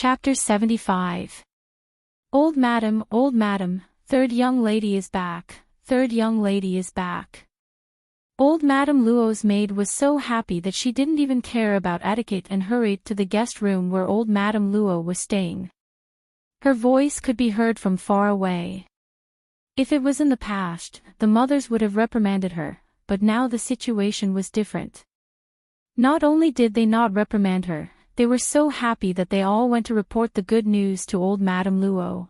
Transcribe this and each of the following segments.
Chapter 75. Old Madam, third young lady is back, third young lady is back. Old Madame Luo's maid was so happy that she didn't even care about etiquette and hurried to the guest room where old Madame Luo was staying. Her voice could be heard from far away. If it was in the past, the mothers would have reprimanded her, but now the situation was different. Not only did they not reprimand her, they were so happy that they all went to report the good news to old Madame Luo.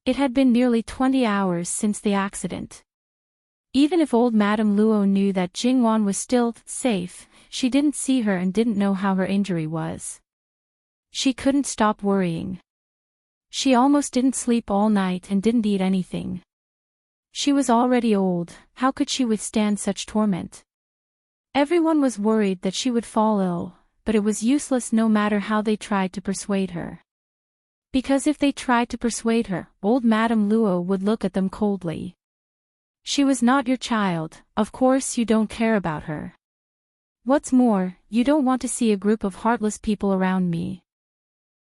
It had been nearly 20 hours since the accident. Even if old Madame Luo knew that Jingwan was still safe, she didn't see her and didn't know how her injury was. She couldn't stop worrying. She almost didn't sleep all night and didn't eat anything. She was already old, how could she withstand such torment? Everyone was worried that she would fall ill, but it was useless no matter how they tried to persuade her. Because if they tried to persuade her, old Madame Luo would look at them coldly. She was not your child, of course you don't care about her. What's more, you don't want to see a group of heartless people around me.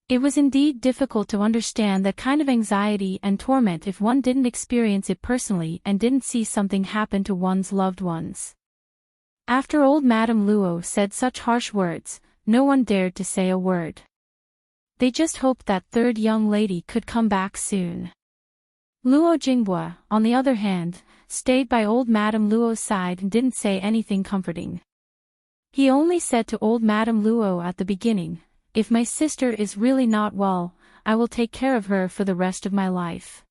It was indeed difficult to understand that kind of anxiety and torment if one didn't experience it personally and didn't see something happen to one's loved ones. After old Madame Luo said such harsh words, no one dared to say a word. They just hoped that third young lady could come back soon. Luo Jinghua, on the other hand, stayed by old Madame Luo's side and didn't say anything comforting. He only said to old Madame Luo at the beginning, "If my sister is really not well, I will take care of her for the rest of my life.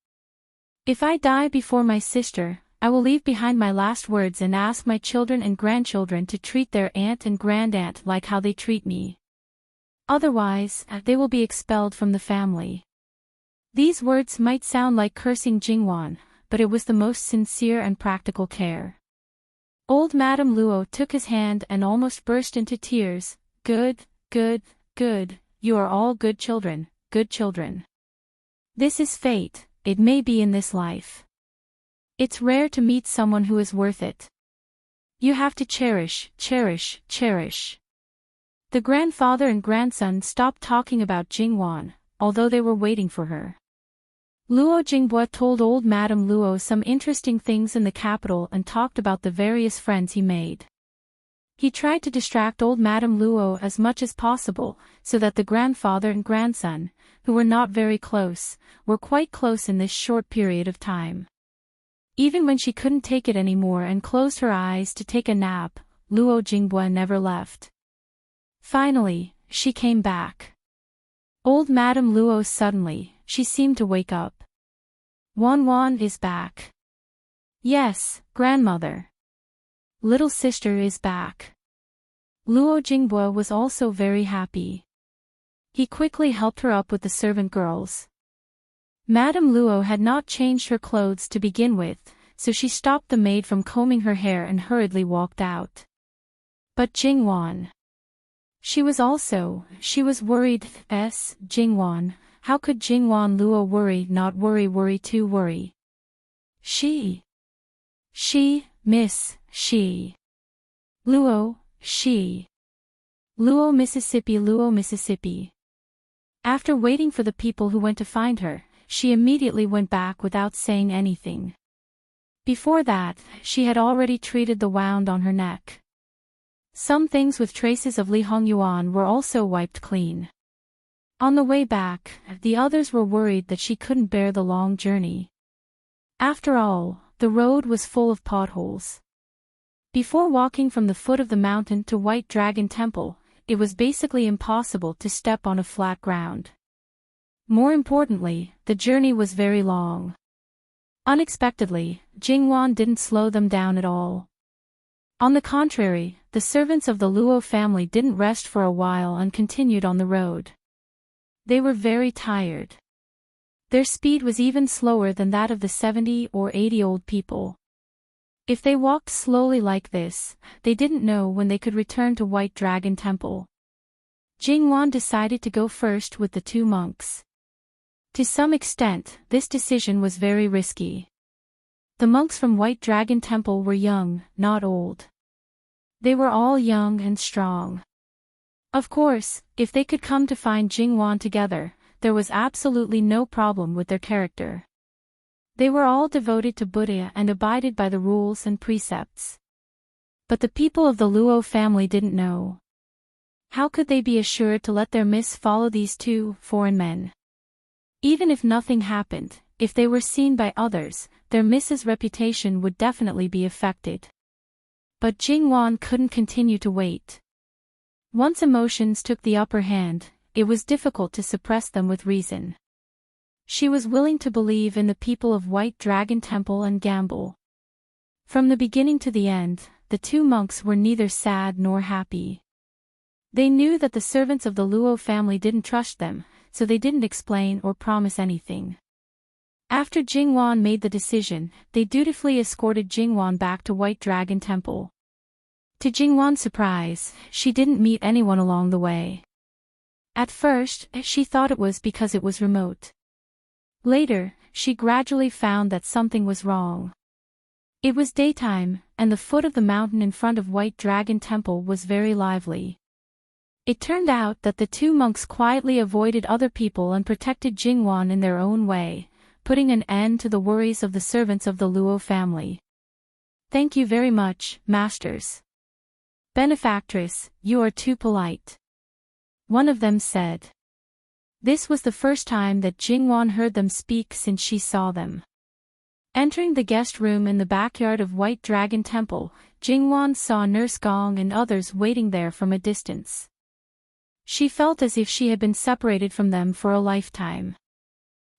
If I die before my sister, I will leave behind my last words and ask my children and grandchildren to treat their aunt and grandaunt like how they treat me. Otherwise, they will be expelled from the family." These words might sound like cursing Jingwan, but it was the most sincere and practical care. Old Madame Luo took his hand and almost burst into tears. Good, you are all good children, good children. This is fate, it may be in this life. It's rare to meet someone who is worth it. You have to cherish. The grandfather and grandson stopped talking about Jingwan, although they were waiting for her. Luo Jinghua told old Madame Luo some interesting things in the capital and talked about the various friends he made. He tried to distract old Madame Luo as much as possible, so that the grandfather and grandson, who were not very close, were quite close in this short period of time. Even when she couldn't take it anymore and closed her eyes to take a nap, Luo Jinghua never left. Finally, she came back. Old Madame Luo suddenly, she seemed to wake up. Wan is back. Yes, grandmother. Little sister is back. Luo Jinghua was also very happy. He quickly helped her up with the servant girls. Madame Luo had not changed her clothes to begin with, so she stopped the maid from combing her hair and hurriedly walked out. But Jingwan. She was worried. Jingwan, how could Jingwan Luo worry, not worry to worry? She. Luo, Luo, Mississippi. After waiting for the people who went to find her, she immediately went back without saying anything. Before that, she had already treated the wound on her neck. Some things with traces of Li Hongyuan were also wiped clean. On the way back, the others were worried that she couldn't bear the long journey. After all, the road was full of potholes. Before walking from the foot of the mountain to White Dragon Temple, it was basically impossible to step on a flat ground. More importantly, the journey was very long. Unexpectedly, Jingwan didn't slow them down at all. On the contrary, the servants of the Luo family didn't rest for a while and continued on the road. They were very tired. Their speed was even slower than that of the 70 or 80 old people. If they walked slowly like this, they didn't know when they could return to White Dragon Temple. Jingwan decided to go first with the two monks. To some extent, this decision was very risky. The monks from White Dragon Temple were young, not old. They were all young and strong. Of course, if they could come to find Jingwan together, there was absolutely no problem with their character. They were all devoted to Buddha and abided by the rules and precepts. But the people of the Luo family didn't know. How could they be assured to let their miss follow these two foreign men? Even if nothing happened, if they were seen by others, their miss's reputation would definitely be affected. But Jingwan couldn't continue to wait. Once emotions took the upper hand, it was difficult to suppress them with reason. She was willing to believe in the people of White Dragon Temple and gamble. From the beginning to the end, the two monks were neither sad nor happy. They knew that the servants of the Luo family didn't trust them, so they didn't explain or promise anything. After Jingwan made the decision, they dutifully escorted Jingwan back to White Dragon Temple. To Jingwan's surprise, she didn't meet anyone along the way. At first, she thought it was because it was remote. Later, she gradually found that something was wrong. It was daytime, and the foot of the mountain in front of White Dragon Temple was very lively. It turned out that the two monks quietly avoided other people and protected Jingwan in their own way, putting an end to the worries of the servants of the Luo family. "Thank you very much, masters. Benefactress, you are too polite," one of them said. This was the first time that Jingwan heard them speak since she saw them. Entering the guest room in the backyard of White Dragon Temple, Jingwan saw Nurse Gong and others waiting there from a distance. She felt as if she had been separated from them for a lifetime.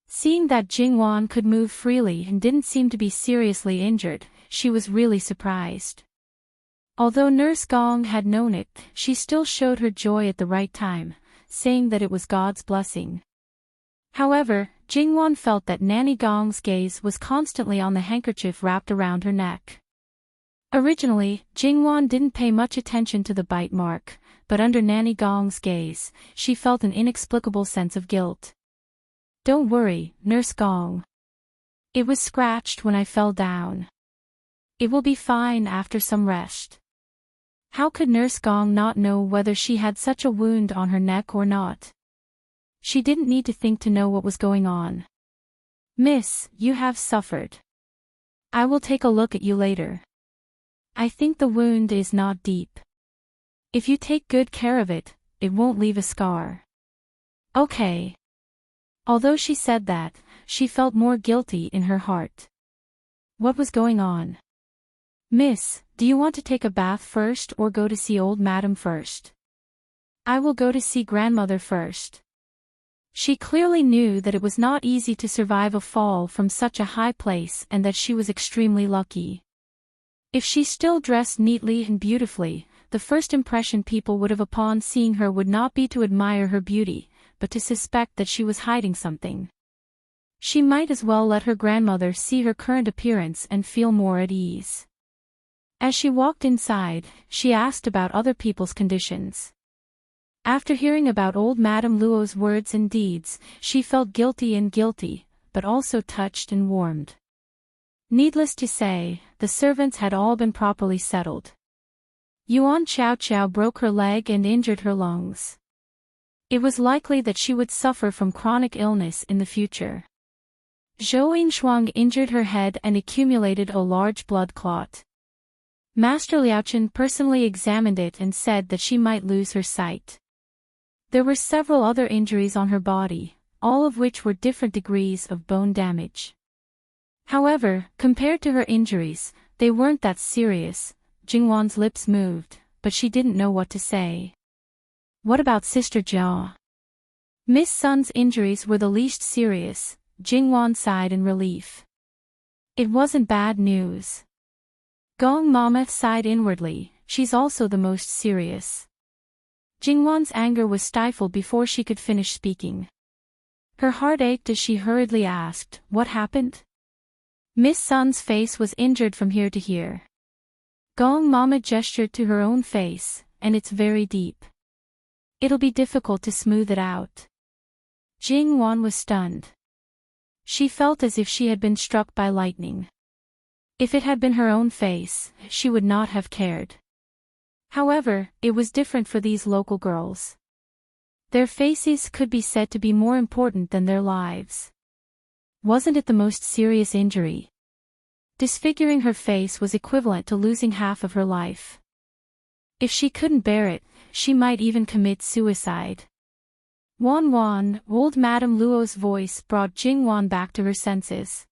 Seeing that Jingwan could move freely and didn't seem to be seriously injured, she was really surprised. Although Nurse Gong had known it, she still showed her joy at the right time, saying that it was God's blessing. However, Jingwan felt that Nanny Gong's gaze was constantly on the handkerchief wrapped around her neck. Originally, Jingwan didn't pay much attention to the bite mark, but under Nanny Gong's gaze, she felt an inexplicable sense of guilt. "Don't worry, Nurse Gong. It was scratched when I fell down. It will be fine after some rest." How could Nurse Gong not know whether she had such a wound on her neck or not? She didn't need to think to know what was going on. "Miss, you have suffered. I will take a look at you later. I think the wound is not deep. If you take good care of it, it won't leave a scar." "Okay." Although she said that, she felt more guilty in her heart. What was going on? "Miss, do you want to take a bath first or go to see old madam first?" "I will go to see grandmother first." She clearly knew that it was not easy to survive a fall from such a high place and that she was extremely lucky. If she still dressed neatly and beautifully, the first impression people would have upon seeing her would not be to admire her beauty, but to suspect that she was hiding something. She might as well let her grandmother see her current appearance and feel more at ease. As she walked inside, she asked about other people's conditions. After hearing about old Madame Luo's words and deeds, she felt guilty, but also touched and warmed. Needless to say, the servants had all been properly settled. Yuan Chao Chao broke her leg and injured her lungs. It was likely that she would suffer from chronic illness in the future. Zhou Yingshuang injured her head and accumulated a large blood clot. Master Liaochen personally examined it and said that she might lose her sight. There were several other injuries on her body, all of which were different degrees of bone damage. However, compared to her injuries, they weren't that serious. Jingwan's lips moved, but she didn't know what to say. "What about Sister Jia?" Miss Sun's injuries were the least serious. Jingwan sighed in relief. It wasn't bad news. Gong Mama sighed inwardly, she's also the most serious. Jingwan's anger was stifled before she could finish speaking. Her heart ached as she hurriedly asked, "What happened?" Miss Sun's face was injured from here to here. Gong Mama gestured to her own face, and it's very deep. It'll be difficult to smooth it out. Jingwan was stunned. She felt as if she had been struck by lightning. If it had been her own face, she would not have cared. However, it was different for these local girls. Their faces could be said to be more important than their lives. Wasn't it the most serious injury? Disfiguring her face was equivalent to losing half of her life. If she couldn't bear it, she might even commit suicide. Wan, old Madame Luo's voice brought Jingwan back to her senses.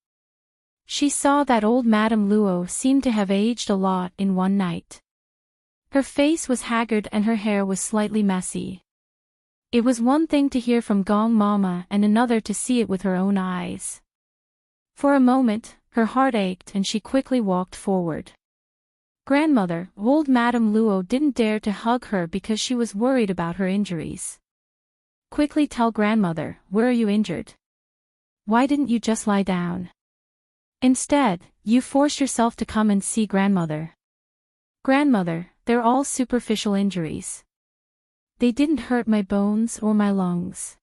She saw that old Madame Luo seemed to have aged a lot in one night. Her face was haggard and her hair was slightly messy. It was one thing to hear from Gong Mama and another to see it with her own eyes. For a moment, her heart ached and she quickly walked forward. Grandmother, old Madame Luo didn't dare to hug her because she was worried about her injuries. Quickly tell grandmother, where are you injured? Why didn't you just lie down? Instead, you forced yourself to come and see grandmother. Grandmother, they're all superficial injuries. They didn't hurt my bones or my lungs.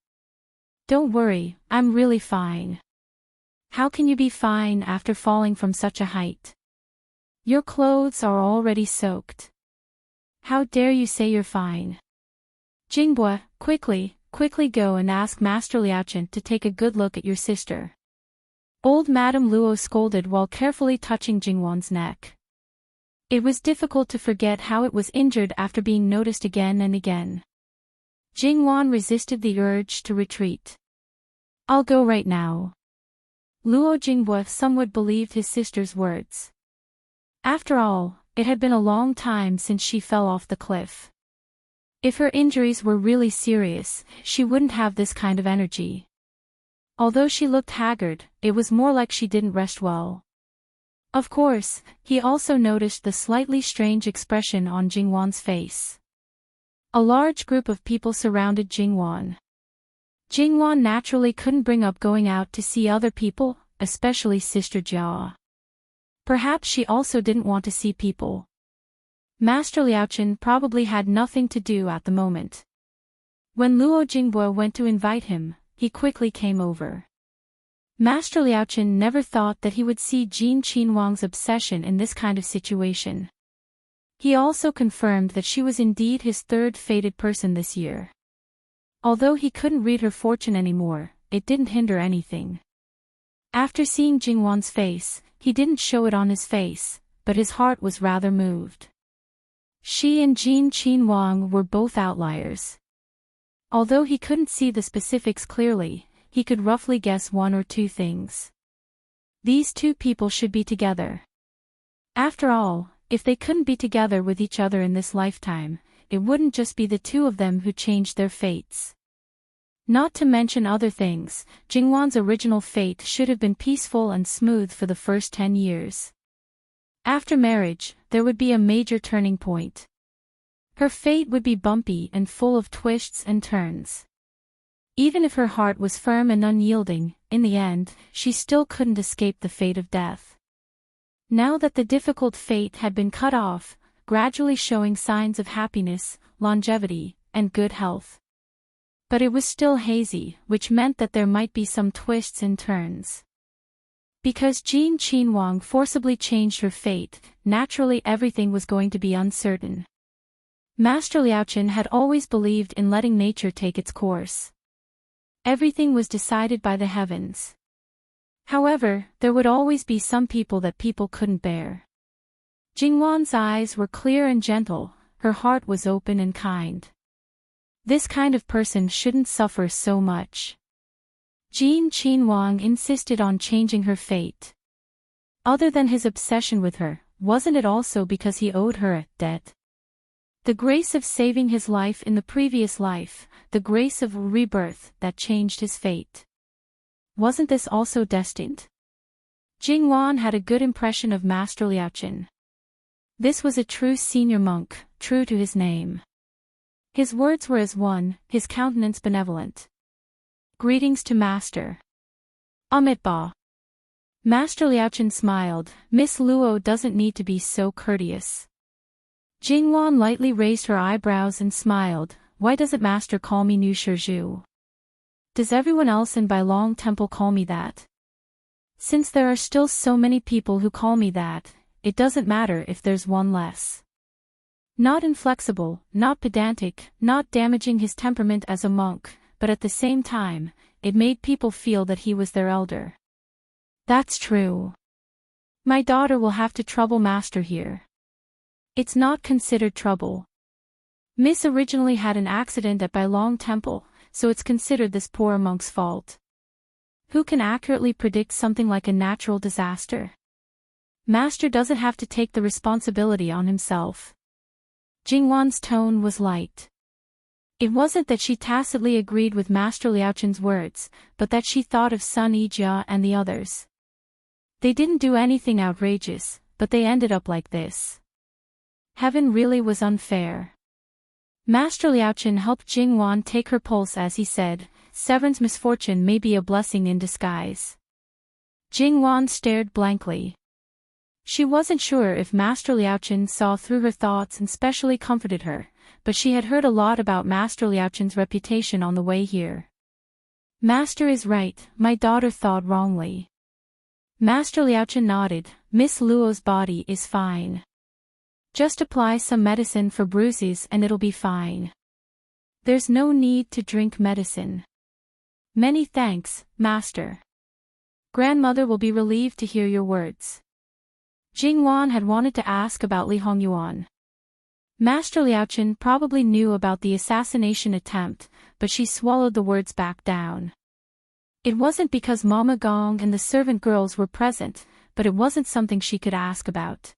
Don't worry, I'm really fine. How can you be fine after falling from such a height? Your clothes are already soaked. How dare you say you're fine? Jingbua, quickly go and ask Master Liaochen to take a good look at your sister. Old Madame Luo scolded while carefully touching Jingwan's neck. It was difficult to forget how it was injured after being noticed again and again. Jingwan resisted the urge to retreat. I'll go right now. Luo Jingbua somewhat believed his sister's words. After all, it had been a long time since she fell off the cliff. If her injuries were really serious, she wouldn't have this kind of energy. Although she looked haggard, it was more like she didn't rest well. Of course, he also noticed the slightly strange expression on Jingwan's face. A large group of people surrounded Jingwan. Jingwan naturally couldn't bring up going out to see other people, especially Sister Jia. Perhaps she also didn't want to see people. Master Liaochen probably had nothing to do at the moment. When Luo Jingbua went to invite him, he quickly came over. Master Liaochen never thought that he would see Jin Qinhuang's obsession in this kind of situation. He also confirmed that she was indeed his third fated person this year. Although he couldn't read her fortune anymore, it didn't hinder anything. After seeing Jingwan's face, he didn't show it on his face, but his heart was rather moved. She and Jin Qinhuang were both outliers. Although he couldn't see the specifics clearly, he could roughly guess one or two things. These two people should be together. After all, if they couldn't be together with each other in this lifetime, it wouldn't just be the two of them who changed their fates. Not to mention other things, Jingwan's original fate should have been peaceful and smooth for the first 10 years. After marriage, there would be a major turning point. Her fate would be bumpy and full of twists and turns. Even if her heart was firm and unyielding, in the end, she still couldn't escape the fate of death. Now that the difficult fate had been cut off, gradually showing signs of happiness, longevity, and good health. But it was still hazy, which meant that there might be some twists and turns. Because Jin Qinhuang forcibly changed her fate, naturally everything was going to be uncertain. Master Liaochen had always believed in letting nature take its course. Everything was decided by the heavens. However, there would always be some people that people couldn't bear. Jingwan's eyes were clear and gentle, her heart was open and kind. This kind of person shouldn't suffer so much. Jin Qinhuang insisted on changing her fate. Other than his obsession with her, wasn't it also because he owed her a debt? The grace of saving his life in the previous life, the grace of rebirth that changed his fate. Wasn't this also destined? Jingwan had a good impression of Master Liaochen. This was a true senior monk, true to his name. His words were as one, his countenance benevolent. Greetings to Master. Amitba. Master Liaochen smiled. Miss Luo doesn't need to be so courteous. Jingwan lightly raised her eyebrows and smiled. Why doesn't Master call me Nu Shizhu? Does everyone else in Bailong Temple call me that? Since there are still so many people who call me that, it doesn't matter if there's one less. Not inflexible, not pedantic, not damaging his temperament as a monk, but at the same time, it made people feel that he was their elder. That's true. My daughter will have to trouble master here. It's not considered trouble. Miss originally had an accident at Bailong Temple, so it's considered this poor monk's fault. Who can accurately predict something like a natural disaster? Master doesn't have to take the responsibility on himself. Jingwan's tone was light. It wasn't that she tacitly agreed with Master Liaochen's words, but that she thought of Sun Yijia and the others. They didn't do anything outrageous, but they ended up like this. Heaven really was unfair. Master Liaochen helped Jingwan take her pulse as he said, "Severin's misfortune may be a blessing in disguise." Jingwan stared blankly. She wasn't sure if Master Liaochen saw through her thoughts and specially comforted her, but she had heard a lot about Master Liaochen's reputation on the way here. Master is right, my daughter thought wrongly. Master Liaochen nodded, Miss Luo's body is fine. Just apply some medicine for bruises and it'll be fine. There's no need to drink medicine. Many thanks, Master. Grandmother will be relieved to hear your words. Jingwan had wanted to ask about Li Hongyuan. Master Liaochen probably knew about the assassination attempt, but she swallowed the words back down. It wasn't because Mama Gong and the servant girls were present, but it wasn't something she could ask about.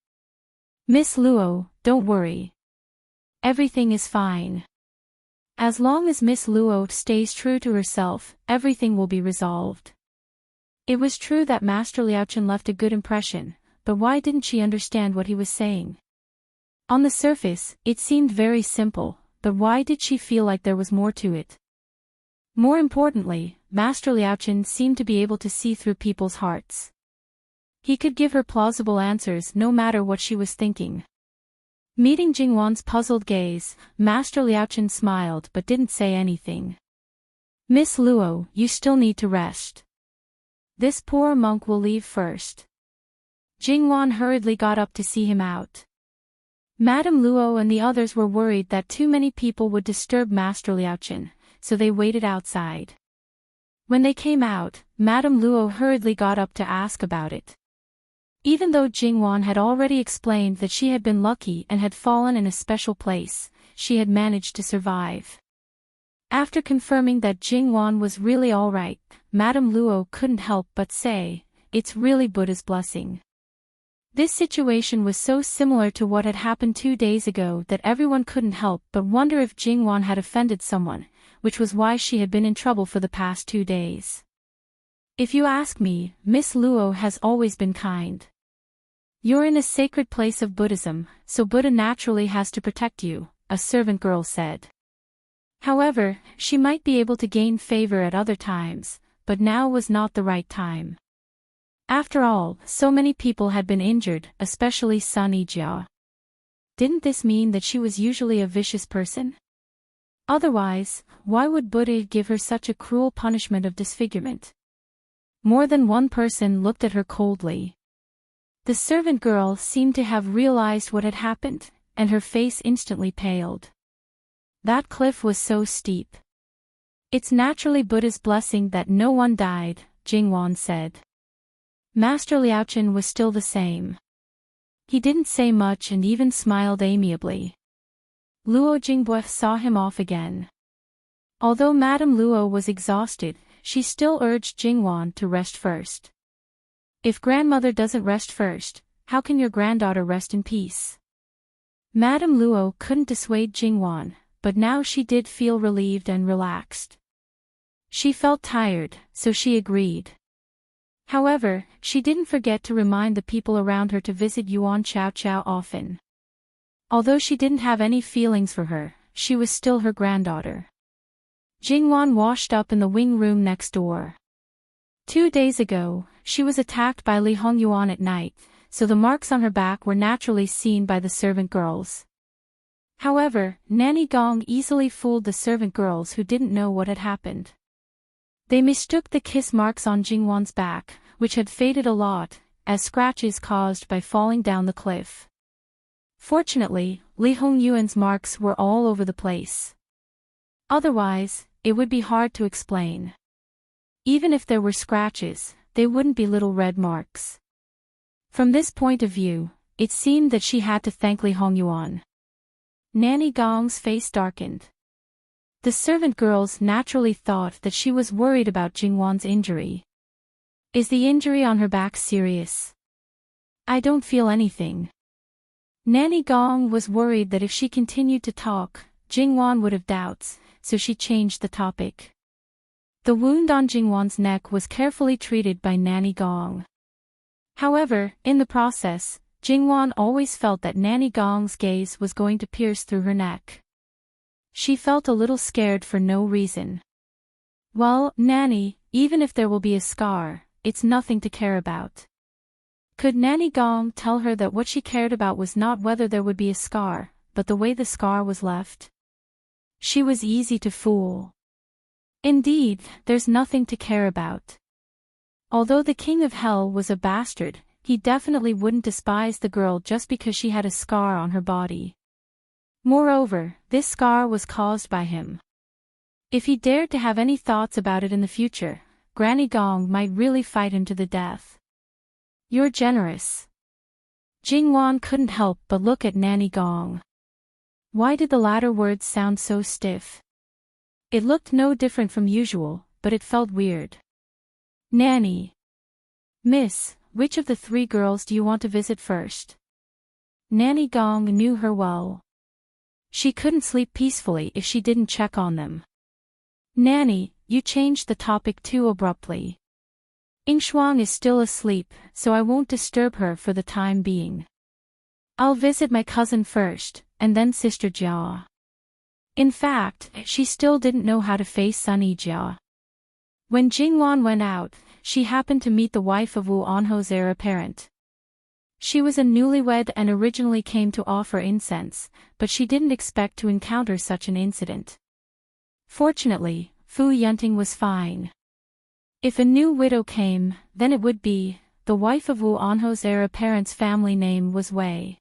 Miss Luo, don't worry. Everything is fine. As long as Miss Luo stays true to herself, everything will be resolved. It was true that Master Liaochen left a good impression, but why didn't she understand what he was saying? On the surface, it seemed very simple, but why did she feel like there was more to it? More importantly, Master Liaochen seemed to be able to see through people's hearts. He could give her plausible answers no matter what she was thinking. Meeting Jingwan's puzzled gaze, Master Liaochen smiled but didn't say anything. Miss Luo, you still need to rest. This poor monk will leave first. Jingwan hurriedly got up to see him out. Madame Luo and the others were worried that too many people would disturb Master Liaochen, so they waited outside. When they came out, Madame Luo hurriedly got up to ask about it. Even though Jingwan had already explained that she had been lucky and had fallen in a special place, she had managed to survive. After confirming that Jingwan was really alright, Madame Luo couldn't help but say, "It's really Buddha's blessing." This situation was so similar to what had happened 2 days ago that everyone couldn't help but wonder if Jingwan had offended someone, which was why she had been in trouble for the past 2 days. If you ask me, Miss Luo has always been kind. You're in a sacred place of Buddhism, so Buddha naturally has to protect you, a servant girl said. However, she might be able to gain favor at other times, but now was not the right time. After all, so many people had been injured, especially Sun Yijia. Didn't this mean that she was usually a vicious person? Otherwise, why would Buddha give her such a cruel punishment of disfigurement? More than one person looked at her coldly. The servant girl seemed to have realized what had happened, and her face instantly paled. That cliff was so steep. It's naturally Buddha's blessing that no one died, Jingwan said. Master Liaochen was still the same. He didn't say much and even smiled amiably. Luo Jingbo saw him off again. Although Madame Luo was exhausted, she still urged Jingwan to rest first. If grandmother doesn't rest first, how can your granddaughter rest in peace? Madame Luo couldn't dissuade Jingwan, but now she did feel relieved and relaxed. She felt tired, so she agreed. However, she didn't forget to remind the people around her to visit Yuan Chao Chao often. Although she didn't have any feelings for her, she was still her granddaughter. Jingwan washed up in the wing room next door. 2 days ago, she was attacked by Li Hongyuan at night, so the marks on her back were naturally seen by the servant girls. However, Nanny Gong easily fooled the servant girls who didn't know what had happened. They mistook the kiss marks on Jingwan's back, which had faded a lot, as scratches caused by falling down the cliff. Fortunately, Li Hongyuan's marks were all over the place. Otherwise, it would be hard to explain. Even if there were scratches, they wouldn't be little red marks. From this point of view, it seemed that she had to thank Li Hongyuan. Nanny Gong's face darkened. The servant girls naturally thought that she was worried about Jingwan's injury. Is the injury on her back serious? I don't feel anything. Nanny Gong was worried that if she continued to talk, Jingwan would have doubts, so she changed the topic. The wound on Jingwan's neck was carefully treated by Nanny Gong. However, in the process, Jingwan always felt that Nanny Gong's gaze was going to pierce through her neck. She felt a little scared for no reason. Well, Nanny, even if there will be a scar, it's nothing to care about. Could Nanny Gong tell her that what she cared about was not whether there would be a scar, but the way the scar was left? She was easy to fool. Indeed, there's nothing to care about. Although the King of Hell was a bastard, he definitely wouldn't despise the girl just because she had a scar on her body. Moreover, this scar was caused by him. If he dared to have any thoughts about it in the future, Granny Gong might really fight him to the death. You're generous. Jingwan couldn't help but look at Nanny Gong. Why did the latter words sound so stiff? It looked no different from usual, but it felt weird. Nanny. Miss, which of the three girls do you want to visit first? Nanny Gong knew her well. She couldn't sleep peacefully if she didn't check on them. Nanny, you changed the topic too abruptly. Ingshuang is still asleep, so I won't disturb her for the time being. I'll visit my cousin first, and then Sister Jia. In fact, she still didn't know how to face Sunny Jia. When Jingwan went out, she happened to meet the wife of Wu Anho's heir apparent. She was a newlywed and originally came to offer incense, but she didn't expect to encounter such an incident. Fortunately, Fu Yunting was fine. If a new widow came, then it would be, the wife of Wu Anho's heir apparent's family name was Wei.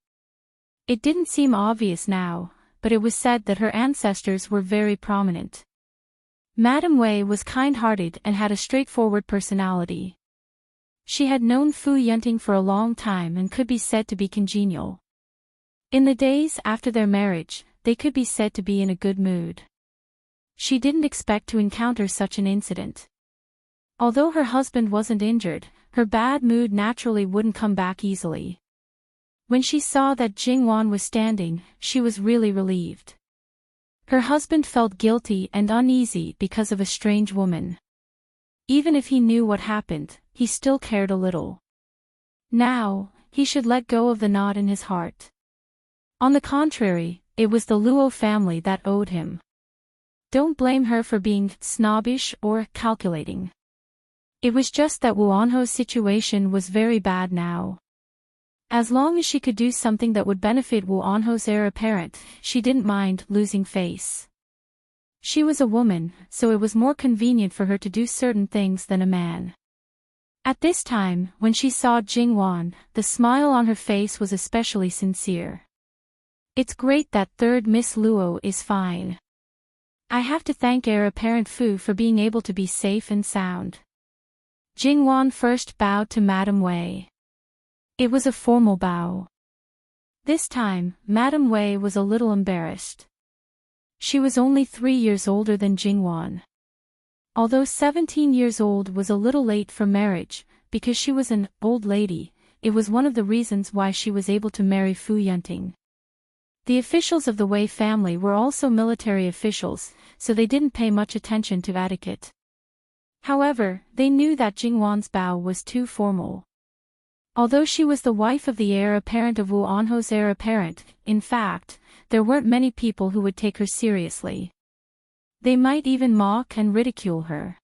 It didn't seem obvious now, but it was said that her ancestors were very prominent. Madame Wei was kind-hearted and had a straightforward personality. She had known Fu Yunting for a long time and could be said to be congenial. In the days after their marriage, they could be said to be in a good mood. She didn't expect to encounter such an incident. Although her husband wasn't injured, her bad mood naturally wouldn't come back easily. When she saw that Jingwan was standing, she was really relieved. Her husband felt guilty and uneasy because of a strange woman. Even if he knew what happened, he still cared a little. Now, he should let go of the knot in his heart. On the contrary, it was the Luo family that owed him. Don't blame her for being snobbish or calculating. It was just that Wu Anho's situation was very bad now. As long as she could do something that would benefit Wu Anho's heir apparent, she didn't mind losing face. She was a woman, so it was more convenient for her to do certain things than a man. At this time, when she saw Jingwan, the smile on her face was especially sincere. It's great that third Miss Luo is fine. I have to thank heir apparent Fu for being able to be safe and sound. Jingwan first bowed to Madame Wei. It was a formal bow. This time, Madame Wei was a little embarrassed. She was only 3 years older than Jingwan. Although 17 years old was a little late for marriage, because she was an old lady, it was one of the reasons why she was able to marry Fu Yunting. The officials of the Wei family were also military officials, so they didn't pay much attention to etiquette. However, they knew that Jingwan's bow was too formal. Although she was the wife of the heir apparent of Wu Anho's heir apparent, in fact, there weren't many people who would take her seriously. They might even mock and ridicule her.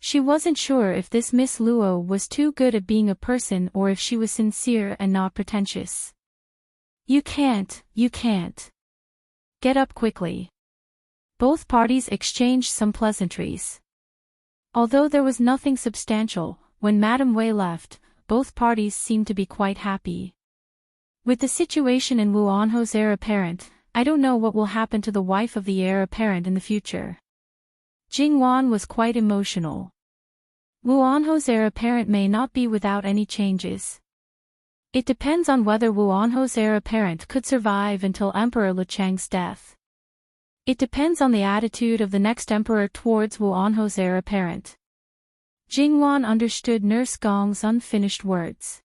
She wasn't sure if this Miss Luo was too good at being a person or if she was sincere and not pretentious. You can't. Get up quickly. Both parties exchanged some pleasantries. Although there was nothing substantial, when Madame Wei left, both parties seemed to be quite happy. With the situation in Wuanho's heir apparent, I don't know what will happen to the wife of the heir apparent in the future. Jingwan was quite emotional. Wuanho's heir apparent may not be without any changes. It depends on whether Wuanho's heir apparent could survive until Emperor Licheng's death. It depends on the attitude of the next emperor towards Wuanho's heir apparent. Jingwan understood Nurse Gong's unfinished words.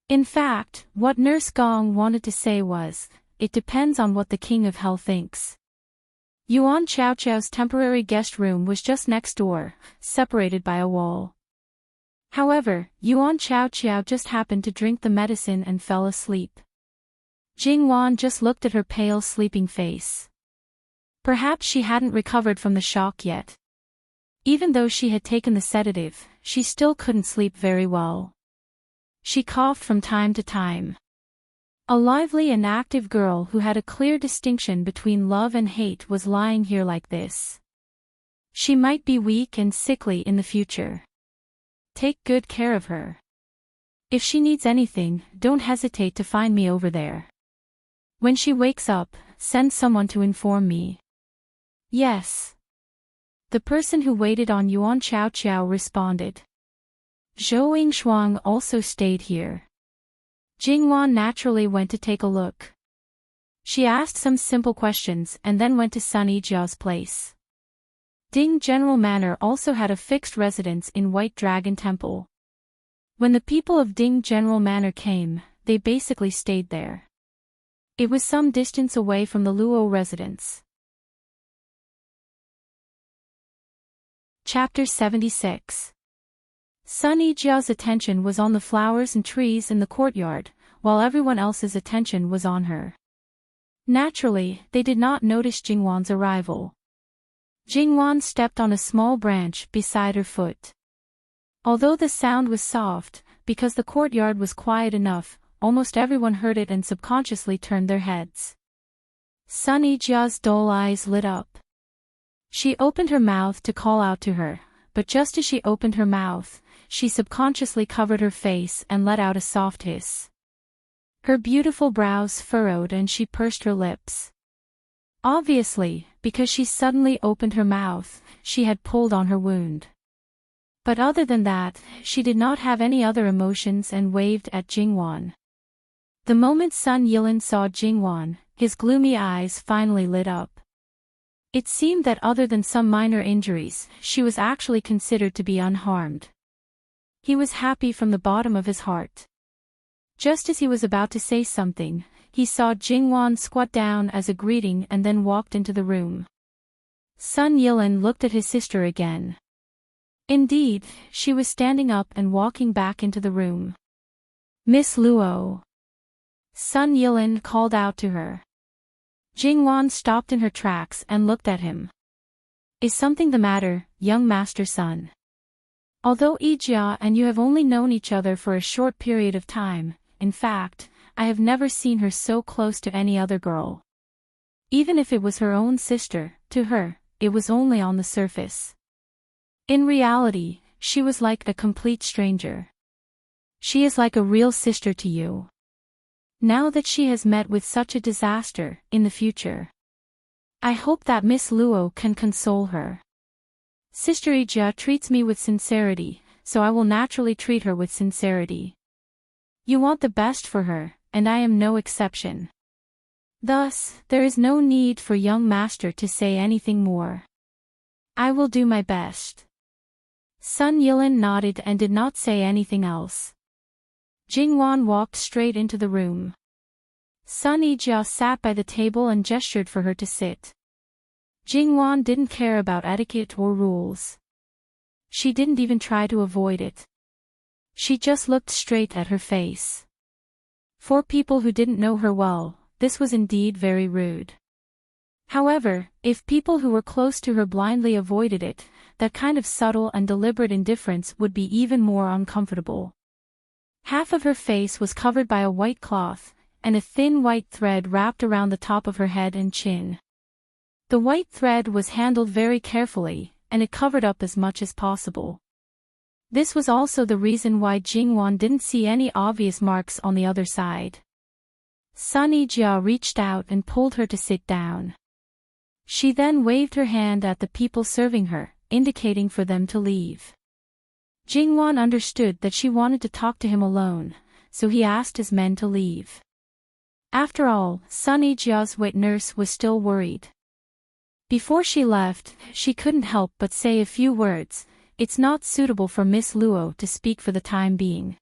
In fact, what Nurse Gong wanted to say was, it depends on what the King of Hell thinks. Yuan Chao's temporary guest room was just next door, separated by a wall. However, Yuan Chao just happened to drink the medicine and fell asleep. Jingwan just looked at her pale sleeping face. Perhaps she hadn't recovered from the shock yet. Even though she had taken the sedative, she still couldn't sleep very well. She coughed from time to time. A lively and active girl who had a clear distinction between love and hate was lying here like this. She might be weak and sickly in the future. Take good care of her. If she needs anything, don't hesitate to find me over there. When she wakes up, send someone to inform me. Yes. The person who waited on Yuan Chao responded. Zhou Yingshuang also stayed here. Jingwan naturally went to take a look. She asked some simple questions and then went to Sun Yijia's place. Ding General Manor also had a fixed residence in White Dragon Temple. When the people of Ding General Manor came, they basically stayed there. It was some distance away from the Luo residence. Chapter 76. Sun Yijia's attention was on the flowers and trees in the courtyard, while everyone else's attention was on her. Naturally, they did not notice Jingwan's arrival. Jingwan stepped on a small branch beside her foot. Although the sound was soft, because the courtyard was quiet enough, almost everyone heard it and subconsciously turned their heads. Sun Yijia's dull eyes lit up. She opened her mouth to call out to her, but just as she opened her mouth, she subconsciously covered her face and let out a soft hiss. Her beautiful brows furrowed and she pursed her lips. Obviously, because she suddenly opened her mouth, she had pulled on her wound. But other than that, she did not have any other emotions and waved at Jingwan. The moment Sun Yilin saw Jingwan, his gloomy eyes finally lit up. It seemed that other than some minor injuries, she was actually considered to be unharmed. He was happy from the bottom of his heart. Just as he was about to say something, he saw Jingwan squat down as a greeting and then walked into the room. Sun Yilin looked at his sister again. Indeed, she was standing up and walking back into the room. Miss Luo. Sun Yilin called out to her. Jingwan stopped in her tracks and looked at him. Is something the matter, young master Sun? Although Yijia and you have only known each other for a short period of time, in fact, I have never seen her so close to any other girl. Even if it was her own sister, to her, it was only on the surface. In reality, she was like a complete stranger. She is like a real sister to you. Now that she has met with such a disaster, in the future, I hope that Miss Luo can console her. Sister Yijia treats me with sincerity, so I will naturally treat her with sincerity. You want the best for her, and I am no exception. Thus, there is no need for young master to say anything more. I will do my best. Sun Yilin nodded and did not say anything else. Jingwan walked straight into the room. Sun Yijia sat by the table and gestured for her to sit. Jingwan didn't care about etiquette or rules. She didn't even try to avoid it. She just looked straight at her face. For people who didn't know her well, this was indeed very rude. However, if people who were close to her blindly avoided it, that kind of subtle and deliberate indifference would be even more uncomfortable. Half of her face was covered by a white cloth, and a thin white thread wrapped around the top of her head and chin. The white thread was handled very carefully, and it covered up as much as possible. This was also the reason why Jingwan didn't see any obvious marks on the other side. Sun Yijia reached out and pulled her to sit down. She then waved her hand at the people serving her, indicating for them to leave. Jingwan understood that she wanted to talk to him alone, so he asked his men to leave. After all, Sun Yijia's wet nurse was still worried. Before she left, she couldn't help but say a few words. It's not suitable for Miss Luo to speak for the time being.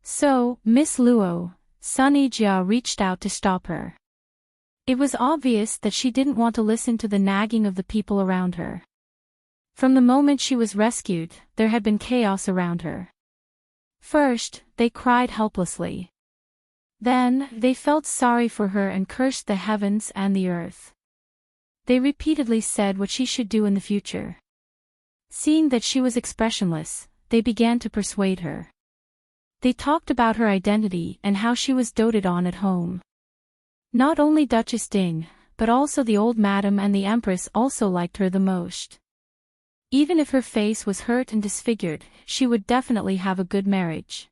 So, Miss Luo, Sun Yijia reached out to stop her. It was obvious that she didn't want to listen to the nagging of the people around her. From the moment she was rescued, there had been chaos around her. First, they cried helplessly. Then, they felt sorry for her and cursed the heavens and the earth. They repeatedly said what she should do in the future. Seeing that she was expressionless, they began to persuade her. They talked about her identity and how she was doted on at home. Not only Duchess Ding, but also the old madam and the empress also liked her the most. Even if her face was hurt and disfigured, she would definitely have a good marriage.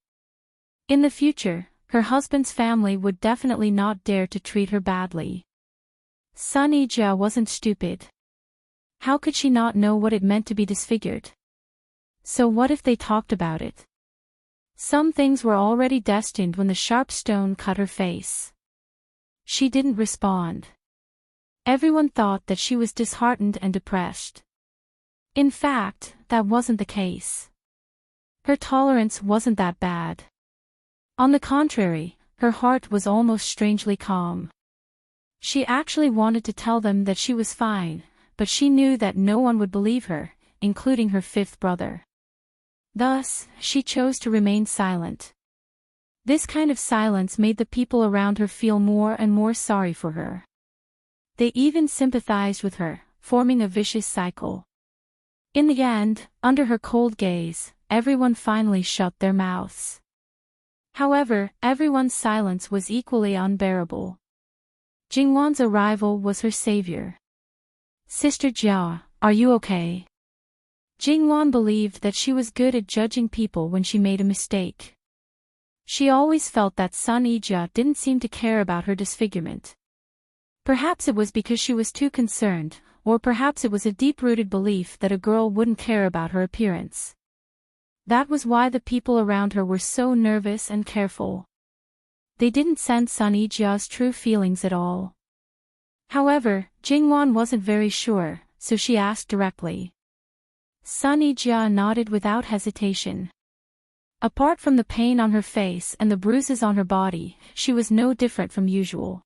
In the future, her husband's family would definitely not dare to treat her badly. Sun Yijia wasn't stupid. How could she not know what it meant to be disfigured? So what if they talked about it? Some things were already destined when the sharp stone cut her face. She didn't respond. Everyone thought that she was disheartened and depressed. In fact, that wasn't the case. Her tolerance wasn't that bad. On the contrary, her heart was almost strangely calm. She actually wanted to tell them that she was fine, but she knew that no one would believe her, including her fifth brother. Thus, she chose to remain silent. This kind of silence made the people around her feel more and more sorry for her. They even sympathized with her, forming a vicious cycle. In the end, under her cold gaze, everyone finally shut their mouths. However, everyone's silence was equally unbearable. Jingwan's arrival was her savior. Sister Jia, are you okay? Jingwan believed that she was good at judging people when she made a mistake. She always felt that Sun Yijia didn't seem to care about her disfigurement. Perhaps it was because she was too concerned, or perhaps it was a deep-rooted belief that a girl wouldn't care about her appearance. That was why the people around her were so nervous and careful. They didn't sense Sun Yijia's true feelings at all. However, Jingwan wasn't very sure, so she asked directly. Sun Yijia nodded without hesitation. Apart from the pain on her face and the bruises on her body, she was no different from usual.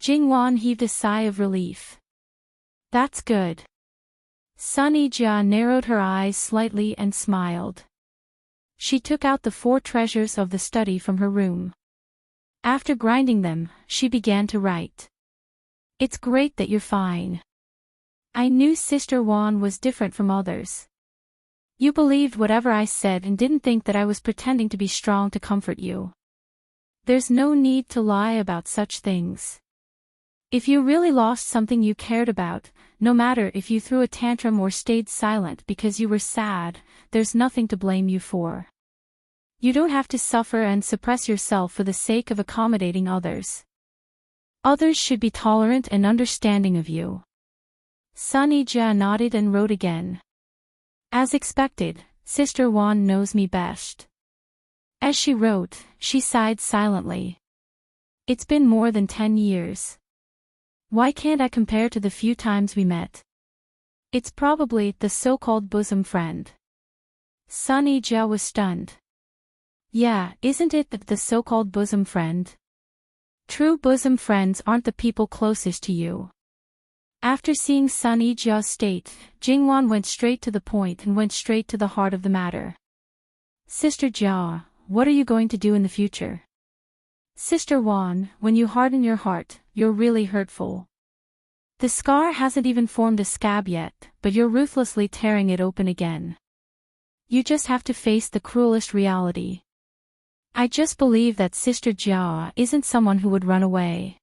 Jingwan heaved a sigh of relief. That's good. Sun Yijia narrowed her eyes slightly and smiled. She took out the 4 treasures of the study from her room. After grinding them, she began to write. It's great that you're fine. I knew Sister Wang was different from others. You believed whatever I said and didn't think that I was pretending to be strong to comfort you. There's no need to lie about such things. If you really lost something you cared about, no matter if you threw a tantrum or stayed silent because you were sad, there's nothing to blame you for. You don't have to suffer and suppress yourself for the sake of accommodating others. Others should be tolerant and understanding of you. Sun Yijia nodded and wrote again. As expected, Sister Wang knows me best. As she wrote, she sighed silently. It's been more than 10 years. Why can't I compare to the few times we met? It's probably the so-called bosom friend. Sun Yijia was stunned. Yeah, isn't it the so-called bosom friend? True bosom friends aren't the people closest to you. After seeing Sun Yijia's state, Jingwan went straight to the point and went straight to the heart of the matter. Sister Jia, what are you going to do in the future? Sister Wang, when you harden your heart, you're really hurtful. The scar hasn't even formed a scab yet, but you're ruthlessly tearing it open again. You just have to face the cruelest reality. I just believe that Sister Jia isn't someone who would run away.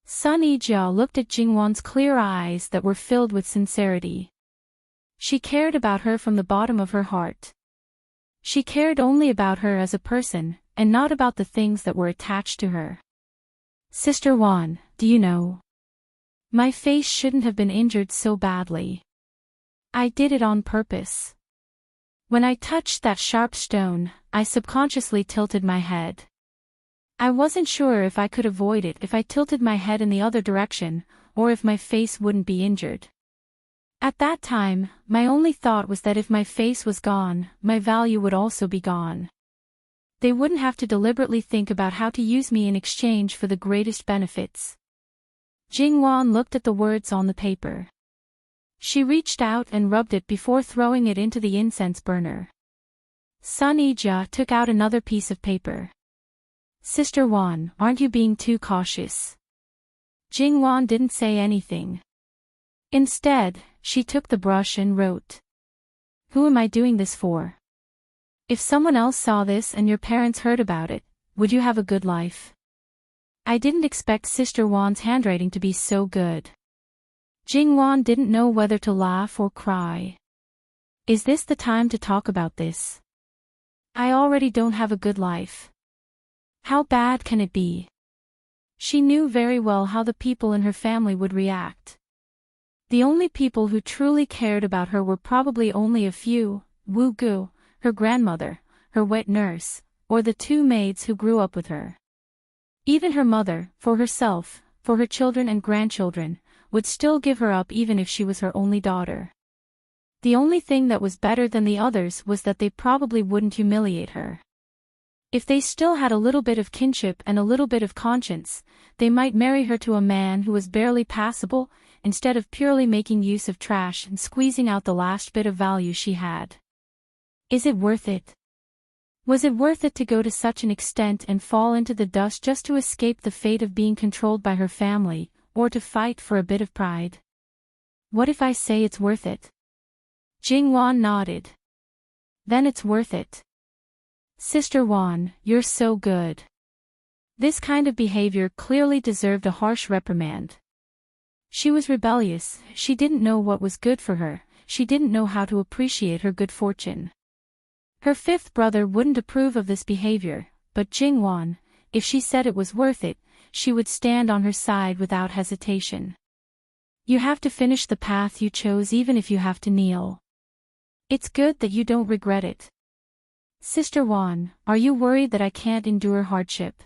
Sun Yijia looked at Jingwan's clear eyes that were filled with sincerity. She cared about her from the bottom of her heart. She cared only about her as a person, and not about the things that were attached to her. Sister Wang, do you know? My face shouldn't have been injured so badly. I did it on purpose. When I touched that sharp stone, I subconsciously tilted my head. I wasn't sure if I could avoid it if I tilted my head in the other direction, or if my face wouldn't be injured. At that time, my only thought was that if my face was gone, my value would also be gone. They wouldn't have to deliberately think about how to use me in exchange for the greatest benefits. Jingwan looked at the words on the paper. She reached out and rubbed it before throwing it into the incense burner. Sun Yijia took out another piece of paper. Sister Wang, aren't you being too cautious? Jingwan didn't say anything. Instead, she took the brush and wrote. Who am I doing this for? If someone else saw this and your parents heard about it, would you have a good life? I didn't expect Sister Wang's handwriting to be so good. Jingwan didn't know whether to laugh or cry. Is this the time to talk about this? I already don't have a good life. How bad can it be? She knew very well how the people in her family would react. The only people who truly cared about her were probably only a few, Wu Gu, her grandmother, her wet nurse, or the two maids who grew up with her. Even her mother, for herself, for her children and grandchildren, would still give her up even if she was her only daughter. The only thing that was better than the others was that they probably wouldn't humiliate her. If they still had a little bit of kinship and a little bit of conscience, they might marry her to a man who was barely passable, instead of purely making use of trash and squeezing out the last bit of value she had. Is it worth it? Was it worth it to go to such an extent and fall into the dust just to escape the fate of being controlled by her family, or to fight for a bit of pride? What if I say it's worth it? Jingwan nodded. Then it's worth it. Sister Wang, you're so good. This kind of behavior clearly deserved a harsh reprimand. She was rebellious, she didn't know what was good for her, she didn't know how to appreciate her good fortune. Her fifth brother wouldn't approve of this behavior, but Jingwan, if she said it was worth it, she would stand on her side without hesitation. You have to finish the path you chose even if you have to kneel. It's good that you don't regret it. Sister Wang, are you worried that I can't endure hardship?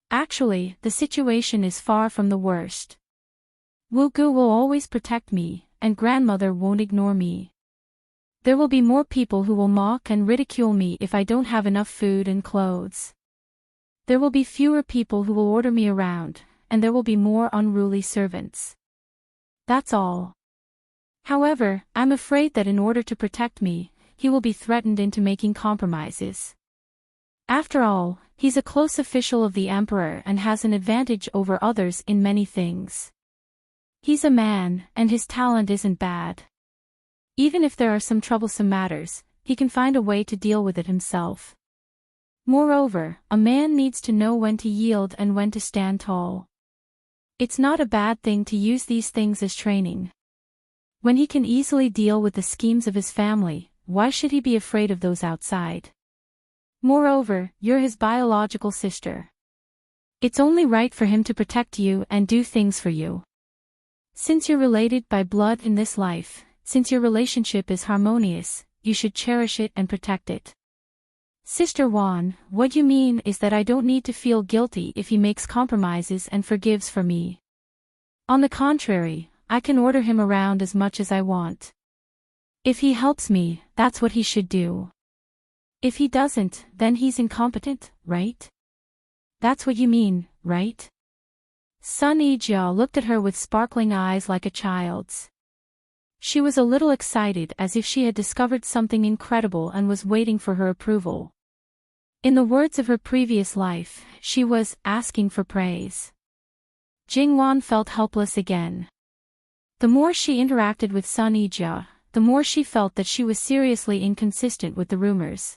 Actually, the situation is far from the worst. Wu Gu will always protect me, and grandmother won't ignore me. There will be more people who will mock and ridicule me if I don't have enough food and clothes. There will be fewer people who will order me around, and there will be more unruly servants. That's all. However, I'm afraid that in order to protect me, he will be threatened into making compromises. After all, he's a close official of the emperor and has an advantage over others in many things. He's a man, and his talent isn't bad. Even if there are some troublesome matters, he can find a way to deal with it himself. Moreover, a man needs to know when to yield and when to stand tall. It's not a bad thing to use these things as training. When he can easily deal with the schemes of his family, why should he be afraid of those outside? Moreover, you're his biological sister. It's only right for him to protect you and do things for you. Since you're related by blood in this life, since your relationship is harmonious, you should cherish it and protect it. Sister Wang, what you mean is that I don't need to feel guilty if he makes compromises and forgives for me. On the contrary, I can order him around as much as I want. If he helps me, that's what he should do. If he doesn't, then he's incompetent, right? That's what you mean, right? Sun Yijia looked at her with sparkling eyes like a child's. She was a little excited as if she had discovered something incredible and was waiting for her approval. In the words of her previous life, she was asking for praise. Jingwan felt helpless again. The more she interacted with Sun Yijia, the more she felt that she was seriously inconsistent with the rumors.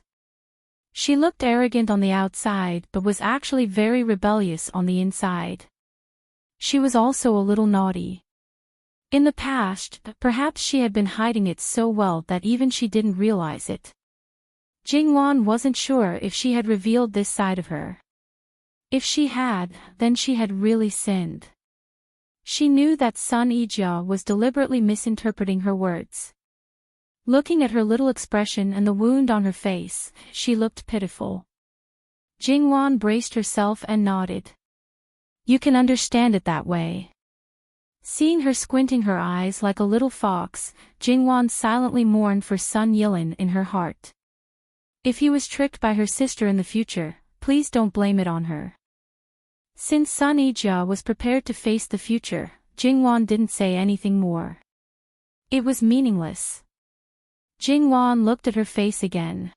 She looked arrogant on the outside but was actually very rebellious on the inside. She was also a little naughty. In the past, perhaps she had been hiding it so well that even she didn't realize it. Jingwan wasn't sure if she had revealed this side of her. If she had, then she had really sinned. She knew that Sun Yijia was deliberately misinterpreting her words. Looking at her little expression and the wound on her face, she looked pitiful. Jingwan braced herself and nodded. You can understand it that way. Seeing her squinting her eyes like a little fox, Jingwan silently mourned for Sun Yilin in her heart. If he was tricked by her sister in the future, please don't blame it on her. Since Sun Yijia was prepared to face the future, Jingwan didn't say anything more. It was meaningless. Jingwan looked at her face again.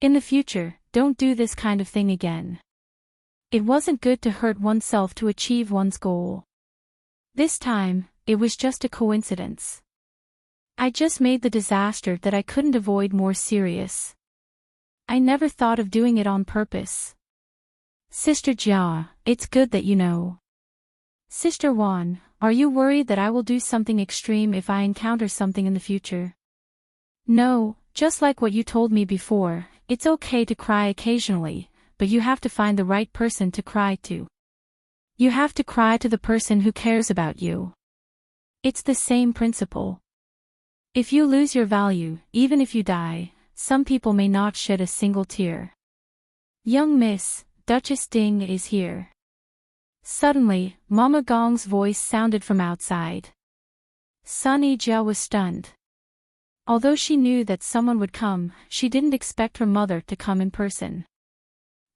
In the future, don't do this kind of thing again. It wasn't good to hurt oneself to achieve one's goal. This time, it was just a coincidence. I just made the disaster that I couldn't avoid more serious. I never thought of doing it on purpose. Sister Jia, it's good that you know. Sister Wan, are you worried that I will do something extreme if I encounter something in the future? No, just like what you told me before, it's okay to cry occasionally, but you have to find the right person to cry to. You have to cry to the person who cares about you. It's the same principle. If you lose your value, even if you die, some people may not shed a single tear. Young Miss, Duchess Ding is here. Suddenly, Mama Gong's voice sounded from outside. Sun Yijia was stunned. Although she knew that someone would come, she didn't expect her mother to come in person.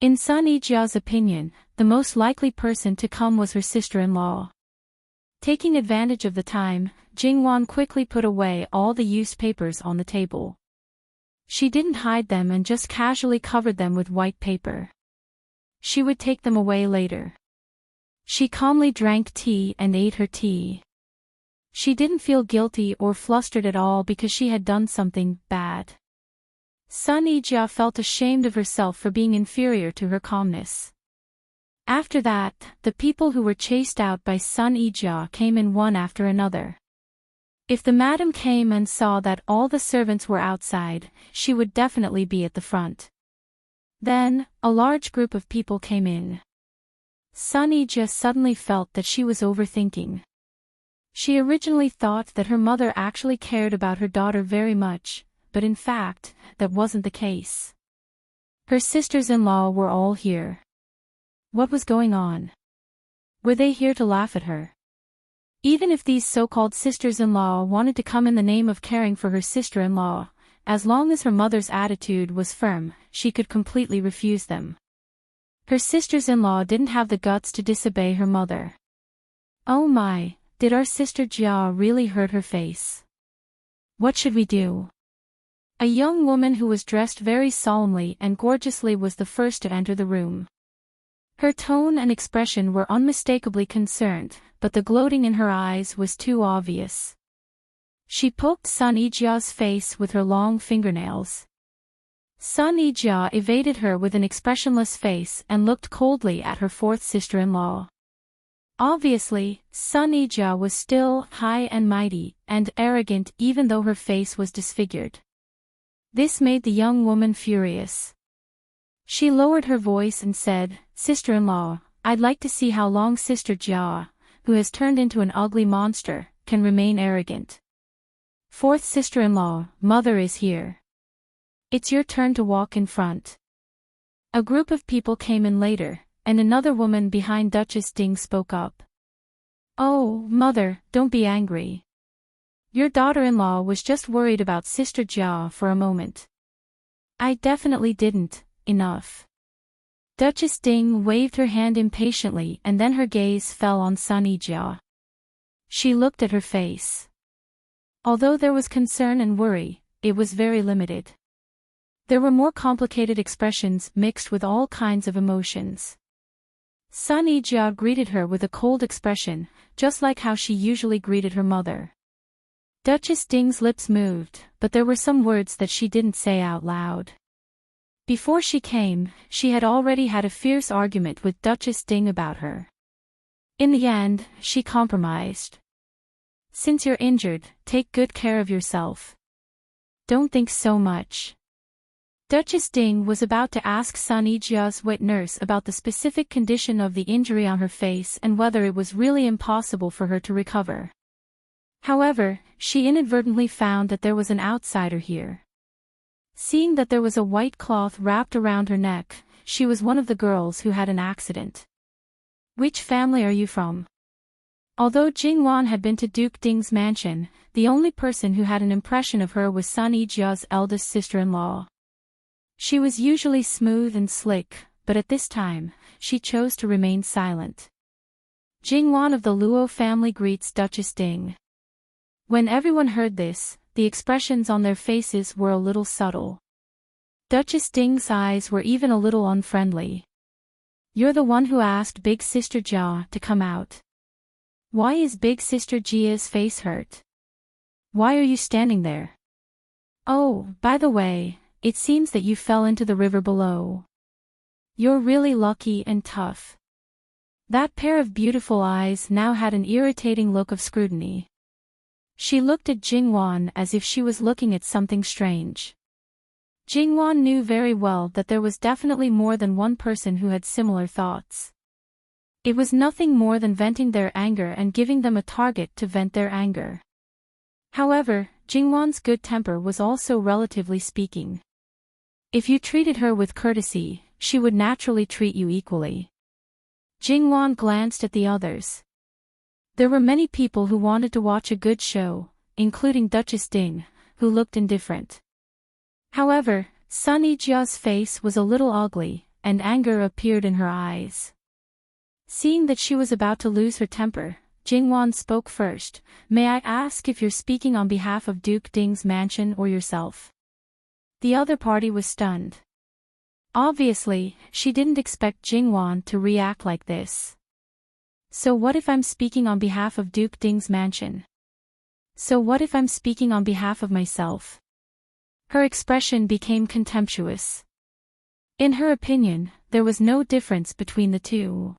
In Sun Yijia's opinion, the most likely person to come was her sister-in-law. Taking advantage of the time, Jingwan quickly put away all the used papers on the table. She didn't hide them and just casually covered them with white paper. She would take them away later. She calmly drank tea and ate her tea. She didn't feel guilty or flustered at all because she had done something bad. Sun Yijia felt ashamed of herself for being inferior to her calmness. After that, the people who were chased out by Sun Yijia came in one after another. If the madam came and saw that all the servants were outside, she would definitely be at the front. Then, a large group of people came in. Sun Yijia suddenly felt that she was overthinking. She originally thought that her mother actually cared about her daughter very much, but in fact, that wasn't the case. Her sisters-in-law were all here. What was going on? Were they here to laugh at her? Even if these so-called sisters-in-law wanted to come in the name of caring for her sister-in-law, as long as her mother's attitude was firm, she could completely refuse them. Her sisters-in-law didn't have the guts to disobey her mother. Oh my, did our sister Jia really hurt her face? What should we do? A young woman who was dressed very solemnly and gorgeously was the first to enter the room. Her tone and expression were unmistakably concerned, but the gloating in her eyes was too obvious. She poked Sun Yijia's face with her long fingernails. Sun Yijia evaded her with an expressionless face and looked coldly at her fourth sister-in-law. Obviously, Sun Yijia was still high and mighty and arrogant even though her face was disfigured. This made the young woman furious. She lowered her voice and said, "Sister-in-law, I'd like to see how long Sister Jia, who has turned into an ugly monster, can remain arrogant." Fourth sister-in-law, mother is here. It's your turn to walk in front. A group of people came in later, and another woman behind Duchess Ding spoke up. Oh, mother, don't be angry. Your daughter-in-law was just worried about Sister Jia for a moment. I definitely didn't, enough. Duchess Ding waved her hand impatiently and then her gaze fell on Sun Yijia. She looked at her face. Although there was concern and worry, it was very limited. There were more complicated expressions mixed with all kinds of emotions. Sun Yijia greeted her with a cold expression, just like how she usually greeted her mother. Duchess Ding's lips moved, but there were some words that she didn't say out loud. Before she came, she had already had a fierce argument with Duchess Ding about her. In the end, she compromised. Since you're injured, take good care of yourself. Don't think so much. Duchess Ding was about to ask Sun Yijia's wet nurse about the specific condition of the injury on her face and whether it was really impossible for her to recover. However, she inadvertently found that there was an outsider here. Seeing that there was a white cloth wrapped around her neck, she was one of the girls who had an accident. "Which family are you from?" Although Jingwan had been to Duke Ding's mansion, the only person who had an impression of her was Sun Yijia's eldest sister-in-law. She was usually smooth and slick, but at this time, she chose to remain silent. Jingwan of the Luo family greets Duchess Ding. When everyone heard this, the expressions on their faces were a little subtle. Duchess Ding's eyes were even a little unfriendly. "You're the one who asked Big Sister Jia to come out. Why is Big Sister Jia's face hurt? Why are you standing there? Oh, by the way, it seems that you fell into the river below. You're really lucky and tough." That pair of beautiful eyes now had an irritating look of scrutiny. She looked at Jingwan as if she was looking at something strange. Jingwan knew very well that there was definitely more than one person who had similar thoughts. It was nothing more than venting their anger and giving them a target to vent their anger. However, Jingwan's good temper was also relatively speaking. If you treated her with courtesy, she would naturally treat you equally. Jingwan glanced at the others. There were many people who wanted to watch a good show, including Duchess Ding, who looked indifferent. However, Sun Yijia's face was a little ugly, and anger appeared in her eyes. Seeing that she was about to lose her temper, Jingwan spoke first. "May I ask if you're speaking on behalf of Duke Ding's mansion or yourself?" The other party was stunned. Obviously, she didn't expect Jingwan to react like this. "So what if I'm speaking on behalf of Duke Ding's mansion? So what if I'm speaking on behalf of myself?" Her expression became contemptuous. In her opinion, there was no difference between the two.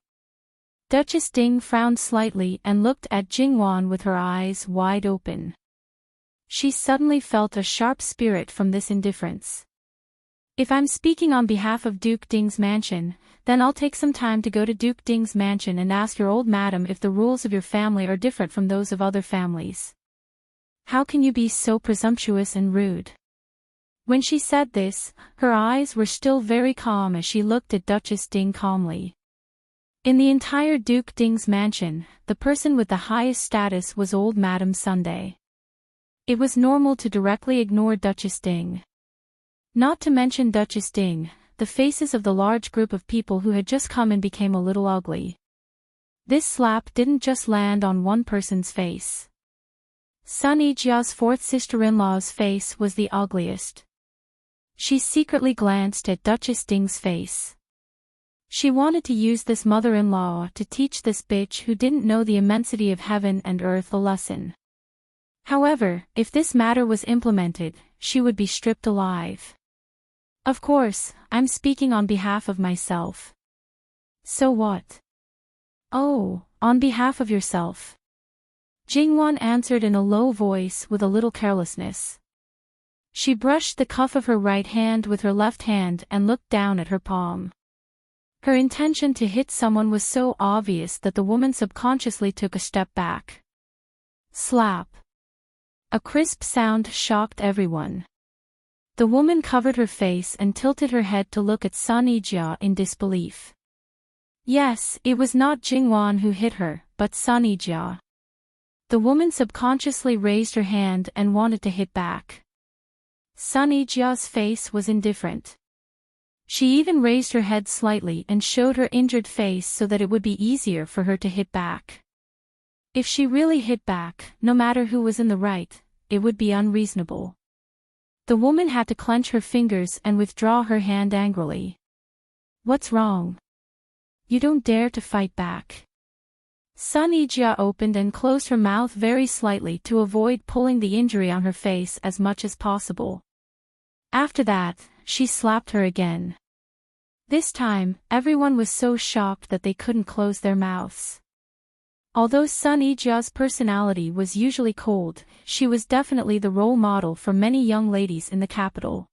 Duchess Ding frowned slightly and looked at Jingwan with her eyes wide open. She suddenly felt a sharp spirit from this indifference. "If I'm speaking on behalf of Duke Ding's mansion, then I'll take some time to go to Duke Ding's mansion and ask your old madam if the rules of your family are different from those of other families. How can you be so presumptuous and rude?" When she said this, her eyes were still very calm as she looked at Duchess Ding calmly. In the entire Duke Ding's mansion, the person with the highest status was old Madam Sunday. It was normal to directly ignore Duchess Ding. Not to mention Duchess Ding, the faces of the large group of people who had just come in became a little ugly. This slap didn't just land on one person's face. Sun Yijia's fourth sister-in-law's face was the ugliest. She secretly glanced at Duchess Ding's face. She wanted to use this mother-in-law to teach this bitch who didn't know the immensity of heaven and earth a lesson. However, if this matter was implemented, she would be stripped alive. Of course, I'm speaking on behalf of myself. So what? Oh, on behalf of yourself. Jingwan answered in a low voice with a little carelessness. She brushed the cuff of her right hand with her left hand and looked down at her palm. Her intention to hit someone was so obvious that the woman subconsciously took a step back. Slap. A crisp sound shocked everyone. The woman covered her face and tilted her head to look at Sun Yijia in disbelief. Yes, it was not Jingwan who hit her, but Sun Yijia. The woman subconsciously raised her hand and wanted to hit back. Sun Yijia's face was indifferent. She even raised her head slightly and showed her injured face so that it would be easier for her to hit back. If she really hit back, no matter who was in the right, it would be unreasonable. The woman had to clench her fingers and withdraw her hand angrily. What's wrong? You don't dare to fight back. Sun Yijia opened and closed her mouth very slightly to avoid pulling the injury on her face as much as possible. After that, she slapped her again. This time, everyone was so shocked that they couldn't close their mouths. Although Sun Yijia's personality was usually cold, she was definitely the role model for many young ladies in the capital.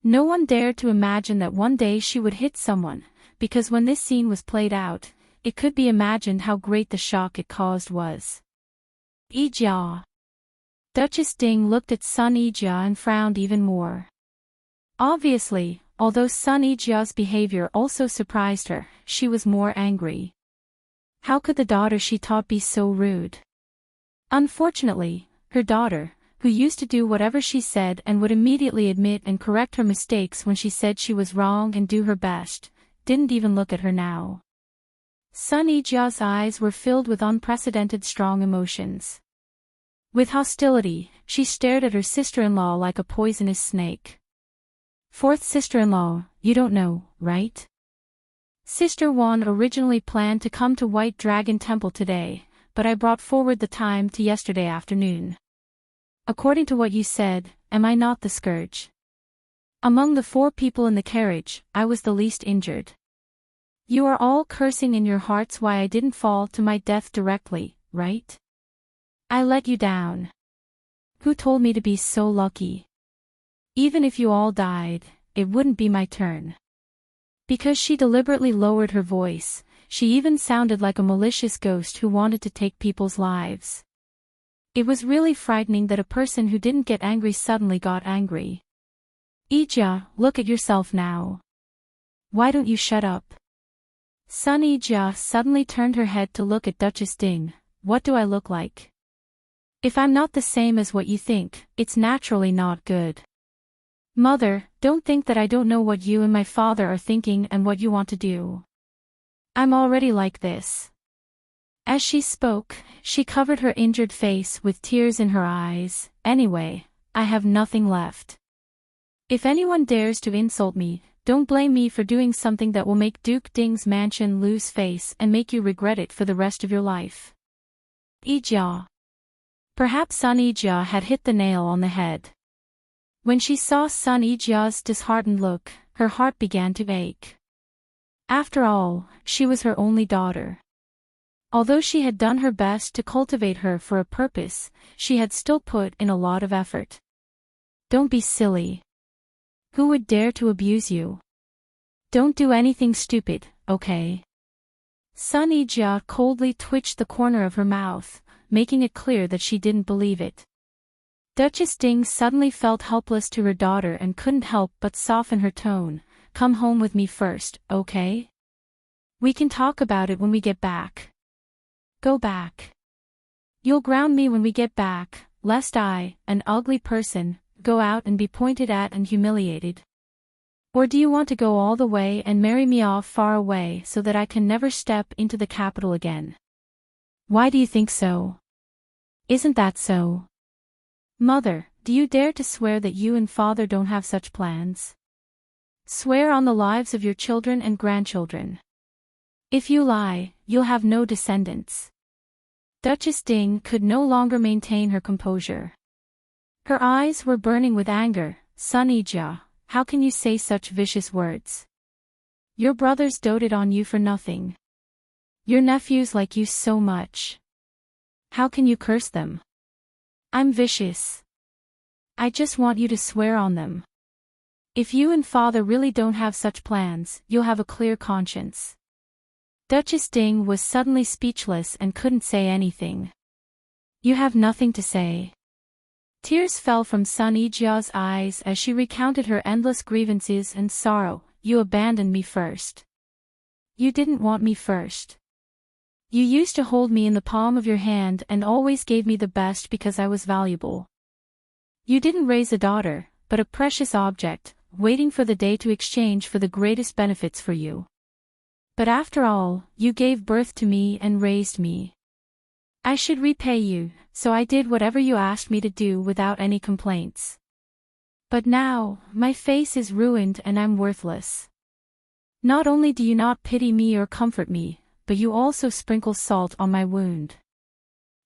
No one dared to imagine that one day she would hit someone, because when this scene was played out, it could be imagined how great the shock it caused was. Ijia. Duchess Ding looked at Sun Ijia and frowned even more. Obviously, although Sun Ijia's behavior also surprised her, she was more angry. How could the daughter she taught be so rude? Unfortunately, her daughter, who used to do whatever she said and would immediately admit and correct her mistakes when she said she was wrong and do her best, didn't even look at her now. Sun Ijia's eyes were filled with unprecedented strong emotions. With hostility, she stared at her sister-in-law like a poisonous snake. Fourth sister-in-law, you don't know, right? Sister Wan originally planned to come to White Dragon Temple today, but I brought forward the time to yesterday afternoon. According to what you said, am I not the scourge? Among the 4 people in the carriage, I was the least injured. You are all cursing in your hearts why I didn't fall to my death directly, right? I let you down. Who told me to be so lucky? Even if you all died, it wouldn't be my turn. Because she deliberately lowered her voice, she even sounded like a malicious ghost who wanted to take people's lives. It was really frightening that a person who didn't get angry suddenly got angry. Ijia, look at yourself now. Why don't you shut up? Sun Ijia suddenly turned her head to look at Duchess Ding. What do I look like? If I'm not the same as what you think, it's naturally not good. Mother, don't think that I don't know what you and my father are thinking and what you want to do. I'm already like this. As she spoke, she covered her injured face with tears in her eyes. Anyway, I have nothing left. If anyone dares to insult me, don't blame me for doing something that will make Duke Ding's mansion lose face and make you regret it for the rest of your life. Ijia. Perhaps Sun Ijia had hit the nail on the head. When she saw Sun Ijia's disheartened look, her heart began to ache. After all, she was her only daughter. Although she had done her best to cultivate her for a purpose, she had still put in a lot of effort. Don't be silly. Who would dare to abuse you? Don't do anything stupid, okay? Sun Ijia coldly twitched the corner of her mouth, making it clear that she didn't believe it. Duchess Ding suddenly felt helpless to her daughter and couldn't help but soften her tone. Come home with me first, okay? We can talk about it when we get back. Go back. You'll ground me when we get back, lest I, an ugly person, go out and be pointed at and humiliated. Or do you want to go all the way and marry me off far away so that I can never step into the capital again? Why do you think so? Isn't that so? Mother, do you dare to swear that you and father don't have such plans? Swear on the lives of your children and grandchildren. If you lie, you'll have no descendants. Duchess Ding could no longer maintain her composure. Her eyes were burning with anger. Sun Ijia, how can you say such vicious words? Your brothers doted on you for nothing. Your nephews like you so much. How can you curse them? I'm vicious. I just want you to swear on them. If you and father really don't have such plans, you'll have a clear conscience. Duchess Ding was suddenly speechless and couldn't say anything. You have nothing to say. Tears fell from Sun Ijia's eyes as she recounted her endless grievances and sorrow. You abandoned me first. You didn't want me first. You used to hold me in the palm of your hand and always gave me the best because I was valuable. You didn't raise a daughter, but a precious object, waiting for the day to exchange for the greatest benefits for you. But after all, you gave birth to me and raised me. I should repay you, so I did whatever you asked me to do without any complaints. But now, my face is ruined and I'm worthless. Not only do you not pity me or comfort me, but you also sprinkle salt on my wound.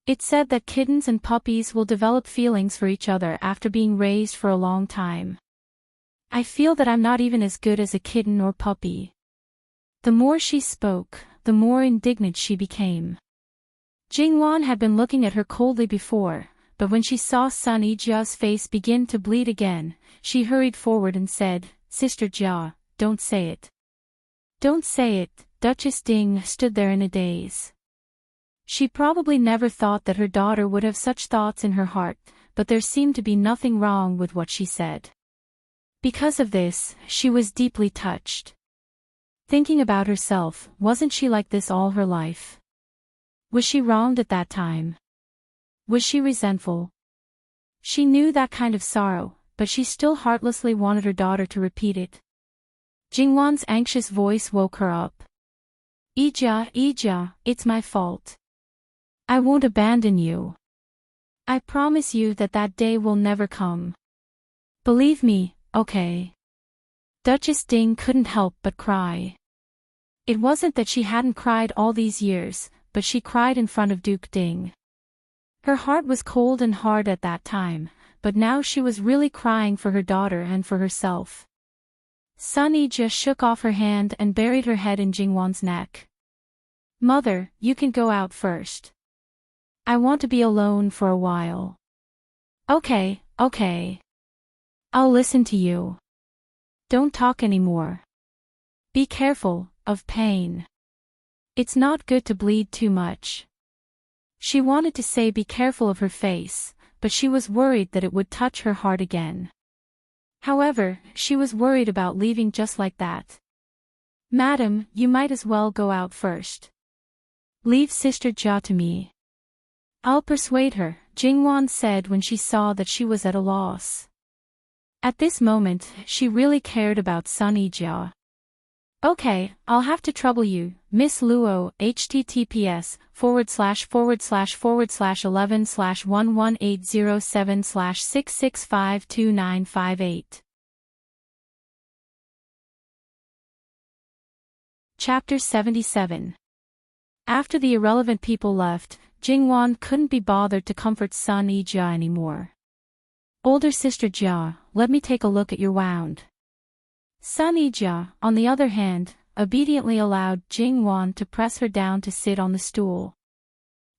It's said that kittens and puppies will develop feelings for each other after being raised for a long time. I feel that I'm not even as good as a kitten or puppy. The more she spoke, the more indignant she became. Jingwan had been looking at her coldly before, but when she saw Sunny Jia's face begin to bleed again, she hurried forward and said, "Sister Jia, don't say it. Don't say it." Duchess Ding stood there in a daze. She probably never thought that her daughter would have such thoughts in her heart, but there seemed to be nothing wrong with what she said. Because of this, she was deeply touched. Thinking about herself, wasn't she like this all her life? Was she wronged at that time? Was she resentful? She knew that kind of sorrow, but she still heartlessly wanted her daughter to repeat it. Jingwan's anxious voice woke her up. Ija, it's my fault. I won't abandon you. I promise you that that day will never come. Believe me, okay? Duchess Ding couldn't help but cry. It wasn't that she hadn't cried all these years, but she cried in front of Duke Ding. Her heart was cold and hard at that time, but now she was really crying for her daughter and for herself. Sunny just shook off her hand and buried her head in Jingwan's neck. "Mother, you can go out first. I want to be alone for a while." Okay. I'll listen to you. Don't talk anymore. Be careful of pain. It's not good to bleed too much. She wanted to say be careful of her face, but she was worried that it would touch her heart again. However, she was worried about leaving just like that. "Madam, you might as well go out first. Leave Sister Jia to me. I'll persuade her," Jingwan said when she saw that she was at a loss. At this moment, she really cared about Sunny Jia. "Okay, I'll have to trouble you, Miss Luo, https://11/11807/6652958." Chapter 77. After the irrelevant people left, Jingwan couldn't be bothered to comfort Sunny Jia anymore. "Older sister Jia, let me take a look at your wound." Sunny Jia, on the other hand, obediently allowed Jingwan to press her down to sit on the stool.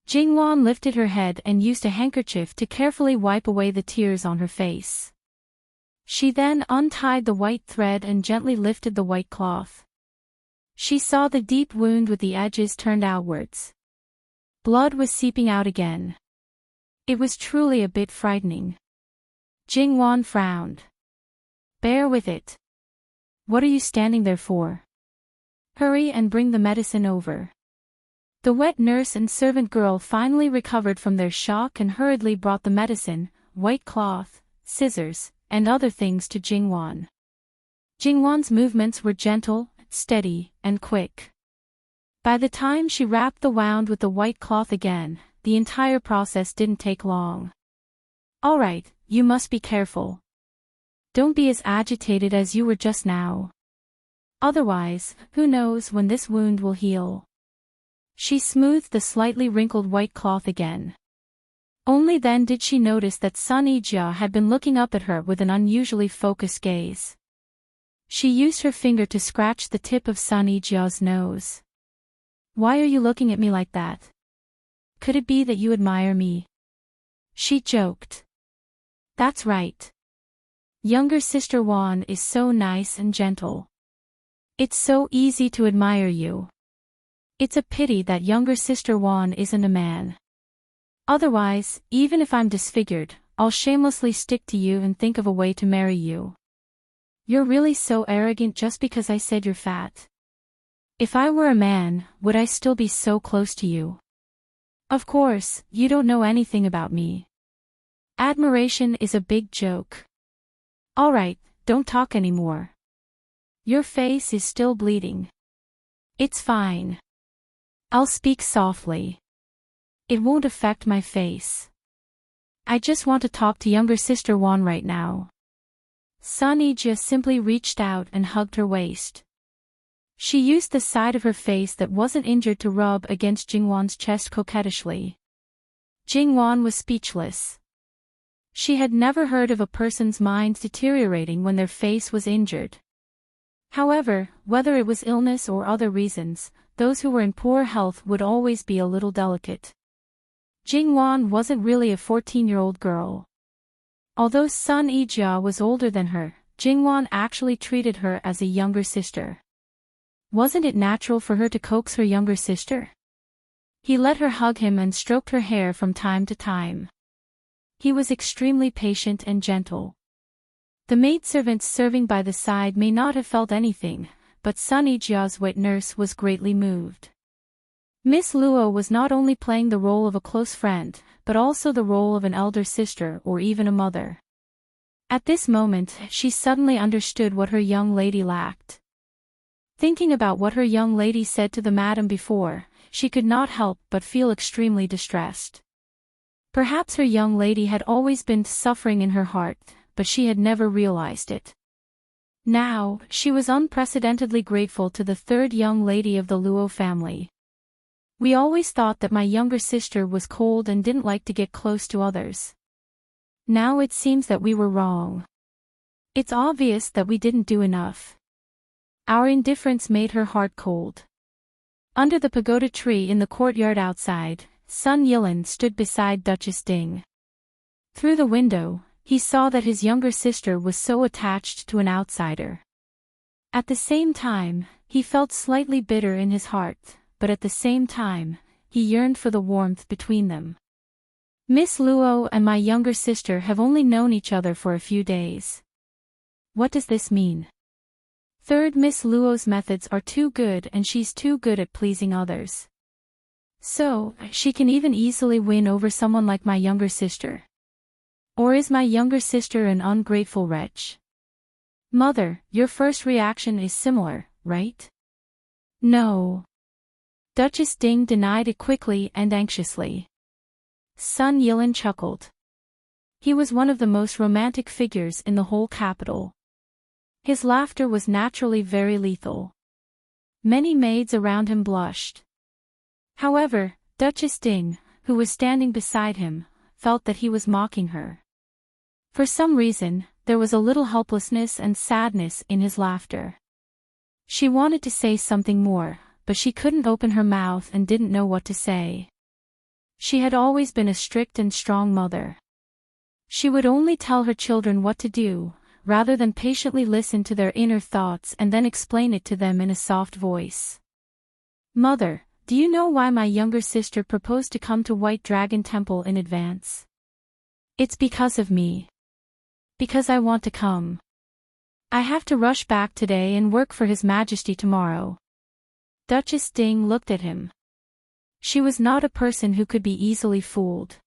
Jingwan lifted her head and used a handkerchief to carefully wipe away the tears on her face. She then untied the white thread and gently lifted the white cloth. She saw the deep wound with the edges turned outwards. Blood was seeping out again. It was truly a bit frightening. Jingwan frowned. "Bear with it. What are you standing there for? Hurry and bring the medicine over." The wet nurse and servant girl finally recovered from their shock and hurriedly brought the medicine, white cloth, scissors, and other things to Jingwan. Jingwan's movements were gentle, steady, and quick. By the time she wrapped the wound with the white cloth again, the entire process didn't take long. "All right, you must be careful. Don't be as agitated as you were just now. Otherwise, who knows when this wound will heal." She smoothed the slightly wrinkled white cloth again. Only then did she notice that Sunny Jia had been looking up at her with an unusually focused gaze. She used her finger to scratch the tip of Sunny Jia's nose. "Why are you looking at me like that? Could it be that you admire me?" she joked. "That's right. Younger sister Wan is so nice and gentle. It's so easy to admire you. It's a pity that younger sister Wan isn't a man. Otherwise, even if I'm disfigured, I'll shamelessly stick to you and think of a way to marry you. You're really so arrogant just because I said you're fat. If I were a man, would I still be so close to you? Of course, you don't know anything about me. Admiration is a big joke. Alright, don't talk anymore. Your face is still bleeding. It's fine. I'll speak softly. It won't affect my face. I just want to talk to younger sister Wan right now." Sunny Jia simply reached out and hugged her waist. She used the side of her face that wasn't injured to rub against Jingwan's chest coquettishly. Jingwan was speechless. She had never heard of a person's mind deteriorating when their face was injured. However, whether it was illness or other reasons, those who were in poor health would always be a little delicate. Jingwan wasn't really a 14-year-old girl. Although Sun Yijia was older than her, Jingwan actually treated her as a younger sister. Wasn't it natural for her to coax her younger sister? He let her hug him and stroked her hair from time to time. He was extremely patient and gentle. The maidservants serving by the side may not have felt anything, but Sun Yijia's wet nurse was greatly moved. Miss Luo was not only playing the role of a close friend, but also the role of an elder sister or even a mother. At this moment, she suddenly understood what her young lady lacked. Thinking about what her young lady said to the madam before, she could not help but feel extremely distressed. Perhaps her young lady had always been suffering in her heart, but she had never realized it. Now, she was unprecedentedly grateful to the third young lady of the Luo family. We always thought that my younger sister was cold and didn't like to get close to others. Now it seems that we were wrong. It's obvious that we didn't do enough. Our indifference made her heart cold. Under the pagoda tree in the courtyard outside, Sun Yilin stood beside Duchess Ding. Through the window, he saw that his younger sister was so attached to an outsider. At the same time, he felt slightly bitter in his heart, but at the same time, he yearned for the warmth between them. Miss Luo and my younger sister have only known each other for a few days. What does this mean? Third, Miss Luo's methods are too good and she's too good at pleasing others. So, she can even easily win over someone like my younger sister. Or is my younger sister an ungrateful wretch? Mother, your first reaction is similar, right? No. Duchess Ding denied it quickly and anxiously. Sun Yilin chuckled. He was one of the most romantic figures in the whole capital. His laughter was naturally very lethal. Many maids around him blushed. However, Duchess Ding, who was standing beside him, felt that he was mocking her. For some reason, there was a little helplessness and sadness in his laughter. She wanted to say something more, but she couldn't open her mouth and didn't know what to say. She had always been a strict and strong mother. She would only tell her children what to do, rather than patiently listen to their inner thoughts and then explain it to them in a soft voice. Mother, do you know why my younger sister proposed to come to White Dragon Temple in advance? It's because of me. Because I want to come. I have to rush back today and work for His Majesty tomorrow. Duchess Ding looked at him. She was not a person who could be easily fooled.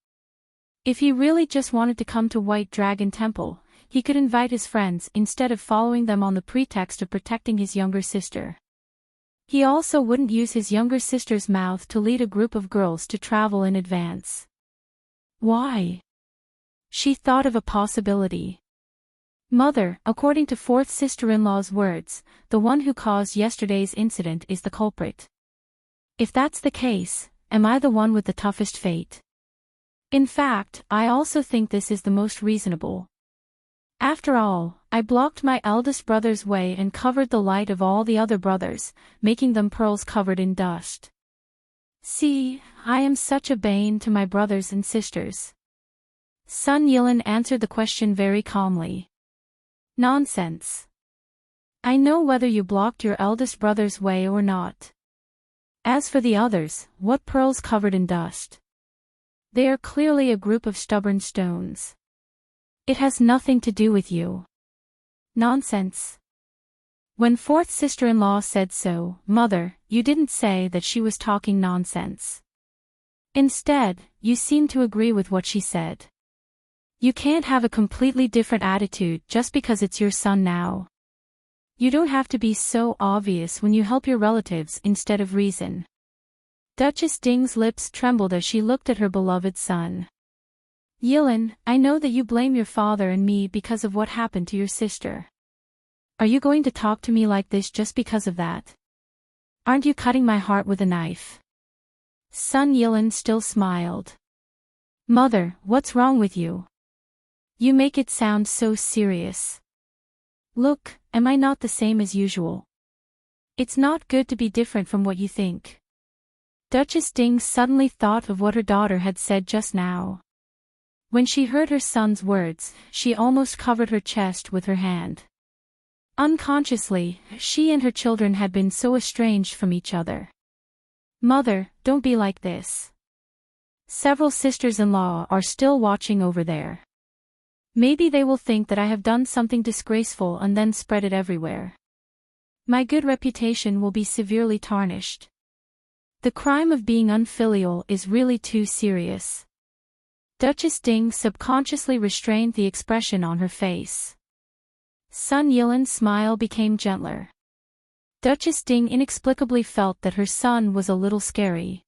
If he really just wanted to come to White Dragon Temple, he could invite his friends instead of following them on the pretext of protecting his younger sister. He also wouldn't use his younger sister's mouth to lead a group of girls to travel in advance. Why? She thought of a possibility. Mother, according to fourth sister-in-law's words, the one who caused yesterday's incident is the culprit. If that's the case, am I the one with the toughest fate? In fact, I also think this is the most reasonable. After all, I blocked my eldest brother's way and covered the light of all the other brothers, making them pearls covered in dust. See, I am such a bane to my brothers and sisters. Sun Yilin answered the question very calmly. Nonsense. I know whether you blocked your eldest brother's way or not. As for the others, what pearls covered in dust? They are clearly a group of stubborn stones. It has nothing to do with you. Nonsense. When fourth sister-in-law said so, Mother, you didn't say that she was talking nonsense. Instead, you seemed to agree with what she said. You can't have a completely different attitude just because it's your son now. You don't have to be so obvious when you help your relatives instead of reason. Duchess Ding's lips trembled as she looked at her beloved son. Yilin, I know that you blame your father and me because of what happened to your sister. Are you going to talk to me like this just because of that? Aren't you cutting my heart with a knife? Sun Yilin still smiled. Mother, what's wrong with you? You make it sound so serious. Look, am I not the same as usual? It's not good to be different from what you think. Duchess Ding suddenly thought of what her daughter had said just now. When she heard her son's words, she almost covered her chest with her hand. Unconsciously, she and her children had been so estranged from each other. Mother, don't be like this. Several sisters-in-law are still watching over there. Maybe they will think that I have done something disgraceful and then spread it everywhere. My good reputation will be severely tarnished. The crime of being unfilial is really too serious. Duchess Ding subconsciously restrained the expression on her face. Sun Yilan's smile became gentler. Duchess Ding inexplicably felt that her son was a little scary.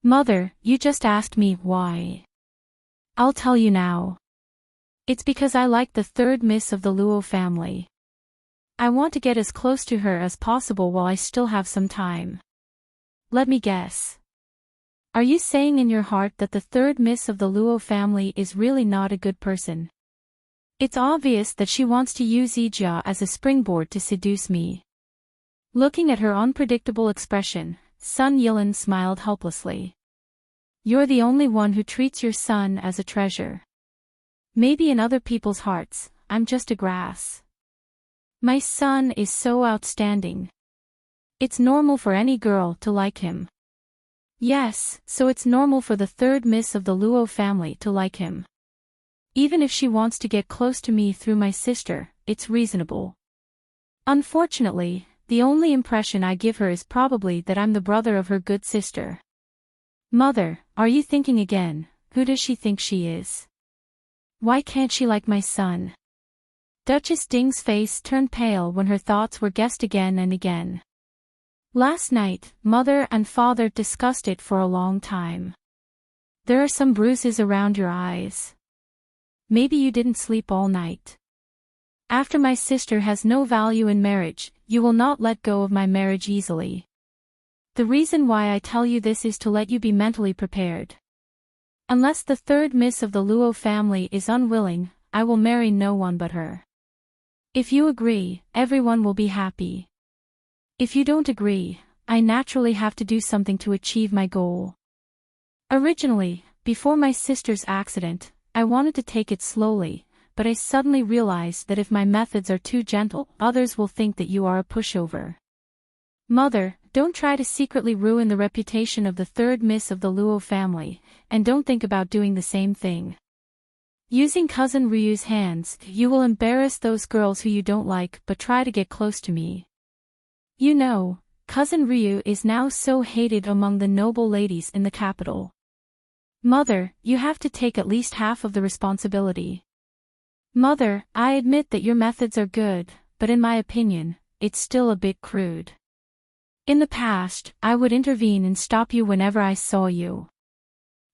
Mother, you just asked me why. I'll tell you now. It's because I like the third miss of the Luo family. I want to get as close to her as possible while I still have some time. Let me guess. Are you saying in your heart that the third miss of the Luo family is really not a good person? It's obvious that she wants to use Ijia as a springboard to seduce me. Looking at her unpredictable expression, Sun Yilan smiled helplessly. You're the only one who treats your son as a treasure. Maybe in other people's hearts, I'm just a grass. My son is so outstanding. It's normal for any girl to like him. Yes, so it's normal for the third miss of the Luo family to like him. Even if she wants to get close to me through my sister, it's reasonable. Unfortunately, the only impression I give her is probably that I'm the brother of her good sister. Mother, are you thinking again, who does she think she is? Why can't she like my son? Duchess Ding's face turned pale when her thoughts were guessed again and again. Last night, mother and father discussed it for a long time. There are some bruises around your eyes. Maybe you didn't sleep all night. After my sister has no value in marriage, you will not let go of my marriage easily. The reason why I tell you this is to let you be mentally prepared. Unless the third miss of the Luo family is unwilling, I will marry no one but her. If you agree, everyone will be happy. If you don't agree, I naturally have to do something to achieve my goal. Originally, before my sister's accident, I wanted to take it slowly, but I suddenly realized that if my methods are too gentle, others will think that you are a pushover. Mother, don't try to secretly ruin the reputation of the third miss of the Luo family, and don't think about doing the same thing. Using Cousin Ryu's hands, you will embarrass those girls who you don't like but try to get close to me. You know, Cousin Ryu is now so hated among the noble ladies in the capital. Mother, you have to take at least half of the responsibility. Mother, I admit that your methods are good, but in my opinion, it's still a bit crude. In the past, I would intervene and stop you whenever I saw you.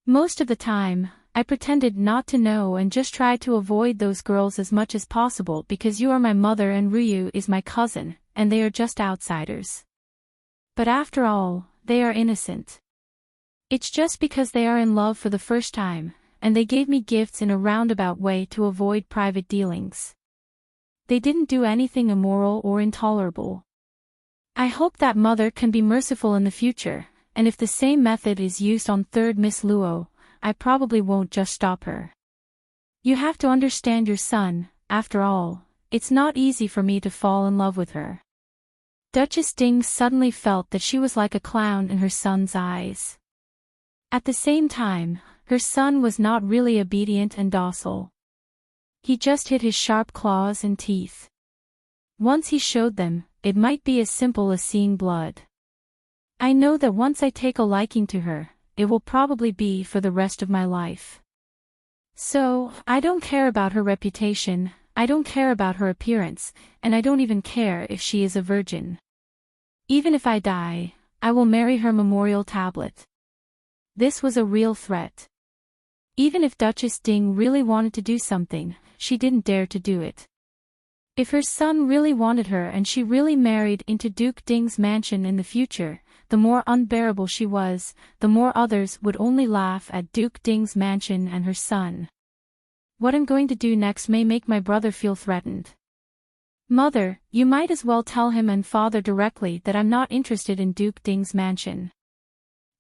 Most of the time, I pretended not to know and just tried to avoid those girls as much as possible because you are my mother and Ryu is my cousin, and they are just outsiders. But after all, they are innocent. It's just because they are in love for the first time, and they gave me gifts in a roundabout way to avoid private dealings. They didn't do anything immoral or intolerable. I hope that mother can be merciful in the future, and if the same method is used on third Miss Luo, I probably won't just stop her. You have to understand your son, after all, it's not easy for me to fall in love with her. Duchess Ding suddenly felt that she was like a clown in her son's eyes. At the same time, her son was not really obedient and docile. He just hid his sharp claws and teeth. Once he showed them, it might be as simple as seeing blood. I know that once I take a liking to her, it will probably be for the rest of my life. So, I don't care about her reputation, I don't care about her appearance, and I don't even care if she is a virgin. Even if I die, I will marry her memorial tablet. This was a real threat. Even if Duchess Ding really wanted to do something, she didn't dare to do it. If her son really wanted her and she really married into Duke Ding's mansion in the future, the more unbearable she was, the more others would only laugh at Duke Ding's mansion and her son. What I'm going to do next may make my brother feel threatened. Mother, you might as well tell him and father directly that I'm not interested in Duke Ding's mansion.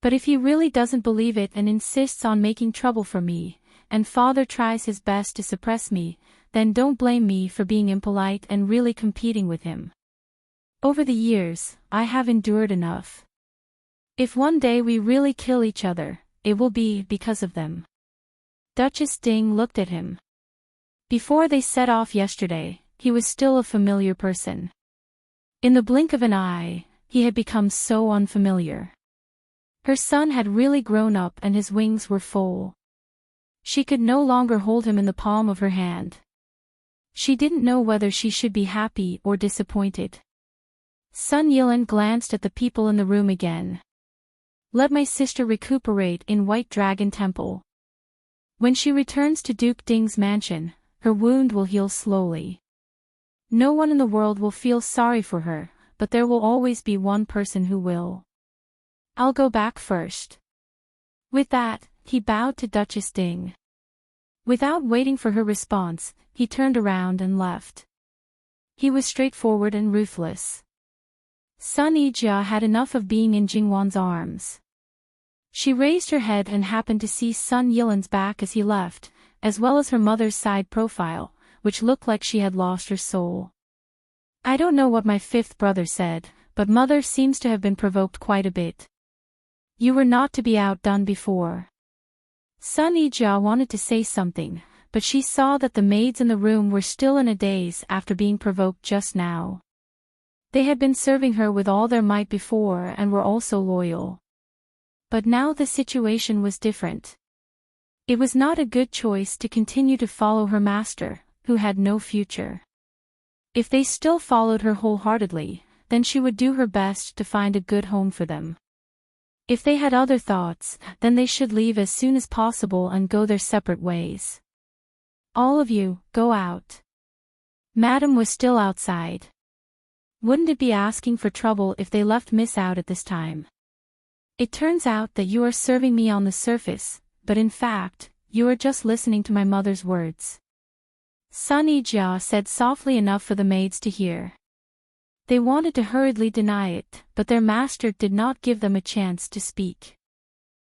But if he really doesn't believe it and insists on making trouble for me, and father tries his best to suppress me, then don't blame me for being impolite and really competing with him. Over the years, I have endured enough. If one day we really kill each other, it will be because of them. Duchess Ding looked at him. Before they set off yesterday, he was still a familiar person. In the blink of an eye, he had become so unfamiliar. Her son had really grown up and his wings were full. She could no longer hold him in the palm of her hand. She didn't know whether she should be happy or disappointed. Sun Yilan glanced at the people in the room again. Let my sister recuperate in White Dragon Temple. When she returns to Duke Ding's mansion, her wound will heal slowly. No one in the world will feel sorry for her, but there will always be one person who will. I'll go back first. With that, he bowed to Duchess Ding. Without waiting for her response, he turned around and left. He was straightforward and ruthless. Sun Yijia had enough of being in Jingwan's arms. She raised her head and happened to see Sun Yilan's back as he left, as well as her mother's side profile, which looked like she had lost her soul. I don't know what my fifth brother said, but mother seems to have been provoked quite a bit. You were not to be outdone before. Sun Yijia wanted to say something, but she saw that the maids in the room were still in a daze after being provoked just now. They had been serving her with all their might before and were also loyal. But now the situation was different. It was not a good choice to continue to follow her master, who had no future. If they still followed her wholeheartedly, then she would do her best to find a good home for them. If they had other thoughts, then they should leave as soon as possible and go their separate ways. All of you, go out. Madam was still outside. Wouldn't it be asking for trouble if they left Miss out at this time? It turns out that you are serving me on the surface, but in fact, you are just listening to my mother's words. Sun Yijia said softly enough for the maids to hear. They wanted to hurriedly deny it, but their master did not give them a chance to speak.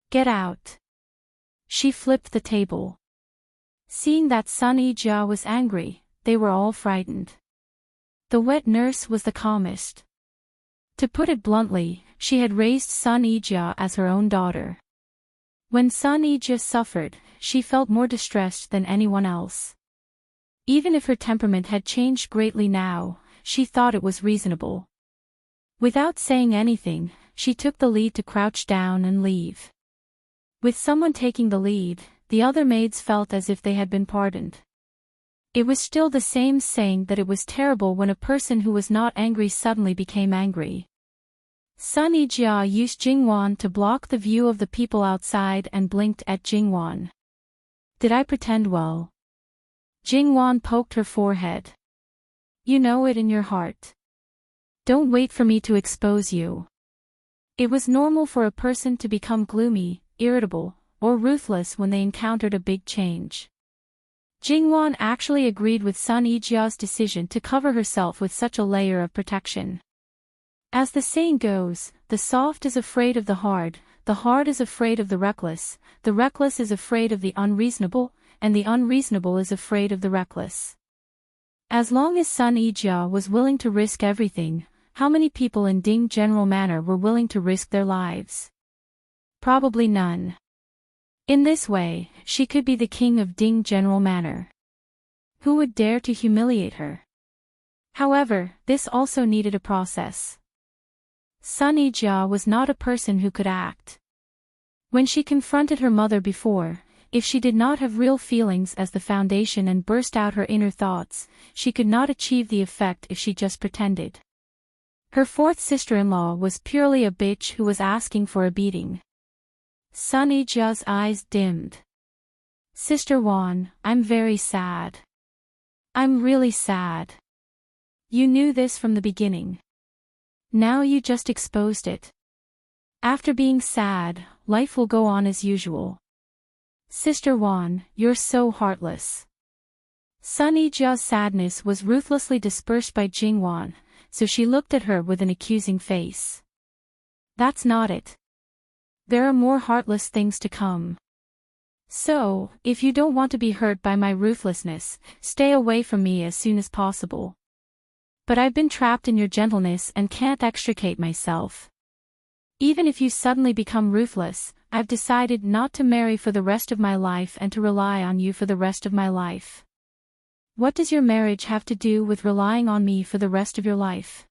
Get out. She flipped the table. Seeing that Sun Yijia was angry, they were all frightened. The wet nurse was the calmest. To put it bluntly, she had raised Sun Yijia as her own daughter. When Sun Yijia suffered, she felt more distressed than anyone else. Even if her temperament had changed greatly now, she thought it was reasonable. Without saying anything, she took the lead to crouch down and leave. With someone taking the lead, the other maids felt as if they had been pardoned. It was still the same saying that it was terrible when a person who was not angry suddenly became angry. Sun Yijia used Jingwan to block the view of the people outside and blinked at Jingwan. Did I pretend well? Jingwan poked her forehead. You know it in your heart. Don't wait for me to expose you. It was normal for a person to become gloomy, irritable, or ruthless when they encountered a big change. Jingwan actually agreed with Sun Yijia's decision to cover herself with such a layer of protection. As the saying goes, the soft is afraid of the hard is afraid of the reckless is afraid of the unreasonable, and the unreasonable is afraid of the reckless. As long as Sun Yijia was willing to risk everything, how many people in Ding General Manor were willing to risk their lives? Probably none. In this way, she could be the king of Ding General Manor. Who would dare to humiliate her? However, this also needed a process. Sun Yijia was not a person who could act. When she confronted her mother before, if she did not have real feelings as the foundation and burst out her inner thoughts, she could not achieve the effect if she just pretended. Her fourth sister-in-law was purely a bitch who was asking for a beating. Sun Yijia's eyes dimmed. Sister Wan, I'm very sad. I'm really sad. You knew this from the beginning. Now you just exposed it. After being sad, life will go on as usual. Sister Wan, you're so heartless. Sun Yijia's sadness was ruthlessly dispersed by Jingwan, so she looked at her with an accusing face. That's not it. There are more heartless things to come. So, if you don't want to be hurt by my ruthlessness, stay away from me as soon as possible. But I've been trapped in your gentleness and can't extricate myself. Even if you suddenly become ruthless, I've decided not to marry for the rest of my life and to rely on you for the rest of my life. What does your marriage have to do with relying on me for the rest of your life?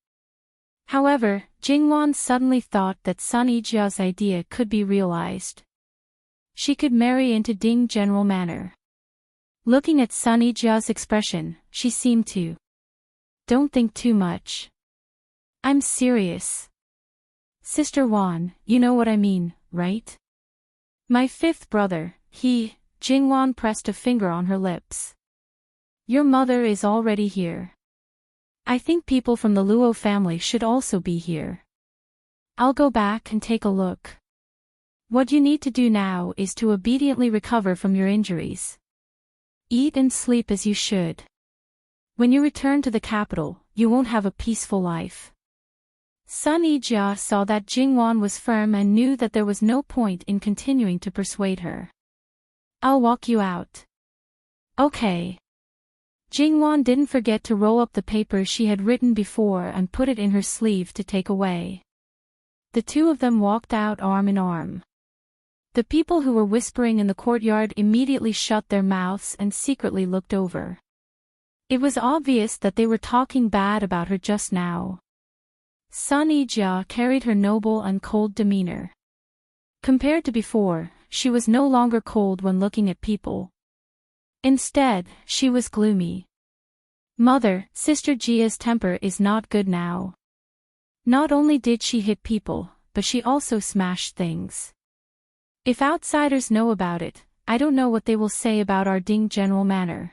However, Jingwan suddenly thought that Sun Yijia's idea could be realized. She could marry into Ding General Manor. Looking at Sun Yijia's expression, she seemed to. Don't think too much. I'm serious. Sister Wan, you know what I mean, right? My fifth brother, Jingwan pressed a finger on her lips. Your mother is already here. I think people from the Luo family should also be here. I'll go back and take a look. What you need to do now is to obediently recover from your injuries. Eat and sleep as you should. When you return to the capital, you won't have a peaceful life. Sun Yijia saw that Jingwan was firm and knew that there was no point in continuing to persuade her. I'll walk you out. Okay. Jingwan didn't forget to roll up the paper she had written before and put it in her sleeve to take away. The two of them walked out arm in arm. The people who were whispering in the courtyard immediately shut their mouths and secretly looked over. It was obvious that they were talking bad about her just now. Sun Yijia carried her noble and cold demeanor. Compared to before, she was no longer cold when looking at people. Instead, she was gloomy. Mother, Sister Jia's temper is not good now. Not only did she hit people, but she also smashed things. If outsiders know about it, I don't know what they will say about our Ding General Manor.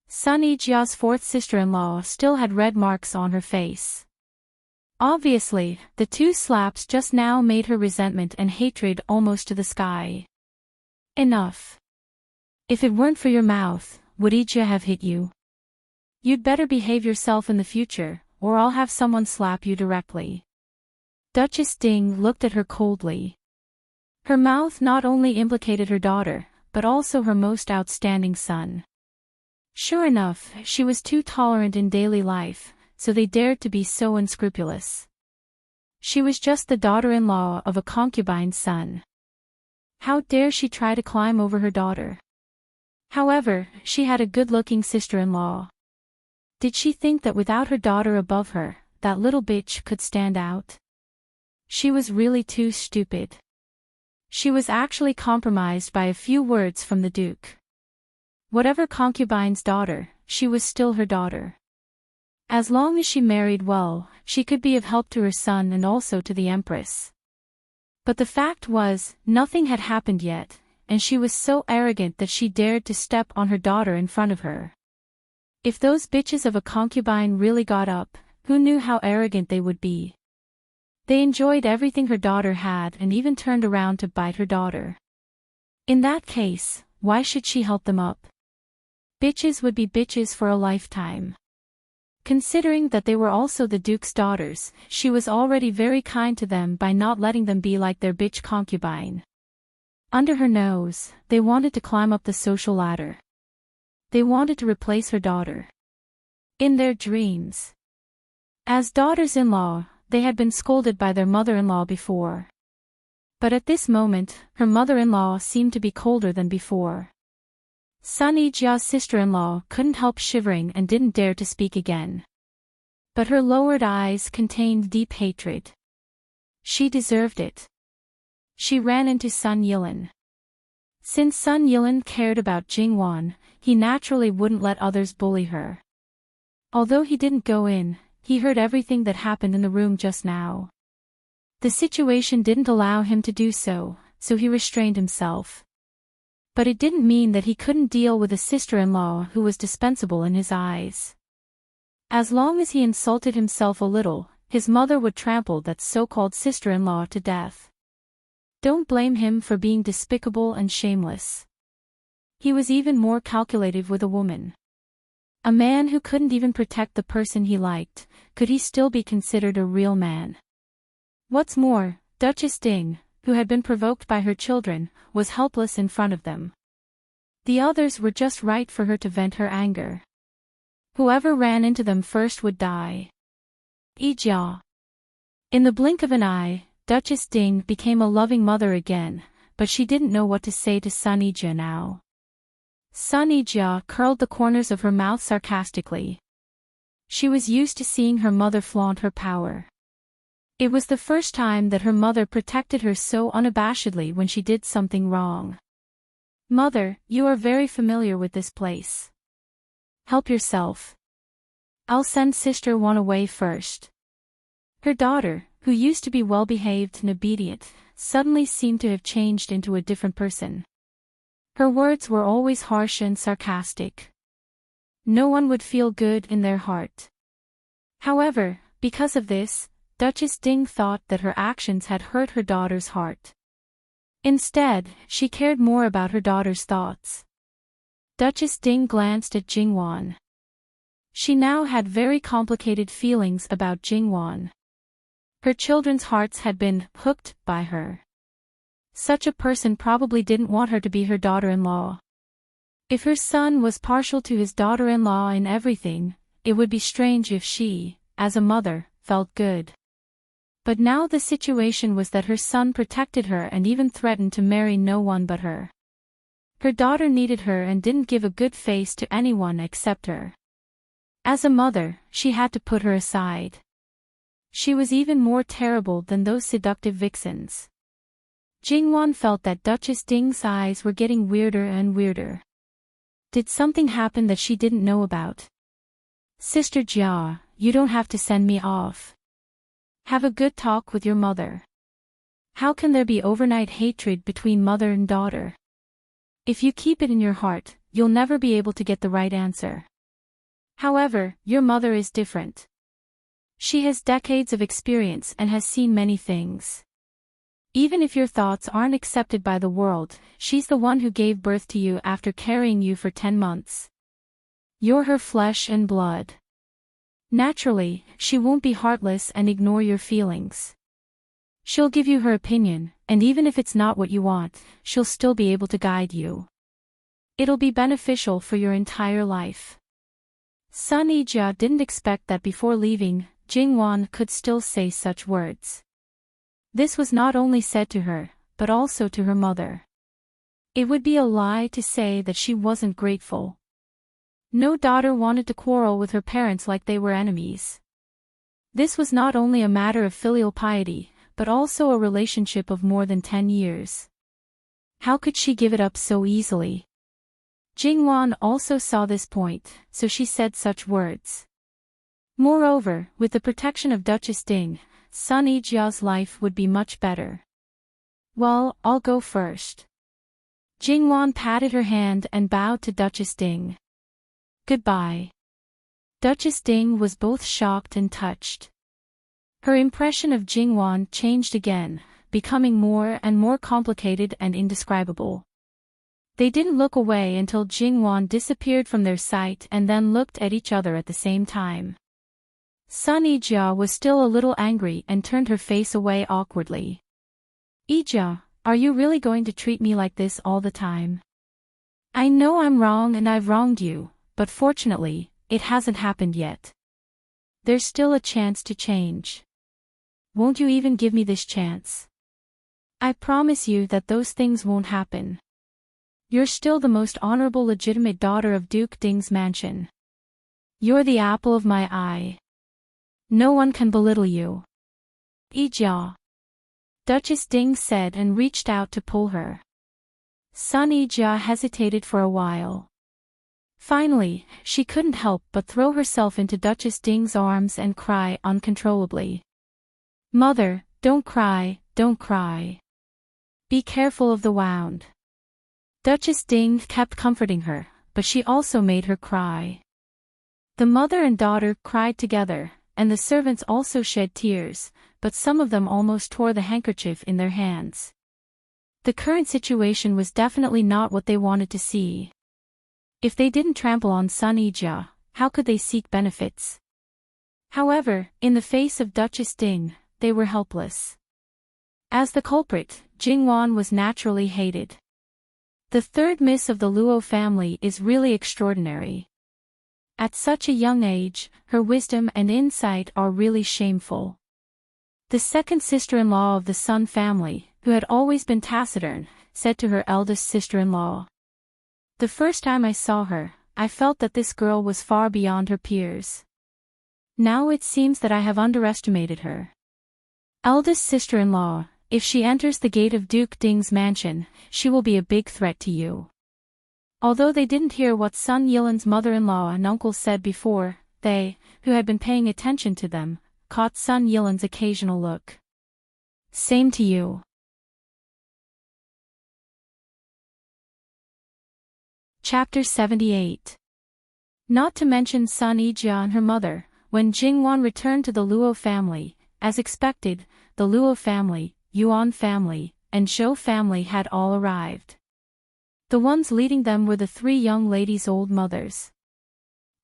Sun Yijia's fourth sister-in-law still had red marks on her face. Obviously, the two slaps just now made her resentment and hatred almost to the sky. Enough. If it weren't for your mouth, would Yijia have hit you? You'd better behave yourself in the future, or I'll have someone slap you directly. Duchess Ding looked at her coldly. Her mouth not only implicated her daughter, but also her most outstanding son. Sure enough, she was too tolerant in daily life, so they dared to be so unscrupulous. She was just the daughter-in-law of a concubine's son. How dare she try to climb over her daughter? However, she had a good-looking sister-in-law. Did she think that without her daughter above her, that little bitch could stand out? She was really too stupid. She was actually compromised by a few words from the Duke. Whatever concubine's daughter, she was still her daughter. As long as she married well, she could be of help to her son and also to the Empress. But the fact was, nothing had happened yet, and she was so arrogant that she dared to step on her daughter in front of her. If those bitches of a concubine really got up, who knew how arrogant they would be? They enjoyed everything her daughter had and even turned around to bite her daughter. In that case, why should she help them up? Bitches would be bitches for a lifetime. Considering that they were also the Duke's daughters, she was already very kind to them by not letting them be like their bitch concubine. Under her nose, they wanted to climb up the social ladder. They wanted to replace her daughter. In their dreams. As daughters-in-law, they had been scolded by their mother-in-law before. But at this moment, her mother-in-law seemed to be colder than before. Sun Yijia's sister-in-law couldn't help shivering and didn't dare to speak again. But her lowered eyes contained deep hatred. She deserved it. She ran into Sun Yilin. Since Sun Yilin cared about Jingwan, he naturally wouldn't let others bully her. Although he didn't go in, he heard everything that happened in the room just now. The situation didn't allow him to do so, so he restrained himself. But it didn't mean that he couldn't deal with a sister-in-law who was dispensable in his eyes. As long as he insulted himself a little, his mother would trample that so-called sister-in-law to death. Don't blame him for being despicable and shameless. He was even more calculative with a woman. A man who couldn't even protect the person he liked, could he still be considered a real man? What's more, Duchess Ding, who had been provoked by her children, was helpless in front of them. The others were just right for her to vent her anger. Whoever ran into them first would die. Ija. In the blink of an eye, Duchess Ding became a loving mother again, but she didn't know what to say to Sun Ija now. Sun Ija curled the corners of her mouth sarcastically. She was used to seeing her mother flaunt her power. It was the first time that her mother protected her so unabashedly when she did something wrong. Mother, you are very familiar with this place. Help yourself. I'll send Sister Wan away first. Her daughter, who used to be well-behaved and obedient, suddenly seemed to have changed into a different person. Her words were always harsh and sarcastic. No one would feel good in their heart. However, because of this, Duchess Ding thought that her actions had hurt her daughter's heart. Instead, she cared more about her daughter's thoughts. Duchess Ding glanced at Jingwan. She now had very complicated feelings about Jingwan. Her children's hearts had been hooked by her. Such a person probably didn't want her to be her daughter-in-law. If her son was partial to his daughter-in-law in everything, it would be strange if she, as a mother, felt good. But now the situation was that her son protected her and even threatened to marry no one but her. Her daughter needed her and didn't give a good face to anyone except her. As a mother, she had to put her aside. She was even more terrible than those seductive vixens. Jingwan felt that Duchess Ding's eyes were getting weirder and weirder. Did something happen that she didn't know about? Sister Jia, you don't have to send me off. Have a good talk with your mother. How can there be overnight hatred between mother and daughter? If you keep it in your heart, you'll never be able to get the right answer. However, your mother is different. She has decades of experience and has seen many things. Even if your thoughts aren't accepted by the world, she's the one who gave birth to you after carrying you for 10 months. You're her flesh and blood. Naturally, she won't be heartless and ignore your feelings. She'll give you her opinion, and even if it's not what you want, she'll still be able to guide you. It'll be beneficial for your entire life. Sun Ija didn't expect that before leaving, Jingwan could still say such words. This was not only said to her, but also to her mother. It would be a lie to say that she wasn't grateful. No daughter wanted to quarrel with her parents like they were enemies. This was not only a matter of filial piety, but also a relationship of more than 10 years. How could she give it up so easily? Jingwan also saw this point, so she said such words. Moreover, with the protection of Duchess Ding, Sun Ijia's life would be much better. Well, I'll go first. Jingwan patted her hand and bowed to Duchess Ding. Goodbye. Duchess Ding was both shocked and touched. Her impression of Jingwan changed again, becoming more and more complicated and indescribable. They didn't look away until Jingwan disappeared from their sight and then looked at each other at the same time. Sun Ija was still a little angry and turned her face away awkwardly. Ija, are you really going to treat me like this all the time? I know I'm wrong and I've wronged you, but fortunately, it hasn't happened yet. There's still a chance to change. Won't you even give me this chance? I promise you that those things won't happen. You're still the most honorable legitimate daughter of Duke Ding's mansion. You're the apple of my eye. No one can belittle you. Ija. Duchess Ding said and reached out to pull her. Sun Ija hesitated for a while. Finally, she couldn't help but throw herself into Duchess Ding's arms and cry uncontrollably. Mother, don't cry, don't cry. Be careful of the wound. Duchess Ding kept comforting her, but she also made her cry. The mother and daughter cried together, and the servants also shed tears, but some of them almost tore the handkerchief in their hands. The current situation was definitely not what they wanted to see. If they didn't trample on Sun Ija, how could they seek benefits? However, in the face of Duchess Ding, they were helpless. As the culprit, Jingwan was naturally hated. The third miss of the Luo family is really extraordinary. At such a young age, her wisdom and insight are really shameful. The second sister-in-law of the Sun family, who had always been taciturn, said to her eldest sister-in-law. The first time I saw her, I felt that this girl was far beyond her peers. Now it seems that I have underestimated her. Eldest sister-in-law, if she enters the gate of Duke Ding's mansion, she will be a big threat to you. Although they didn't hear what Sun Yilan's mother-in-law and uncle said before, they, who had been paying attention to them, caught Sun Yilan's occasional look. Same to you. Chapter 78. Not to mention Sun Yijia and her mother, when Jingwan returned to the Luo family, as expected, the Luo family, Yuan family, and Zhou family had all arrived. The ones leading them were the three young ladies' old mothers.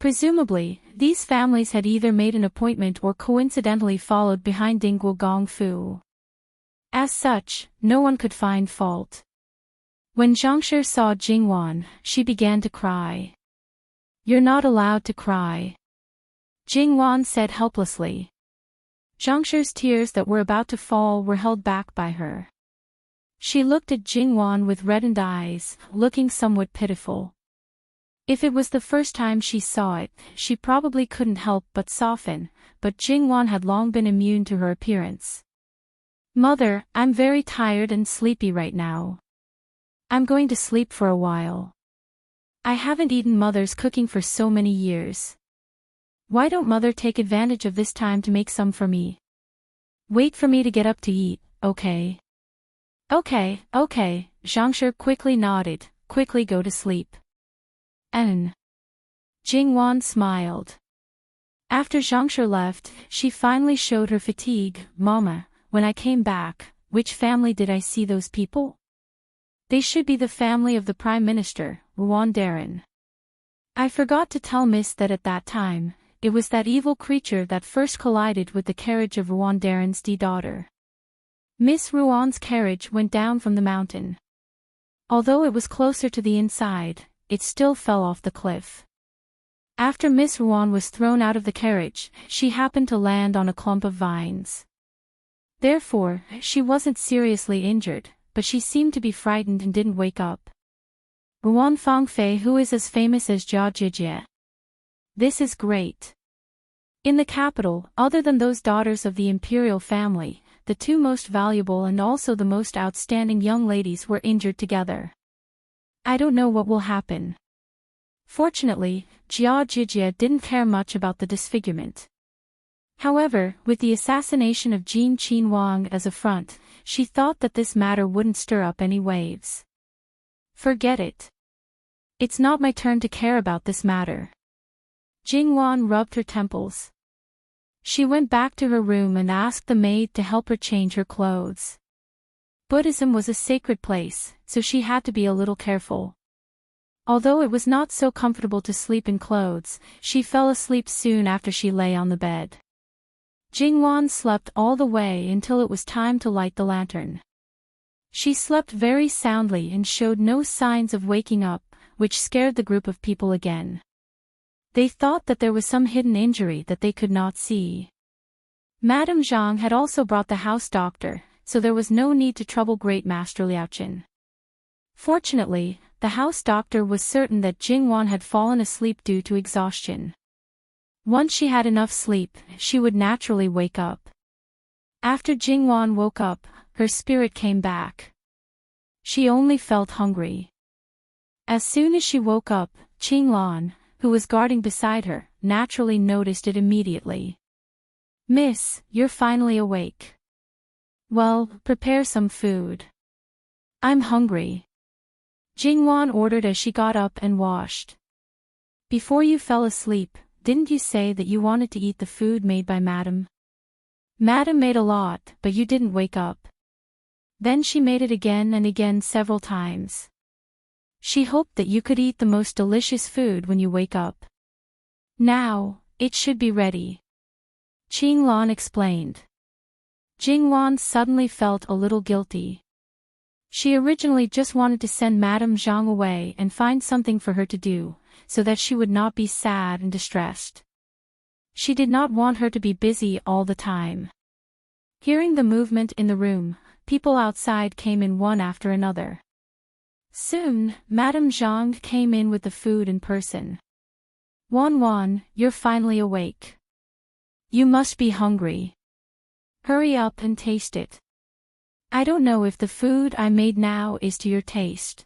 Presumably, these families had either made an appointment or coincidentally followed behind Dingguo Gongfu. As such, no one could find fault. When Zhangshi saw Jingwan, she began to cry. "You're not allowed to cry," Jingwan said helplessly. Zhangshi's tears that were about to fall were held back by her. She looked at Jingwan with reddened eyes, looking somewhat pitiful. If it was the first time she saw it, she probably couldn't help but soften, but Jingwan had long been immune to her appearance. "Mother, I'm very tired and sleepy right now. I'm going to sleep for a while. I haven't eaten Mother's cooking for so many years. Why don't Mother take advantage of this time to make some for me? Wait for me to get up to eat, okay?" Okay, Zhangshi quickly nodded, "Quickly go to sleep." Jingwan smiled. After Zhangshi left, she finally showed her fatigue. "Mama, when I came back, which family did I see those people? They should be the family of the Prime Minister, Ruan Darren. I forgot to tell Miss that at that time, it was that evil creature that first collided with the carriage of Ruan Darren's daughter. Miss Ruan's carriage went down from the mountain. Although it was closer to the inside, it still fell off the cliff. After Miss Ruan was thrown out of the carriage, she happened to land on a clump of vines. Therefore, she wasn't seriously injured, but she seemed to be frightened and didn't wake up. Ruan Fangfei, who is as famous as Jia Jijie. This is great. In the capital, other than those daughters of the imperial family, the two most valuable and also the most outstanding young ladies were injured together. I don't know what will happen. Fortunately, Jia Jijie didn't care much about the disfigurement. However, with the assassination of Jin Qin Wang as a front, she thought that this matter wouldn't stir up any waves. Forget it. It's not my turn to care about this matter. Jingwan rubbed her temples. She went back to her room and asked the maid to help her change her clothes. Buddhism was a sacred place, so she had to be a little careful. Although it was not so comfortable to sleep in clothes, she fell asleep soon after she lay on the bed. Jingwan slept all the way until it was time to light the lantern. She slept very soundly and showed no signs of waking up, which scared the group of people again. They thought that there was some hidden injury that they could not see. Madame Zhang had also brought the house doctor, so there was no need to trouble Great Master Liaochen. Fortunately, the house doctor was certain that Jingwan had fallen asleep due to exhaustion. Once she had enough sleep, she would naturally wake up. After Jingwan woke up, her spirit came back. She only felt hungry. As soon as she woke up, Qinglan, who was guarding beside her, naturally noticed it immediately. "Miss, you're finally awake. Well, prepare some food. I'm hungry," Jingwan ordered as she got up and washed. "Before you fell asleep, didn't you say that you wanted to eat the food made by Madam? Madam made a lot, but you didn't wake up. Then she made it again and again several times. She hoped that you could eat the most delicious food when you wake up. Now, it should be ready," Qinglan explained. Jingwan suddenly felt a little guilty. She originally just wanted to send Madame Zhang away and find something for her to do, so that she would not be sad and distressed. She did not want her to be busy all the time. Hearing the movement in the room, people outside came in one after another. Soon, Madame Zhang came in with the food in person. Wan, you're finally awake. You must be hungry. Hurry up and taste it. I don't know if the food I made now is to your taste.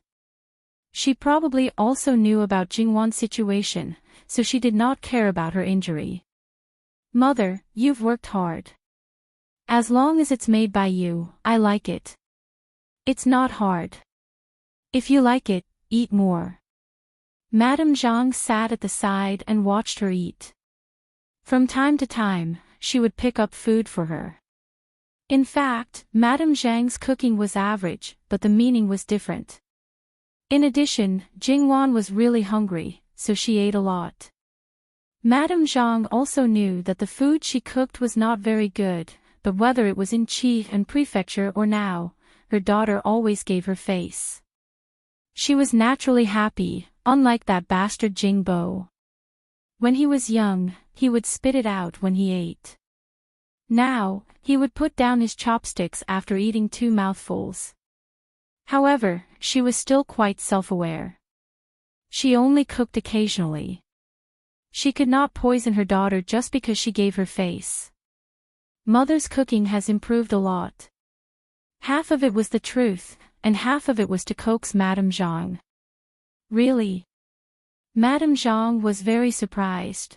She probably also knew about Jingwan's situation, so she did not care about her injury. Mother, you've worked hard. As long as it's made by you, I like it. It's not hard. If you like it, eat more. Madame Zhang sat at the side and watched her eat. From time to time, she would pick up food for her. In fact, Madame Zhang's cooking was average, but the meaning was different. In addition, Jingwan was really hungry, so she ate a lot. Madame Zhang also knew that the food she cooked was not very good, but whether it was in Qi and prefecture or now, her daughter always gave her face. She was naturally happy, unlike that bastard Jingbo. When he was young, he would spit it out when he ate. Now, he would put down his chopsticks after eating 2 mouthfuls. However, she was still quite self-aware. She only cooked occasionally. She could not poison her daughter just because she gave her face. Mother's cooking has improved a lot. Half of it was the truth, and half of it was to coax Madame Zhang. Really? Madame Zhang was very surprised.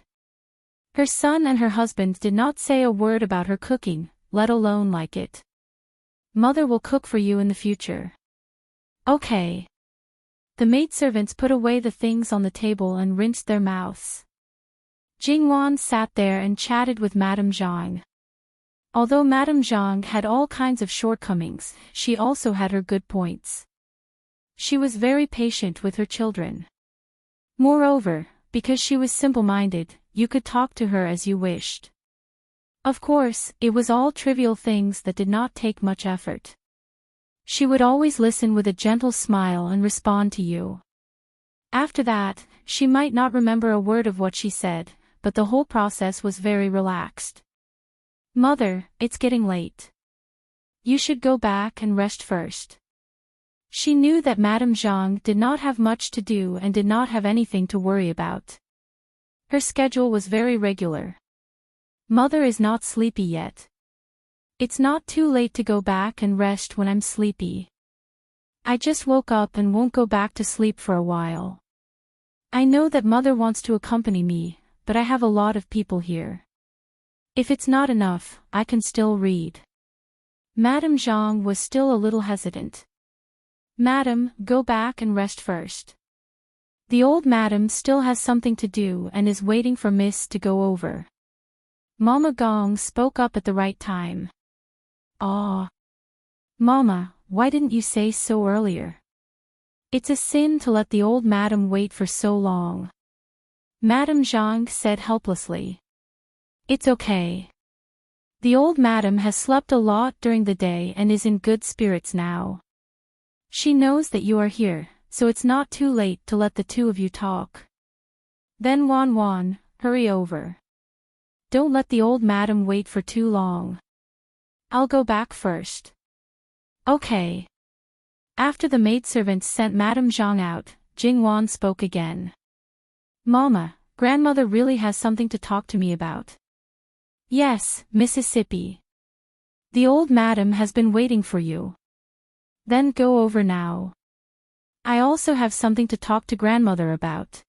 Her son and her husband did not say a word about her cooking, let alone like it. Mother will cook for you in the future. Okay. The maidservants put away the things on the table and rinsed their mouths. Jingwan sat there and chatted with Madame Zhang. Although Madame Zhang had all kinds of shortcomings, she also had her good points. She was very patient with her children. Moreover, because she was simple-minded, you could talk to her as you wished. Of course, it was all trivial things that did not take much effort. She would always listen with a gentle smile and respond to you. After that, she might not remember a word of what she said, but the whole process was very relaxed. Mother, it's getting late. You should go back and rest first. She knew that Madame Zhang did not have much to do and did not have anything to worry about. Her schedule was very regular. Mother is not sleepy yet. It's not too late to go back and rest when I'm sleepy. I just woke up and won't go back to sleep for a while. I know that Mother wants to accompany me, but I have a lot of people here. If it's not enough, I can still read. Madame Zhang was still a little hesitant. Madam, go back and rest first. The old madam still has something to do and is waiting for Miss to go over. Mama Gong spoke up at the right time. Ah. Mama, why didn't you say so earlier? It's a sin to let the old madam wait for so long. Madame Zhang said helplessly. It's okay. The old madam has slept a lot during the day and is in good spirits now. She knows that you are here, so it's not too late to let the two of you talk. Then Wan, hurry over. Don't let the old madam wait for too long. I'll go back first. Okay. After the maidservants sent Madame Zhang out, Jingwan spoke again. Mama, grandmother really has something to talk to me about. Yes, Mississippi. The old madam has been waiting for you. Then go over now. I also have something to talk to grandmother about.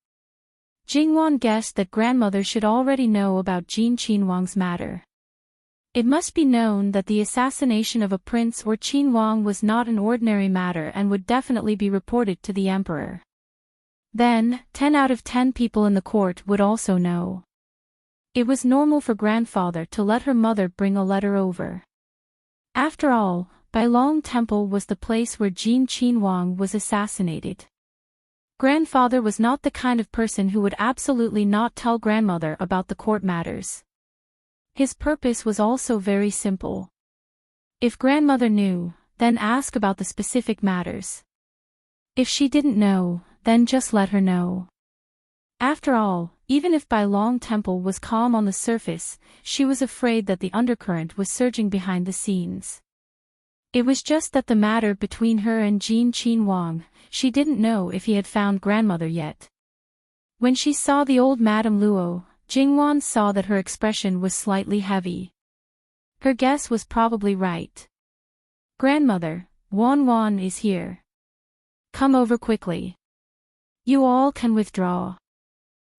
Jingwan guessed that grandmother should already know about Jin Qinhuang's matter. It must be known that the assassination of a prince or Qinhuang was not an ordinary matter and would definitely be reported to the emperor. Then, 10 out of 10 people in the court would also know. It was normal for grandfather to let her mother bring a letter over. After all, Bailong Temple was the place where Jin Qinhuang was assassinated. Grandfather was not the kind of person who would absolutely not tell grandmother about the court matters. His purpose was also very simple. If grandmother knew, then ask about the specific matters. If she didn't know, then just let her know. After all, even if Bai Long Temple was calm on the surface, she was afraid that the undercurrent was surging behind the scenes. It was just that the matter between her and Jin Qin Wang, she didn't know if he had found grandmother yet. When she saw the old Madame Luo, Jingwan saw that her expression was slightly heavy. Her guess was probably right. Grandmother, Wan is here. Come over quickly. You all can withdraw.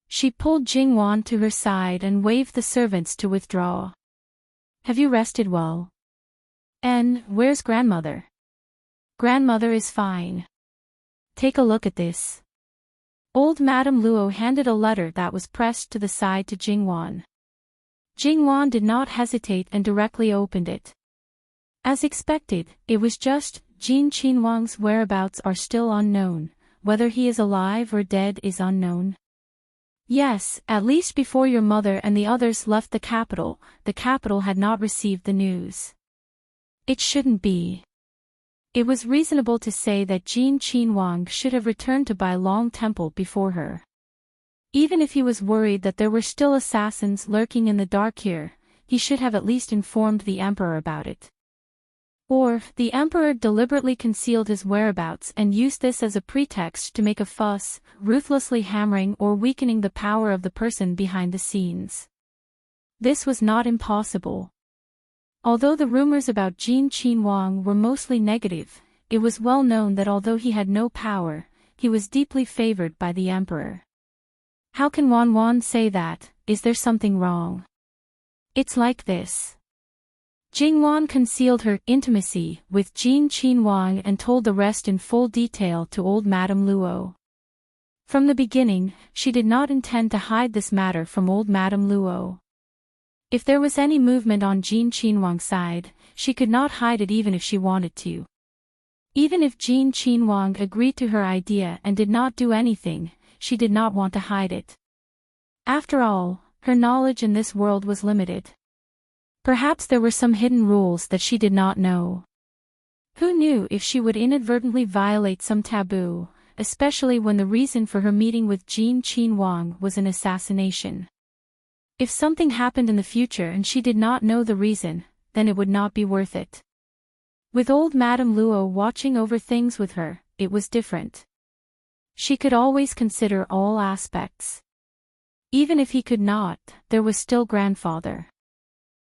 She pulled Jingwan to her side and waved the servants to withdraw. Have you rested well? And where's grandmother? Grandmother is fine. Take a look at this. Old Madame Luo handed a letter that was pressed to the side to Jingwan. Jingwan did not hesitate and directly opened it. As expected, it was just, Jin Qinwang's whereabouts are still unknown, whether he is alive or dead is unknown. Yes, at least before your mother and the others left the capital had not received the news. It shouldn't be. It was reasonable to say that Jin Qinwang should have returned to Bai Long Temple before her. Even if he was worried that there were still assassins lurking in the dark here, he should have at least informed the emperor about it. Or, the emperor deliberately concealed his whereabouts and used this as a pretext to make a fuss, ruthlessly hammering or weakening the power of the person behind the scenes. This was not impossible. Although the rumors about Jin Qinwang were mostly negative, it was well known that although he had no power, he was deeply favored by the emperor. How can Wan say that? Is there something wrong? It's like this. Jingwan concealed her intimacy with Jin Qinwang and told the rest in full detail to old Madame Luo. From the beginning, she did not intend to hide this matter from old Madame Luo. If there was any movement on Jin Qinwang's side, she could not hide it even if she wanted to. Even if Jin Qinwang agreed to her idea and did not do anything, she did not want to hide it. After all, her knowledge in this world was limited. Perhaps there were some hidden rules that she did not know. Who knew if she would inadvertently violate some taboo, especially when the reason for her meeting with Jin Qinwang was an assassination. If something happened in the future and she did not know the reason, then it would not be worth it. With old Madame Luo watching over things with her, it was different. She could always consider all aspects. Even if he could not, there was still grandfather.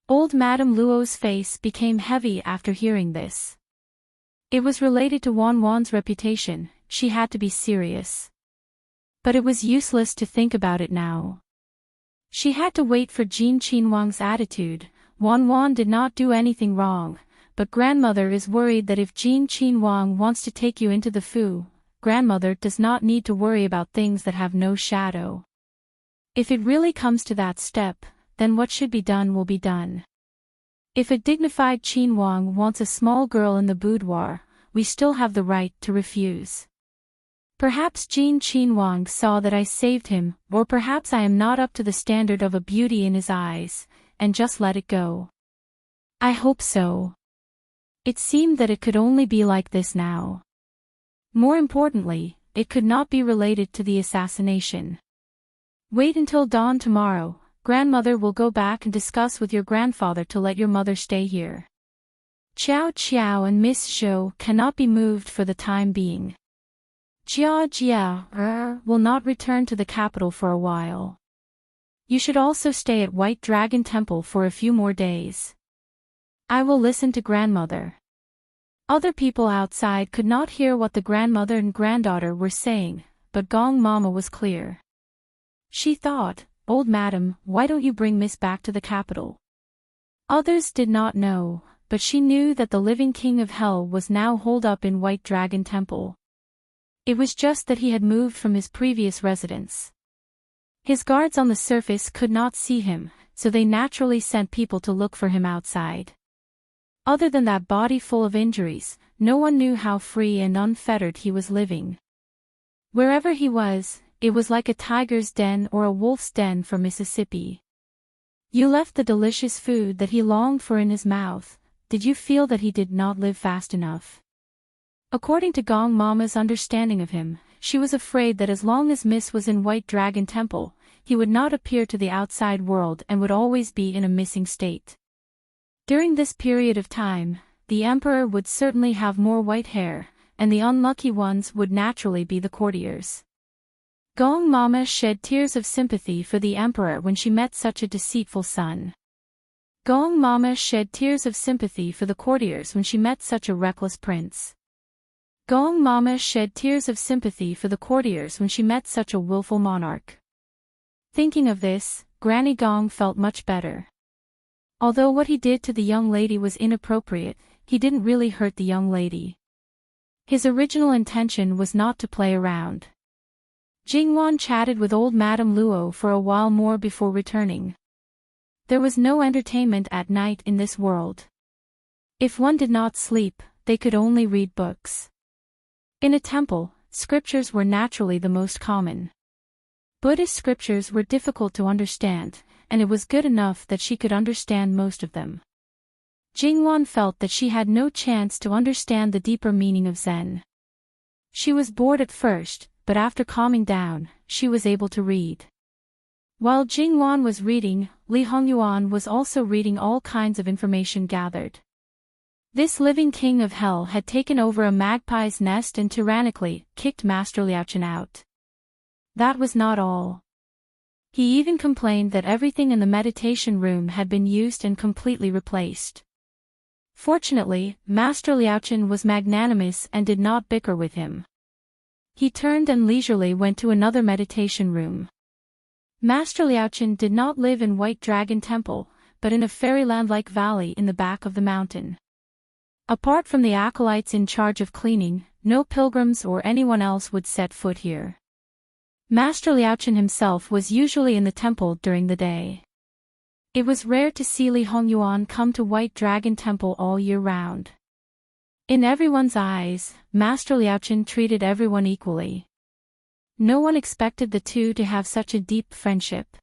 Old Madame Luo's face became heavy after hearing this. It was related to Wan's reputation, she had to be serious. But it was useless to think about it now. She had to wait for Jin Qinwang's attitude. Wan did not do anything wrong, but grandmother is worried that if Jin Qinwang wants to take you into the Fu, grandmother does not need to worry about things that have no shadow. If it really comes to that step, then what should be done will be done. If a dignified Qinwang wants a small girl in the boudoir, we still have the right to refuse. Perhaps Jin Qinwang saw that I saved him, or perhaps I am not up to the standard of a beauty in his eyes, and just let it go. I hope so. It seemed that it could only be like this now. More importantly, it could not be related to the assassination. Wait until dawn tomorrow. Grandmother will go back and discuss with your grandfather to let your mother stay here. Qiao Qiao and Miss Zhou cannot be moved for the time being. Jia will not return to the capital for a while. You should also stay at White Dragon Temple for a few more days. I will listen to grandmother. Other people outside could not hear what the grandmother and granddaughter were saying, but Gong Mama was clear. She thought, Old Madam, why don't you bring Miss back to the capital? Others did not know, but she knew that the living king of hell was now holed up in White Dragon Temple. It was just that he had moved from his previous residence. His guards on the surface could not see him, so they naturally sent people to look for him outside. Other than that body full of injuries, no one knew how free and unfettered he was living. Wherever he was, it was like a tiger's den or a wolf's den for Mississippi. You left the delicious food that he longed for in his mouth, did you feel that he did not live fast enough? According to Gong Mama's understanding of him, she was afraid that as long as Miss was in White Dragon Temple, he would not appear to the outside world and would always be in a missing state. During this period of time, the emperor would certainly have more white hair, and the unlucky ones would naturally be the courtiers. Gong Mama shed tears of sympathy for the emperor when she met such a deceitful son. Gong Mama shed tears of sympathy for the courtiers when she met such a reckless prince. Gong Mama shed tears of sympathy for the courtiers when she met such a willful monarch. Thinking of this, Granny Gong felt much better. Although what he did to the young lady was inappropriate, he didn't really hurt the young lady. His original intention was not to play around. Jingwan chatted with old Madame Luo for a while more before returning. There was no entertainment at night in this world. If one did not sleep, they could only read books. In a temple, scriptures were naturally the most common. Buddhist scriptures were difficult to understand, and it was good enough that she could understand most of them. Jingwan felt that she had no chance to understand the deeper meaning of Zen. She was bored at first, but after calming down, she was able to read. While Jingwan was reading, Li Hongyuan was also reading all kinds of information gathered. This living king of hell had taken over a magpie's nest and tyrannically kicked Master Liaochen out. That was not all. He even complained that everything in the meditation room had been used and completely replaced. Fortunately, Master Liaochen was magnanimous and did not bicker with him. He turned and leisurely went to another meditation room. Master Liaochen did not live in White Dragon Temple, but in a fairyland-like valley in the back of the mountain. Apart from the acolytes in charge of cleaning, no pilgrims or anyone else would set foot here. Master Liaochen himself was usually in the temple during the day. It was rare to see Li Hongyuan come to White Dragon Temple all year round. In everyone's eyes, Master Liaochen treated everyone equally. No one expected the two to have such a deep friendship.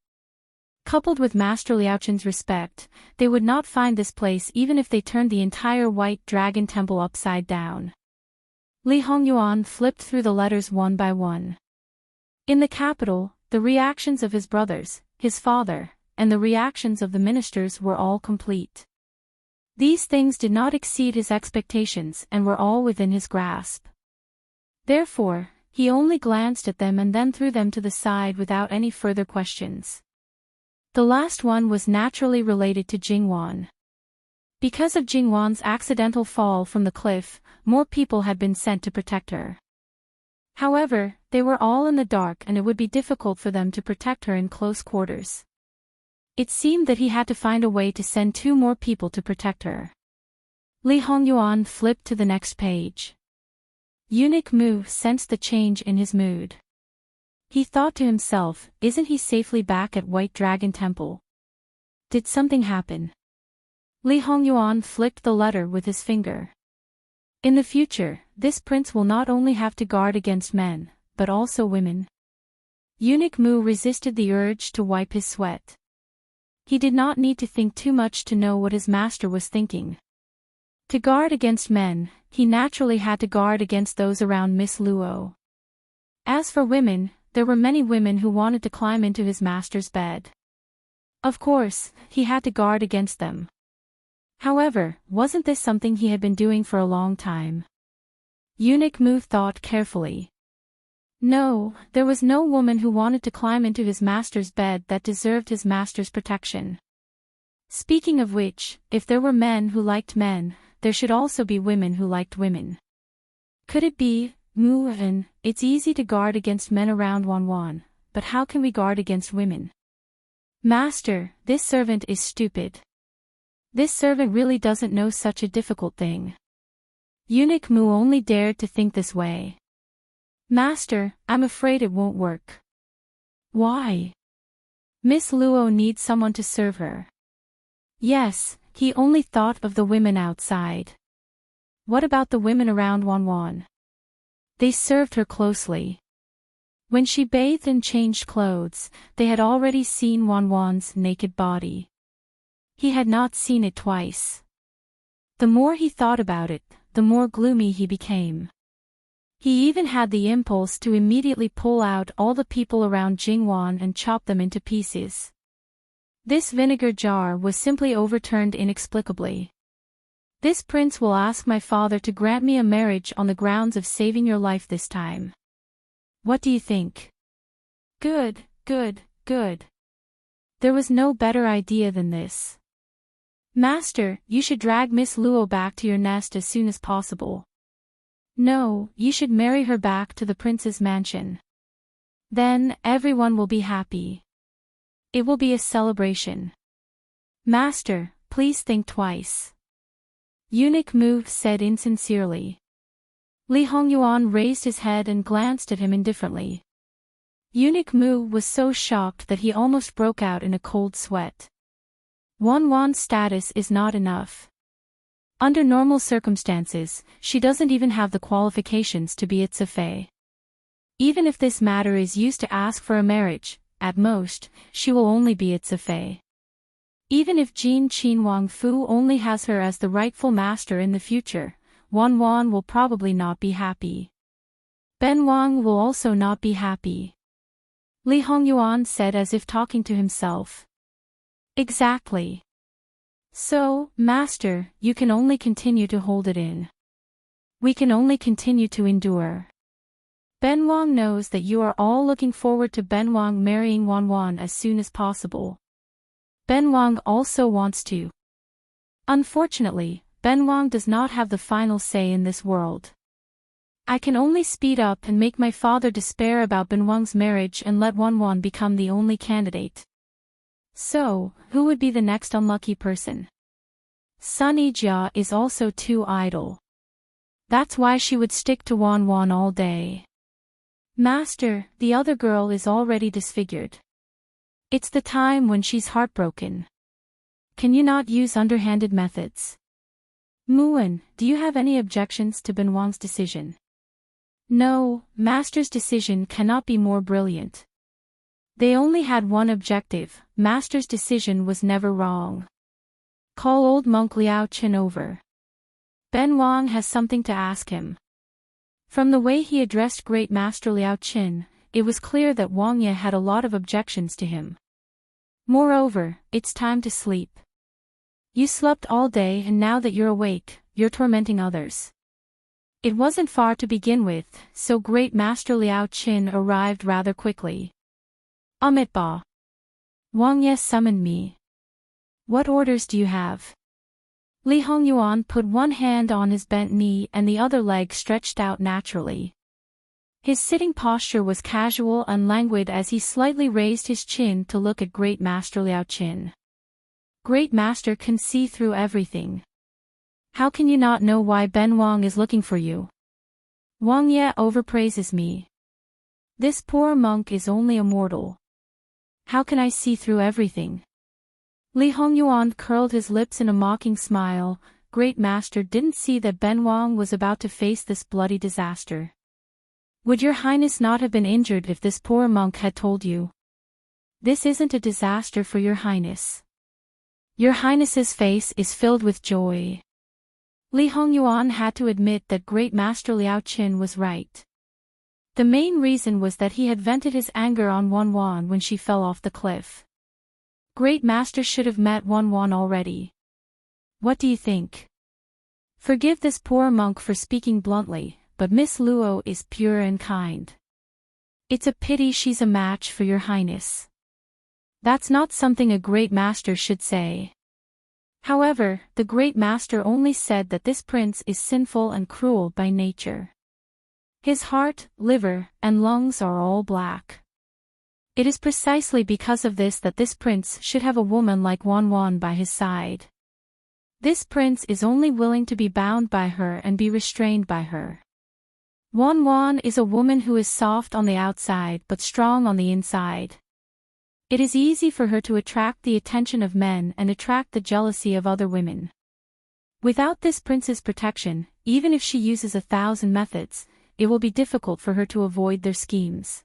Coupled with Master Liaochen's respect, they would not find this place even if they turned the entire White Dragon Temple upside down. Li Hongyuan flipped through the letters one by one. In the capital, the reactions of his brothers, his father, and the reactions of the ministers were all complete. These things did not exceed his expectations and were all within his grasp. Therefore, he only glanced at them and then threw them to the side without any further questions. The last one was naturally related to Jingwan. Because of Jingwan's accidental fall from the cliff, more people had been sent to protect her. However, they were all in the dark and it would be difficult for them to protect her in close quarters. It seemed that he had to find a way to send 2 more people to protect her. Li Hongyuan flipped to the next page. Eunuch Mu sensed the change in his mood. He thought to himself, isn't he safely back at White Dragon Temple? Did something happen? Li Hongyuan flicked the letter with his finger. In the future, this prince will not only have to guard against men, but also women. Eunuch Mu resisted the urge to wipe his sweat. He did not need to think too much to know what his master was thinking. To guard against men, he naturally had to guard against those around Miss Luo. As for women, there were many women who wanted to climb into his master's bed. Of course, he had to guard against them. However, wasn't this something he had been doing for a long time? Eunuch Mu thought carefully. No, there was no woman who wanted to climb into his master's bed that deserved his master's protection. Speaking of which, if there were men who liked men, there should also be women who liked women. Could it be, Mu-en, it's easy to guard against men around Wanwan, but how can we guard against women? Master, this servant is stupid. This servant really doesn't know such a difficult thing. Eunuch Mu only dared to think this way. Master, I'm afraid it won't work. Why? Miss Luo needs someone to serve her. Yes, he only thought of the women outside. What about the women around Wanwan? They served her closely. When she bathed and changed clothes, they had already seen Wanwan's naked body. He had not seen it twice. The more he thought about it, the more gloomy he became. He even had the impulse to immediately pull out all the people around Jingwan and chop them into pieces. This vinegar jar was simply overturned inexplicably. This prince will ask my father to grant me a marriage on the grounds of saving your life this time. What do you think? Good, good, good. There was no better idea than this. Master, you should drag Miss Luo back to your nest as soon as possible. No, you should marry her back to the prince's mansion. Then, everyone will be happy. It will be a celebration. Master, please think twice. Eunuch Mu said insincerely. Li Hongyuan raised his head and glanced at him indifferently. Eunuch Mu was so shocked that he almost broke out in a cold sweat. Wan's status is not enough. Under normal circumstances, she doesn't even have the qualifications to be its Fei. Even if this matter is used to ask for a marriage, at most, she will only be its Fei. Even if Jin Qin Wang Fu only has her as the rightful master in the future, Wan will probably not be happy. Ben Wang will also not be happy. Li Hongyuan said as if talking to himself. Exactly. So, master, you can only continue to hold it in. We can only continue to endure. Ben Wang knows that you are all looking forward to Ben Wang marrying Wan as soon as possible. Ben Wang also wants to. Unfortunately, Ben Wang does not have the final say in this world. I can only speed up and make my father despair about Ben Wang's marriage and let Wan become the only candidate. So, who would be the next unlucky person? Sun Yijia is also too idle. That's why she would stick to Wan all day. Master, the other girl is already disfigured. It's the time when she's heartbroken. Can you not use underhanded methods? Muan, do you have any objections to Ben Wang's decision? No, Master's decision cannot be more brilliant. They only had one objective, Master's decision was never wrong. Call old monk Liao Qin over. Ben Wang has something to ask him. From the way he addressed Great Master Liao Qin, it was clear that Wang Ye had a lot of objections to him. Moreover, it's time to sleep. You slept all day and now that you're awake, you're tormenting others. It wasn't far to begin with, so Great Master Liao Qin arrived rather quickly. Ba. Wang Ye summoned me. What orders do you have? Li Hongyuan put one hand on his bent knee and the other leg stretched out naturally. His sitting posture was casual and languid as he slightly raised his chin to look at Great Master Liao Qin. Great Master can see through everything. How can you not know why Ben Wang is looking for you? Wang Ye overpraises me. This poor monk is only a mortal. How can I see through everything? Li Hongyuan curled his lips in a mocking smile. Great Master didn't see that Ben Wang was about to face this bloody disaster. Would your highness not have been injured if this poor monk had told you? This isn't a disaster for your highness. Your highness's face is filled with joy. Li Hongyuan had to admit that Great Master Liao Qin was right. The main reason was that he had vented his anger on Wan when she fell off the cliff. Great Master should have met Wan already. What do you think? Forgive this poor monk for speaking bluntly, but Miss Luo is pure and kind. It's a pity she's a match for your highness. That's not something a great master should say. However, the great master only said that this prince is sinful and cruel by nature. His heart, liver, and lungs are all black. It is precisely because of this that this prince should have a woman like Wan by his side. This prince is only willing to be bound by her and be restrained by her. Wan is a woman who is soft on the outside but strong on the inside. It is easy for her to attract the attention of men and attract the jealousy of other women. Without this prince's protection, even if she uses 1,000 methods, it will be difficult for her to avoid their schemes.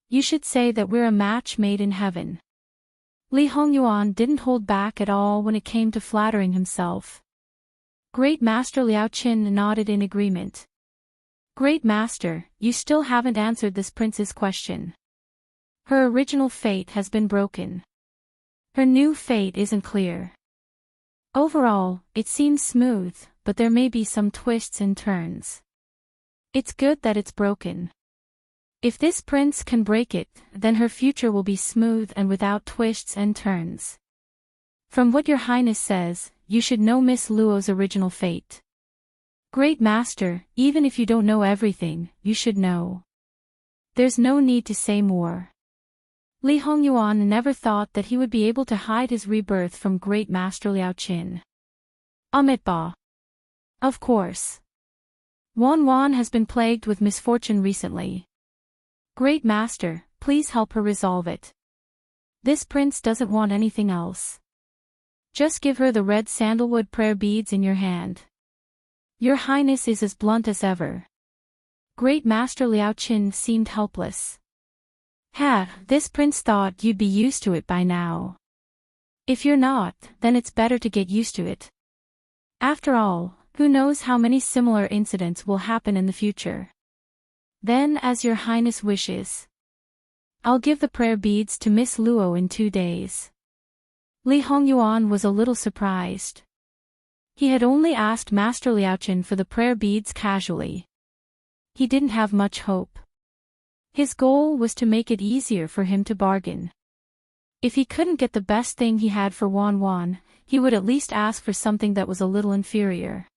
You should say that we're a match made in heaven. Li Hongyuan didn't hold back at all when it came to flattering himself. Great Master Liao Qin nodded in agreement. Great Master, you still haven't answered this prince's question. Her original fate has been broken. Her new fate isn't clear. Overall, it seems smooth, but there may be some twists and turns. It's good that it's broken. If this prince can break it, then her future will be smooth and without twists and turns. From what your highness says, you should know Miss Luo's original fate. Great Master, even if you don't know everything, you should know. There's no need to say more. Li Hongyuan never thought that he would be able to hide his rebirth from Great Master Liao Qin. Ba. Of course. Wan has been plagued with misfortune recently. Great Master, please help her resolve it. This prince doesn't want anything else. Just give her the red sandalwood prayer beads in your hand. Your Highness is as blunt as ever. Great Master Liao Qin seemed helpless. This prince thought you'd be used to it by now. If you're not, then it's better to get used to it. After all, who knows how many similar incidents will happen in the future. Then as your highness wishes. I'll give the prayer beads to Miss Luo in 2 days. Li Hongyuan was a little surprised. He had only asked Master Liao Qin for the prayer beads casually. He didn't have much hope. His goal was to make it easier for him to bargain. If he couldn't get the best thing he had for Wan, he would at least ask for something that was a little inferior.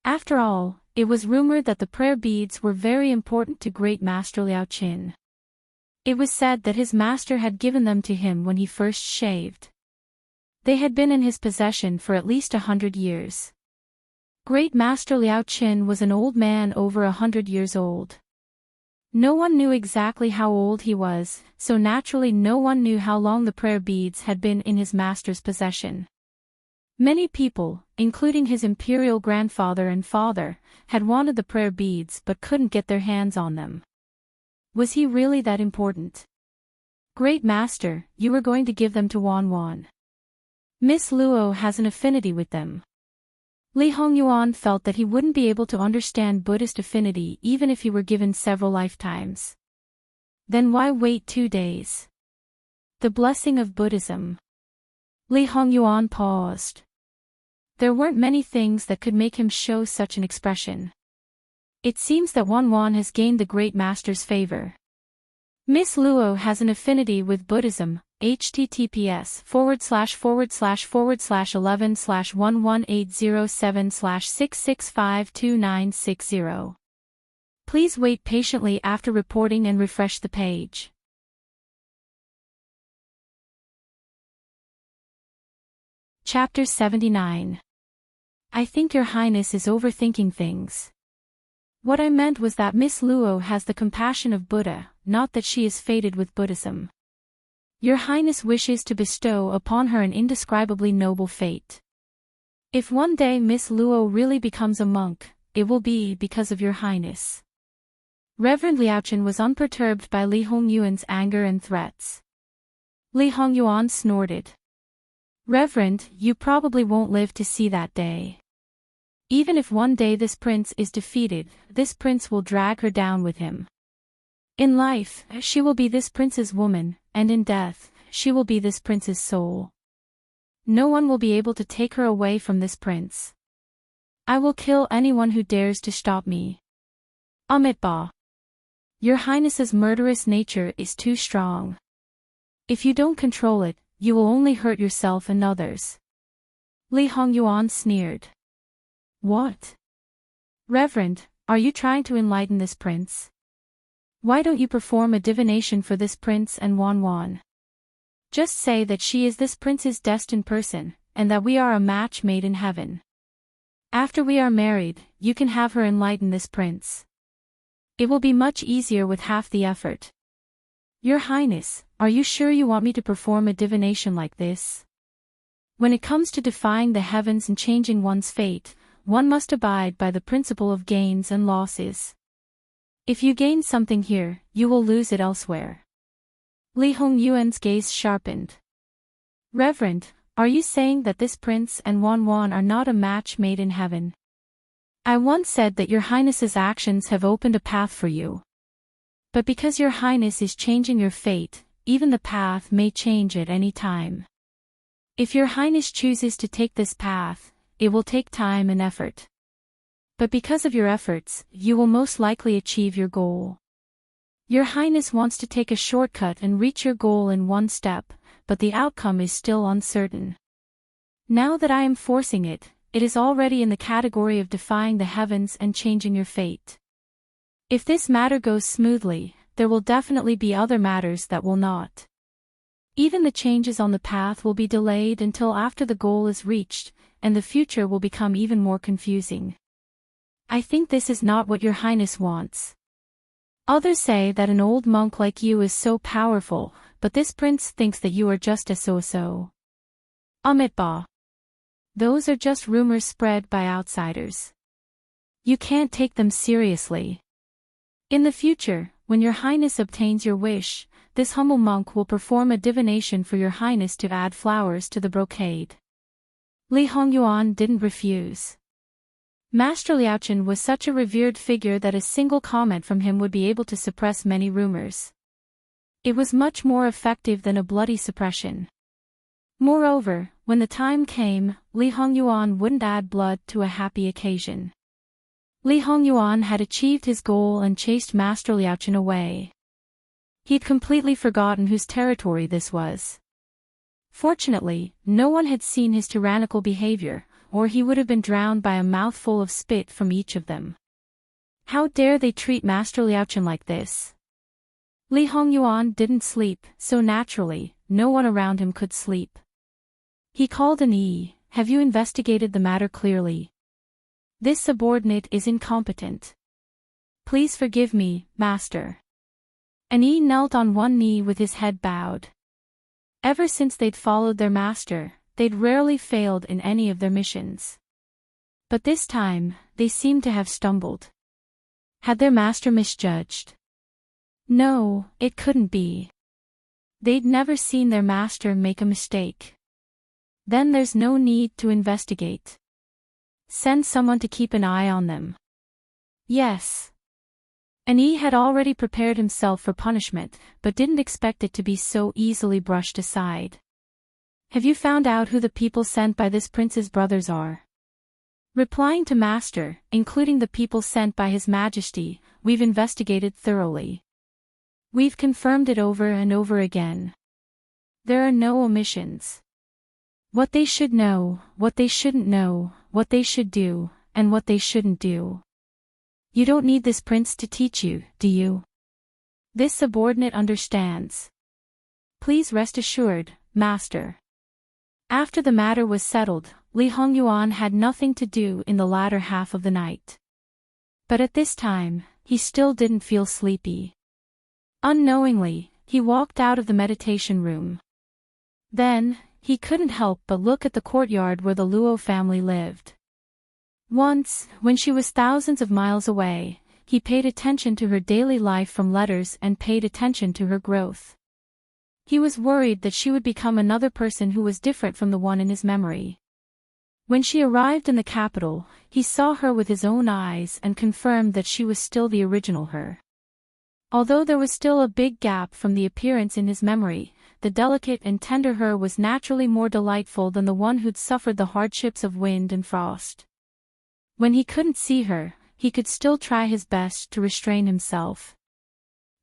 After all, it was rumored that the prayer beads were very important to Great Master Liao Qin. It was said that his master had given them to him when he first shaved. They had been in his possession for at least 100 years. Great Master Liao Qin was an old man over 100 years old. No one knew exactly how old he was, so naturally no one knew how long the prayer beads had been in his master's possession. Many people, including his imperial grandfather and father, had wanted the prayer beads but couldn't get their hands on them. Was he really that important? Great Master, you were going to give them to Wan. Miss Luo has an affinity with them. Li Hongyuan felt that he wouldn't be able to understand Buddhist affinity even if he were given several lifetimes. Then why wait 2 days? The blessing of Buddhism. Li Hongyuan paused. There weren't many things that could make him show such an expression. It seems that Wan has gained the Great Master's favor. Miss Luo has an affinity with Buddhism. https://11/11807/6652960. Please wait patiently after reporting and refresh the page. Chapter 79. I think your highness is overthinking things. What I meant was that Miss Luo has the compassion of Buddha, not that she is fated with Buddhism. Your highness wishes to bestow upon her an indescribably noble fate. If one day Miss Luo really becomes a monk, it will be because of your highness. Reverend Liao Qin was unperturbed by Li Hongyuan's anger and threats. Li Hongyuan snorted. Reverend, you probably won't live to see that day. Even if one day this prince is defeated, this prince will drag her down with him. In life, she will be this prince's woman, and in death, she will be this prince's soul. No one will be able to take her away from this prince. I will kill anyone who dares to stop me. Ba. Your highness's murderous nature is too strong. If you don't control it, you will only hurt yourself and others. Li Hongyuan sneered. What? Reverend, are you trying to enlighten this prince? Why don't you perform a divination for this prince and Wan? Just say that she is this prince's destined person, and that we are a match made in heaven. After we are married, you can have her enlighten this prince. It will be much easier with half the effort. Your Highness, are you sure you want me to perform a divination like this? When it comes to defying the heavens and changing one's fate, one must abide by the principle of gains and losses. If you gain something here, you will lose it elsewhere. Li Hongyuan's gaze sharpened. Reverend, Are you saying that this prince and Wan are not a match made in heaven? I once said that your highness's actions have opened a path for you. But because your highness is changing your fate, even the path may change at any time. If your highness chooses to take this path, it will take time and effort. But because of your efforts, you will most likely achieve your goal. Your highness wants to take a shortcut and reach your goal in one step, but the outcome is still uncertain. Now that I am forcing it, it is already in the category of defying the heavens and changing your fate. If this matter goes smoothly, there will definitely be other matters that will not. Even the changes on the path will be delayed until after the goal is reached, and the future will become even more confusing. I think this is not what your highness wants. Others say that an old monk like you is so powerful, but this prince thinks that you are just a so-so. Amitba. Those are just rumors spread by outsiders. You can't take them seriously. In the future, when your highness obtains your wish, this humble monk will perform a divination for your highness to add flowers to the brocade. Li Hongyuan didn't refuse. Master Liaochen was such a revered figure that a single comment from him would be able to suppress many rumors. It was much more effective than a bloody suppression. Moreover, when the time came, Li Hongyuan wouldn't add blood to a happy occasion. Li Hongyuan had achieved his goal and chased Master Liaochen away. He'd completely forgotten whose territory this was. Fortunately, no one had seen his tyrannical behavior, or he would have been drowned by a mouthful of spit from each of them. How dare they treat Master Liaochen like this? Li Hongyuan didn't sleep, so naturally, no one around him could sleep. He called an Yi. Have you investigated the matter clearly? This subordinate is incompetent. Please forgive me, master. An Yi knelt on one knee with his head bowed. Ever since they'd followed their master, they'd rarely failed in any of their missions. But this time, they seemed to have stumbled. Had their master misjudged? No, it couldn't be. They'd never seen their master make a mistake. Then there's no need to investigate. Send someone to keep an eye on them. Yes. An Yi had already prepared himself for punishment, but didn't expect it to be so easily brushed aside. Have you found out who the people sent by this prince's brothers are? Replying to master, including the people sent by his majesty, we've investigated thoroughly. We've confirmed it over and over again. There are no omissions. What they should know, what they shouldn't know, what they should do, and what they shouldn't do. You don't need this prince to teach you, do you? This subordinate understands. Please rest assured, master. After the matter was settled, Li Hongyuan had nothing to do in the latter half of the night. But at this time, he still didn't feel sleepy. Unknowingly, he walked out of the meditation room. Then, he couldn't help but look at the courtyard where the Luo family lived. Once, when she was thousands of miles away, he paid attention to her daily life from letters and paid attention to her growth. He was worried that she would become another person who was different from the one in his memory. When she arrived in the capital, he saw her with his own eyes and confirmed that she was still the original her. Although there was still a big gap from the appearance in his memory, the delicate and tender her was naturally more delightful than the one who'd suffered the hardships of wind and frost. When he couldn't see her, he could still try his best to restrain himself.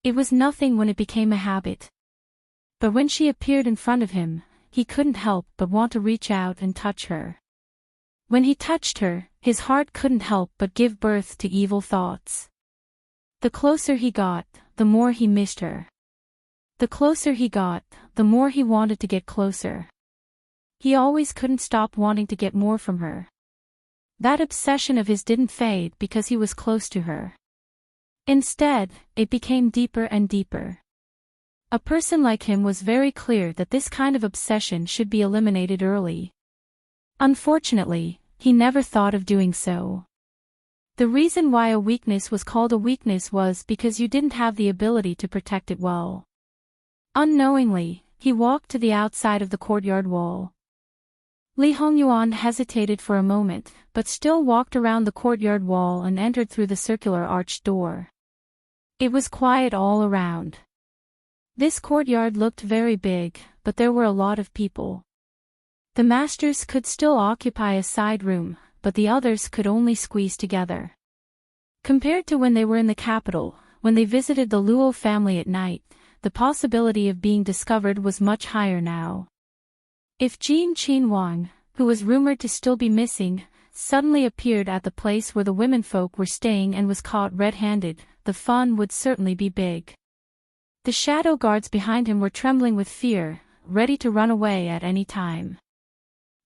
It was nothing when it became a habit. But when she appeared in front of him, he couldn't help but want to reach out and touch her. When he touched her, his heart couldn't help but give birth to evil thoughts. The closer he got, the more he missed her. The closer he got, the more he wanted to get closer. He always couldn't stop wanting to get more from her. That obsession of his didn't fade because he was close to her. Instead, it became deeper and deeper. A person like him was very clear that this kind of obsession should be eliminated early. Unfortunately, he never thought of doing so. The reason why a weakness was called a weakness was because you didn't have the ability to protect it well. Unknowingly, he walked to the outside of the courtyard wall. Li Hongyuan hesitated for a moment, but still walked around the courtyard wall and entered through the circular arched door. It was quiet all around. This courtyard looked very big, but there were a lot of people. The masters could still occupy a side room, but the others could only squeeze together. Compared to when they were in the capital, when they visited the Luo family at night, the possibility of being discovered was much higher now. If Wang, who was rumored to still be missing, suddenly appeared at the place where the womenfolk were staying and was caught red-handed, the fun would certainly be big. The shadow guards behind him were trembling with fear, ready to run away at any time.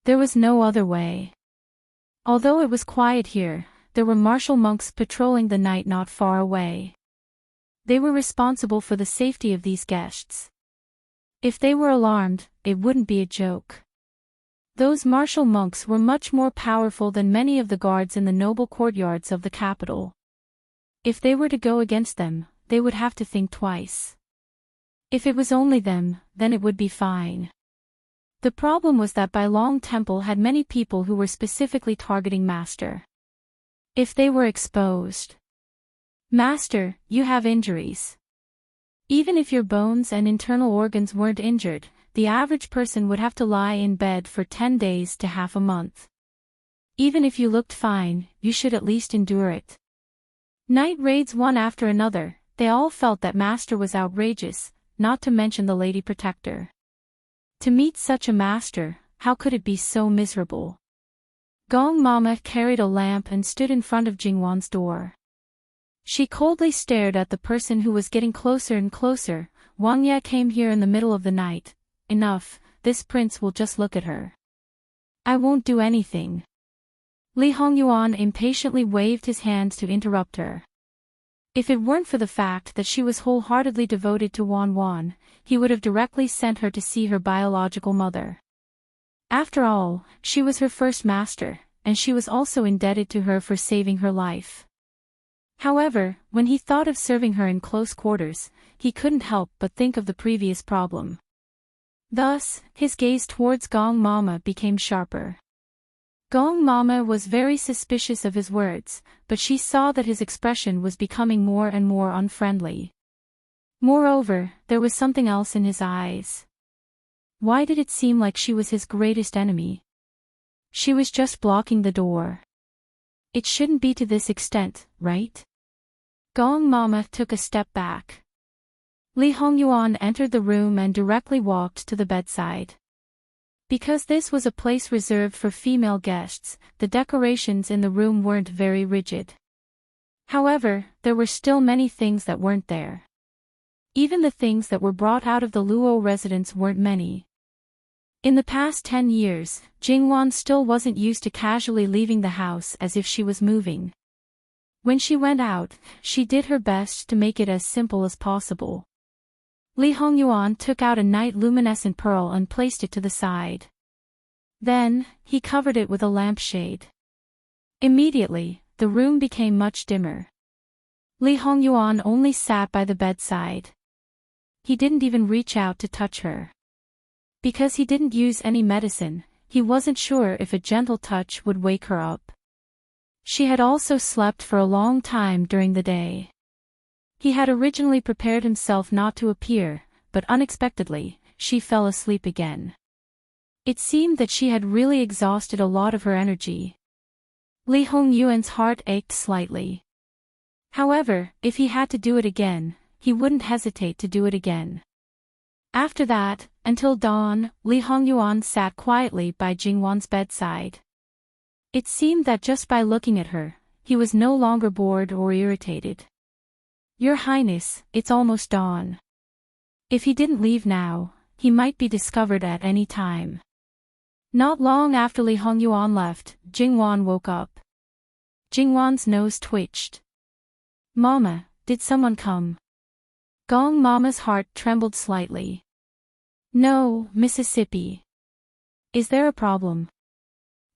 There was no other way. Although it was quiet here, there were martial monks patrolling the night not far away. They were responsible for the safety of these guests. If they were alarmed, it wouldn't be a joke. Those martial monks were much more powerful than many of the guards in the noble courtyards of the capital. If they were to go against them, they would have to think twice. If it was only them, then it would be fine. The problem was that Bai Long Temple had many people who were specifically targeting Master. If they were exposed. Master, you have injuries. Even if your bones and internal organs weren't injured, the average person would have to lie in bed for 10 days to half a month. Even if you looked fine, you should at least endure it. Night raids one after another, they all felt that Master was outrageous, not to mention the Lady Protector. To meet such a master, how could it be so miserable? Gong Mama carried a lamp and stood in front of Jingwan's door. She coldly stared at the person who was getting closer and closer. Wang Ye came here in the middle of the night. Enough, this prince will just look at her. I won't do anything. Li Hongyuan impatiently waved his hands to interrupt her. If it weren't for the fact that she was wholeheartedly devoted to Wan, he would have directly sent her to see her biological mother. After all, she was her first master, and she was also indebted to her for saving her life. However, when he thought of serving her in close quarters, he couldn't help but think of the previous problem. Thus, his gaze towards Gong Mama became sharper. Gong Mama was very suspicious of his words, but she saw that his expression was becoming more and more unfriendly. Moreover, there was something else in his eyes. Why did it seem like she was his greatest enemy? She was just blocking the door. It shouldn't be to this extent, right? Gong Mama took a step back. Li Hongyuan entered the room and directly walked to the bedside. Because this was a place reserved for female guests, the decorations in the room weren't very rigid. However, there were still many things that weren't there. Even the things that were brought out of the Luo residence weren't many. In the past 10 years, Jingwan still wasn't used to casually leaving the house as if she was moving. When she went out, she did her best to make it as simple as possible. Li Hongyuan took out a night luminescent pearl and placed it to the side. Then, he covered it with a lampshade. Immediately, the room became much dimmer. Li Hongyuan only sat by the bedside. He didn't even reach out to touch her. Because he didn't use any medicine, he wasn't sure if a gentle touch would wake her up. She had also slept for a long time during the day. He had originally prepared himself not to appear, but unexpectedly, she fell asleep again. It seemed that she had really exhausted a lot of her energy. Li Hongyuan's heart ached slightly. However, if he had to do it again, he wouldn't hesitate to do it again. After that, until dawn, Li Hongyuan sat quietly by Jingwan's bedside. It seemed that just by looking at her, he was no longer bored or irritated. Your Highness, it's almost dawn. If he didn't leave now, he might be discovered at any time. Not long after Li Hongyuan left, Jingwan woke up. Jingwan's nose twitched. Mama, did someone come? Gong Mama's heart trembled slightly. No, Mississippi. Is there a problem?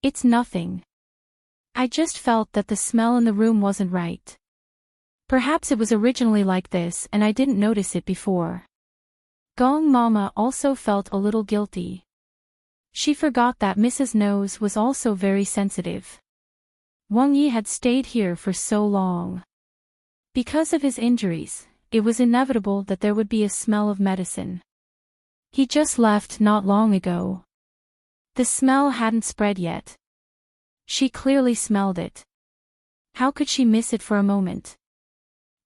It's nothing. I just felt that the smell in the room wasn't right. Perhaps it was originally like this and I didn't notice it before. Gong Mama also felt a little guilty. She forgot that Mrs. Nose was also very sensitive. Wang Yi had stayed here for so long. Because of his injuries, it was inevitable that there would be a smell of medicine. He just left not long ago. The smell hadn't spread yet. She clearly smelled it. How could she miss it for a moment?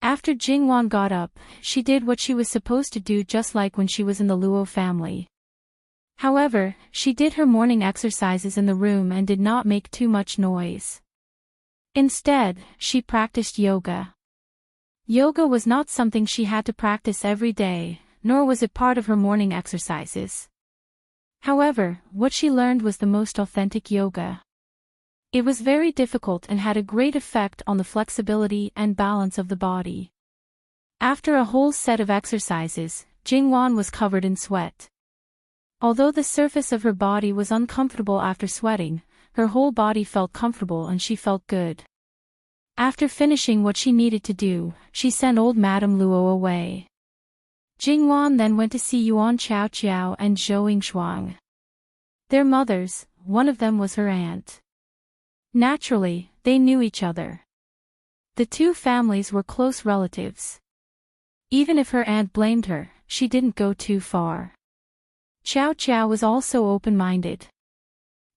After Jingwan got up, she did what she was supposed to do, just like when she was in the Luo family. However, she did her morning exercises in the room and did not make too much noise. Instead, she practiced yoga. Yoga was not something she had to practice every day, nor was it part of her morning exercises. However, what she learned was the most authentic yoga. It was very difficult and had a great effect on the flexibility and balance of the body. After a whole set of exercises, Jingwan was covered in sweat. Although the surface of her body was uncomfortable after sweating, her whole body felt comfortable and she felt good. After finishing what she needed to do, she sent old Madame Luo away. Jingwan then went to see Yuan Chao Chiao and Zhou Yingshuang. Their mothers, one of them was her aunt. Naturally, they knew each other. The two families were close relatives. Even if her aunt blamed her, she didn't go too far. Chao Chao was also open-minded.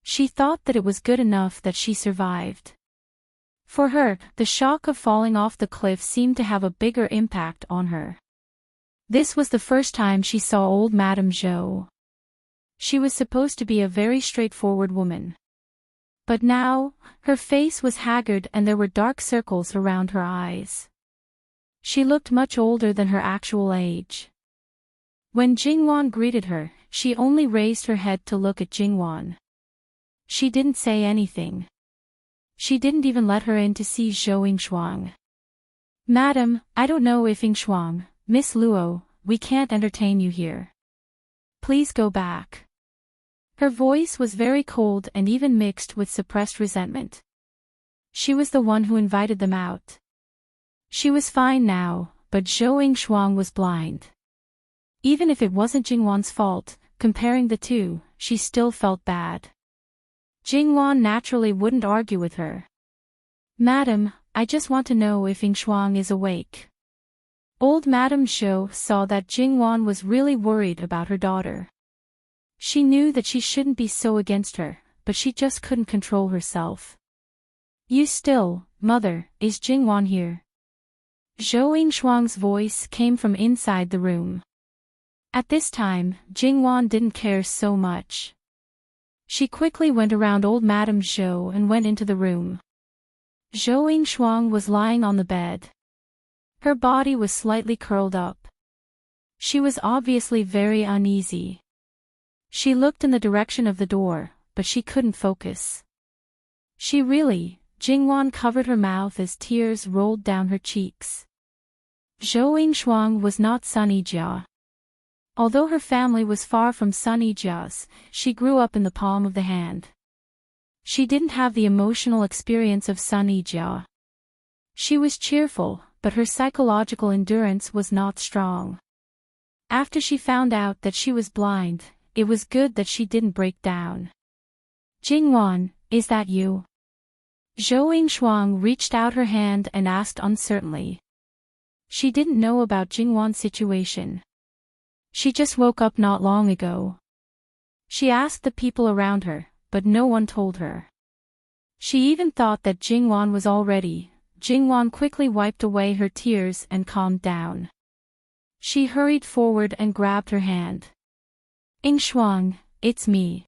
She thought that it was good enough that she survived. For her, the shock of falling off the cliff seemed to have a bigger impact on her. This was the first time she saw old Madame Zhou. She was supposed to be a very straightforward woman. But now, her face was haggard and there were dark circles around her eyes. She looked much older than her actual age. When Jingwan greeted her, she only raised her head to look at Jingwan. She didn't say anything. She didn't even let her in to see Zhou Yingshuang. "Madam, I don't know if Yingshuang, Miss Luo, we can't entertain you here. Please go back." Her voice was very cold and even mixed with suppressed resentment. She was the one who invited them out. She was fine now, but Zhou Yingshuang was blind. Even if it wasn't Jingwan's fault, comparing the two, she still felt bad. Jingwan naturally wouldn't argue with her. "Madam, I just want to know if Yingshuang is awake." Old Madame Zhou saw that Jingwan was really worried about her daughter. She knew that she shouldn't be so against her, but she just couldn't control herself. "You still, mother, is Jingwan here?" Zhou Yingshuang's voice came from inside the room. At this time, Jingwan didn't care so much. She quickly went around old Madame Zhou and went into the room. Zhou Yingshuang was lying on the bed. Her body was slightly curled up. She was obviously very uneasy. She looked in the direction of the door, but she couldn't focus. Jingwan covered her mouth as tears rolled down her cheeks. Zhou Yingshuang was not Sun Yijia. Although her family was far from Sun Yijia's, she grew up in the palm of the hand. She didn't have the emotional experience of Sun Yijia. She was cheerful, but her psychological endurance was not strong. After she found out that she was blind, it was good that she didn't break down. "Jingwan, is that you?" Zhou Yingshuang reached out her hand and asked uncertainly. She didn't know about Jingwan's situation. She just woke up not long ago. She asked the people around her, but no one told her. She even thought that Jingwan was all ready. Jingwan quickly wiped away her tears and calmed down. She hurried forward and grabbed her hand. "Yingshuang, it's me.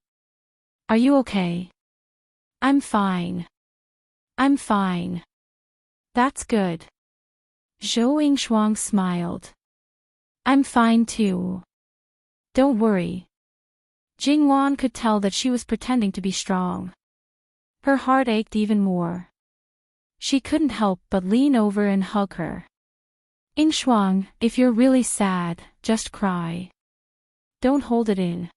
Are you okay?" "I'm fine. I'm fine." "That's good." Zhou Yingshuang smiled. "I'm fine too. Don't worry." Jingwan could tell that she was pretending to be strong. Her heart ached even more. She couldn't help but lean over and hug her. "Yingshuang, if you're really sad, just cry. Don't hold it in.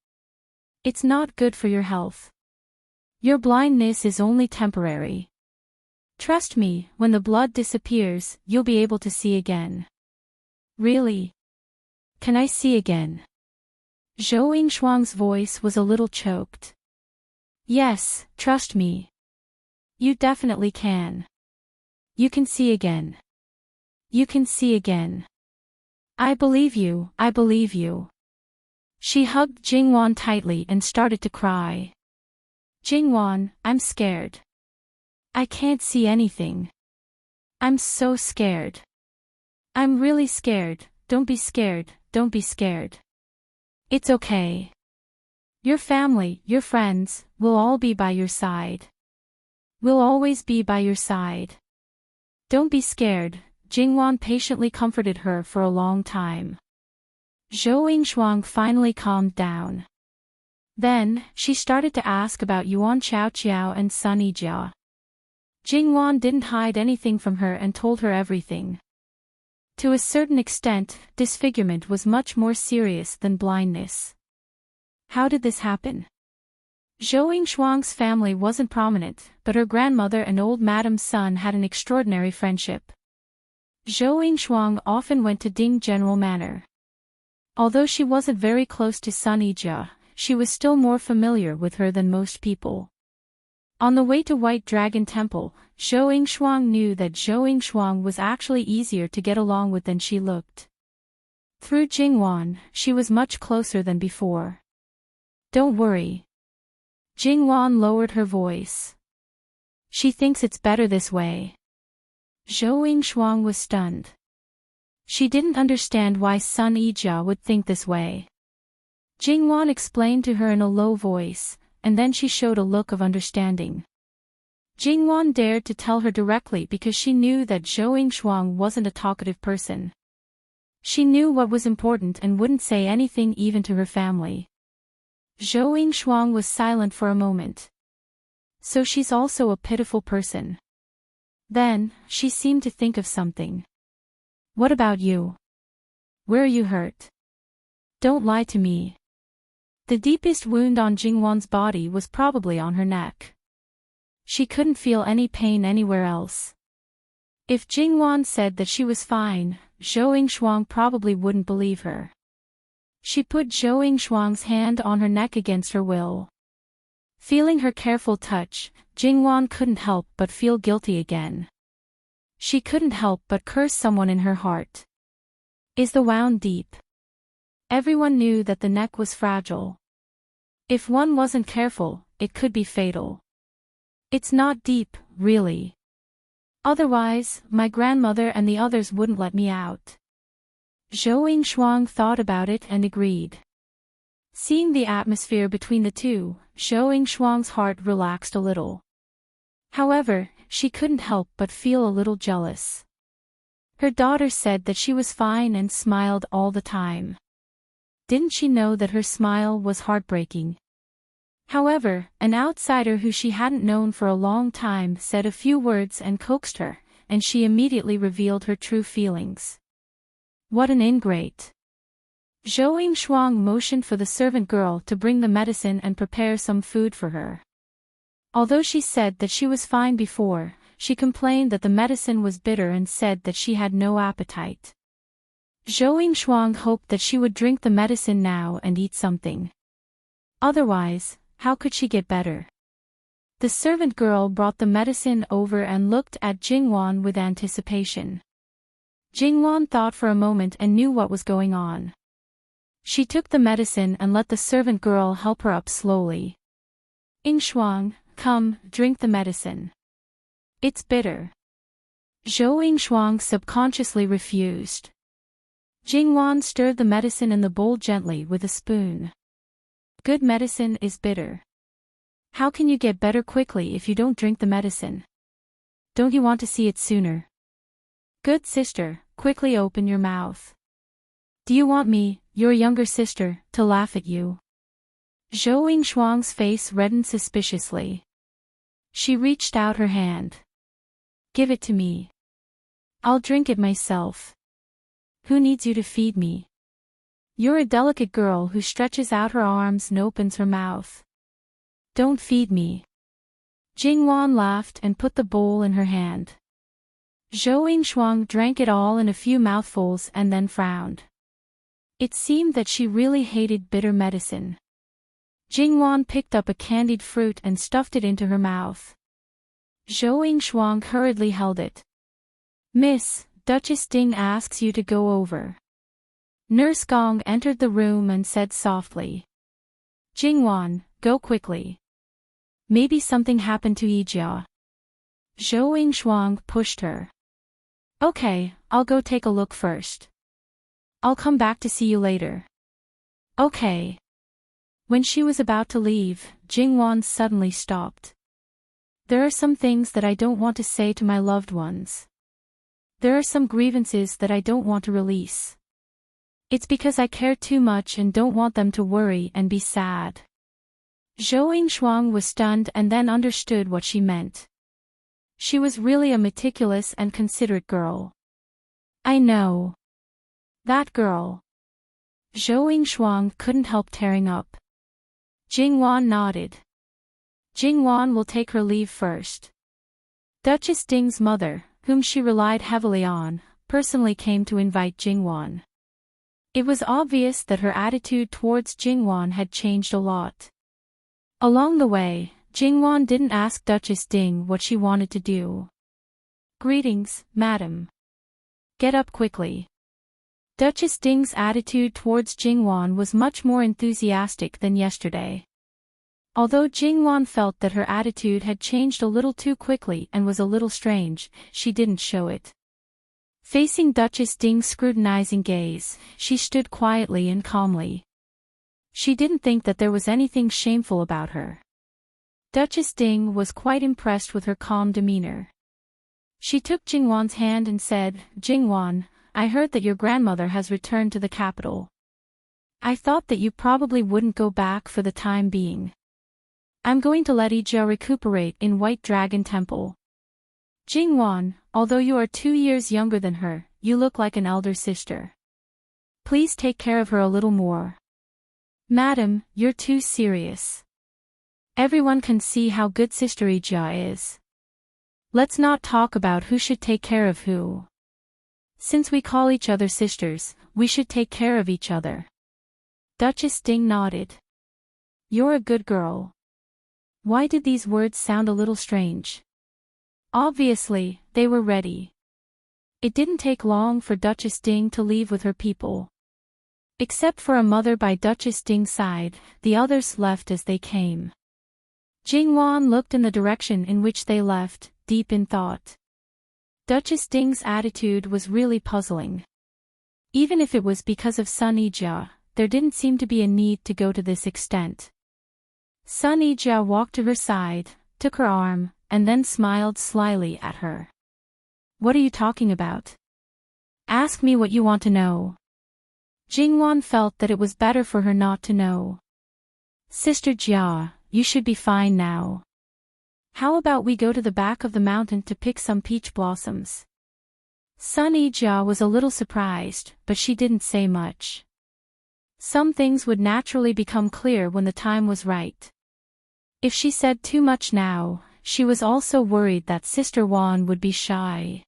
It's not good for your health. Your blindness is only temporary. Trust me, when the blood disappears, you'll be able to see again." "Really? Can I see again?" Zhou Yingshuang's voice was a little choked. Yes, trust me. You definitely can. You can see again. You can see again. I believe you, I believe you. She hugged Jingwan tightly and started to cry. Jingwan, I'm scared. I can't see anything. I'm so scared. I'm really scared. Don't be scared, don't be scared. It's okay. Your family, your friends, will all be by your side. We'll always be by your side. Don't be scared. Jingwan patiently comforted her for a long time. Zhou Yingshuang finally calmed down. Then, she started to ask about Yuan Chaoqiao and Sun Yijia. Jingwan didn't hide anything from her and told her everything. To a certain extent, disfigurement was much more serious than blindness. How did this happen? Zhou Yingshuang's family wasn't prominent, but her grandmother and old Madam's son had an extraordinary friendship. Zhou Yingshuang often went to Ding General Manor. Although she wasn't very close to Sun Yijia, she was still more familiar with her than most people. On the way to White Dragon Temple, Zhou Yingshuang knew that Zhou Yingshuang was actually easier to get along with than she looked. Through Jingwan, she was much closer than before. Don't worry. Jingwan lowered her voice. She thinks it's better this way. Zhou Yingshuang was stunned. She didn't understand why Sun Yijia would think this way. Jingwan explained to her in a low voice, and then she showed a look of understanding. Jingwan dared to tell her directly because she knew that Zhou Yingshuang wasn't a talkative person. She knew what was important and wouldn't say anything even to her family. Zhou Yingshuang was silent for a moment. So she's also a pitiful person. Then, she seemed to think of something. What about you? Where are you hurt? Don't lie to me. The deepest wound on Jingwan's body was probably on her neck. She couldn't feel any pain anywhere else. If Jingwan said that she was fine, Zhou Yingshuang probably wouldn't believe her. She put Zhou Yingshuang's hand on her neck against her will. Feeling her careful touch, Jingwan couldn't help but feel guilty again. She couldn't help but curse someone in her heart. Is the wound deep? Everyone knew that the neck was fragile. If one wasn't careful, it could be fatal. It's not deep, really. Otherwise, my grandmother and the others wouldn't let me out. Zhou Yingshuang thought about it and agreed. Seeing the atmosphere between the two, Zhou Yingshuang's heart relaxed a little. However, she couldn't help but feel a little jealous. Her daughter said that she was fine and smiled all the time. Didn't she know that her smile was heartbreaking? However, an outsider who she hadn't known for a long time said a few words and coaxed her, and she immediately revealed her true feelings. What an ingrate! Zhou Yingshuang motioned for the servant girl to bring the medicine and prepare some food for her. Although she said that she was fine before, she complained that the medicine was bitter and said that she had no appetite. Zhou Yingshuang hoped that she would drink the medicine now and eat something. Otherwise, how could she get better? The servant girl brought the medicine over and looked at Jingwan with anticipation. Jingwan thought for a moment and knew what was going on. She took the medicine and let the servant girl help her up slowly. Yingshuang, come, drink the medicine. It's bitter. Zhou Yingshuang subconsciously refused. Jingwan stirred the medicine in the bowl gently with a spoon. Good medicine is bitter. How can you get better quickly if you don't drink the medicine? Don't you want to see it sooner? Good sister, quickly open your mouth. Do you want me, your younger sister, to laugh at you? Zhou Yingshuang's face reddened suspiciously. She reached out her hand. Give it to me. I'll drink it myself. Who needs you to feed me? You're a delicate girl who stretches out her arms and opens her mouth. Don't feed me. Jingwan laughed and put the bowl in her hand. Zhou Yingshuang drank it all in a few mouthfuls and then frowned. It seemed that she really hated bitter medicine. Jingwan picked up a candied fruit and stuffed it into her mouth. Zhou Shuang hurriedly held it. Miss, Duchess Ding asks you to go over. Nurse Gong entered the room and said softly. Jingwan, go quickly. Maybe something happened to Yijia. Zhou Shuang pushed her. Okay, I'll go take a look first. I'll come back to see you later. Okay. When she was about to leave, Jingwan suddenly stopped. There are some things that I don't want to say to my loved ones. There are some grievances that I don't want to release. It's because I care too much and don't want them to worry and be sad. Zhou Shuang was stunned and then understood what she meant. She was really a meticulous and considerate girl. I know. That girl. Zhou Shuang couldn't help tearing up. Jingwan nodded. Jingwan will take her leave first. Duchess Ding's mother, whom she relied heavily on, personally came to invite Jingwan. It was obvious that her attitude towards Jingwan had changed a lot. Along the way, Jingwan didn't ask Duchess Ding what she wanted to do. Greetings, madam. Get up quickly. Duchess Ding's attitude towards Jingwan was much more enthusiastic than yesterday. Although Jingwan felt that her attitude had changed a little too quickly and was a little strange, she didn't show it. Facing Duchess Ding's scrutinizing gaze, she stood quietly and calmly. She didn't think that there was anything shameful about her. Duchess Ding was quite impressed with her calm demeanor. She took Jingwan's hand and said, Jingwan, I heard that your grandmother has returned to the capital. I thought that you probably wouldn't go back for the time being. I'm going to let Yijia recuperate in White Dragon Temple. Jingwan, although you are 2 years younger than her, you look like an elder sister. Please take care of her a little more. Madam, you're too serious. Everyone can see how good Sister Yijia is. Let's not talk about who should take care of who. Since we call each other sisters, we should take care of each other. Duchess Ding nodded. You're a good girl. Why did these words sound a little strange? Obviously, they were ready. It didn't take long for Duchess Ding to leave with her people. Except for a mother by Duchess Ding's side, the others left as they came. Jingwan looked in the direction in which they left, deep in thought. Duchess Ding's attitude was really puzzling. Even if it was because of Sun Yijia, there didn't seem to be a need to go to this extent. Sun Yijia walked to her side, took her arm, and then smiled slyly at her. What are you talking about? Ask me what you want to know. Jingwan felt that it was better for her not to know. Sister Jia, you should be fine now. How about we go to the back of the mountain to pick some peach blossoms? Sun Yijia was a little surprised, but she didn't say much. Some things would naturally become clear when the time was right. If she said too much now, she was also worried that Sister Wan would be shy.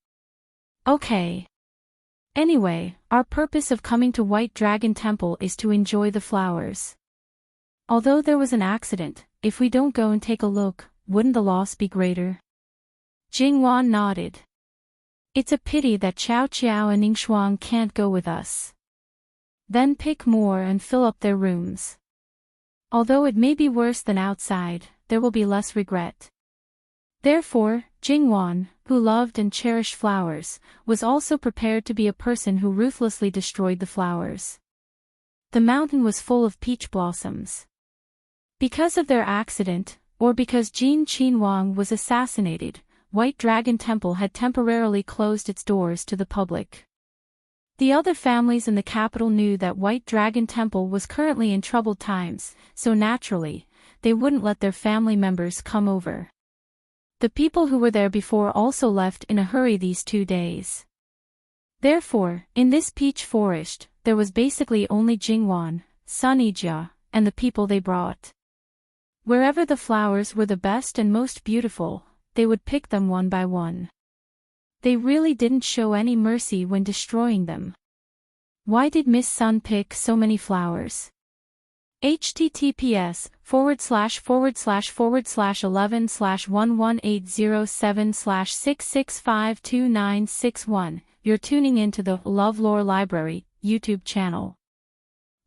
Okay. Anyway, our purpose of coming to White Dragon Temple is to enjoy the flowers. Although there was an accident, if we don't go and take a look, wouldn't the loss be greater? Jingwan nodded. It's a pity that Chao Chiao and Ningxuang can't go with us. Then pick more and fill up their rooms. Although it may be worse than outside, there will be less regret. Therefore, Jingwan, who loved and cherished flowers, was also prepared to be a person who ruthlessly destroyed the flowers. The mountain was full of peach blossoms. Because of their accident, or because Jin Qinhuang was assassinated, White Dragon Temple had temporarily closed its doors to the public. The other families in the capital knew that White Dragon Temple was currently in troubled times, so naturally, they wouldn't let their family members come over. The people who were there before also left in a hurry these 2 days. Therefore, in this peach forest, there was basically only Jingwan, Sun Yijia, and the people they brought. Wherever the flowers were the best and most beautiful, they would pick them one by one. They really didn't show any mercy when destroying them. Why did Miss Sun pick so many flowers? https://11/11807/6652961. You're tuning into the LoveLore Library YouTube channel.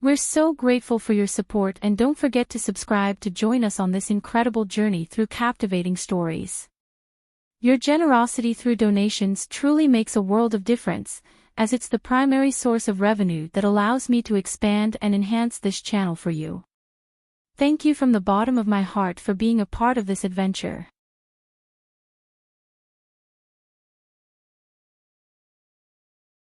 We're so grateful for your support, and don't forget to subscribe to join us on this incredible journey through captivating stories. Your generosity through donations truly makes a world of difference, as it's the primary source of revenue that allows me to expand and enhance this channel for you. Thank you from the bottom of my heart for being a part of this adventure.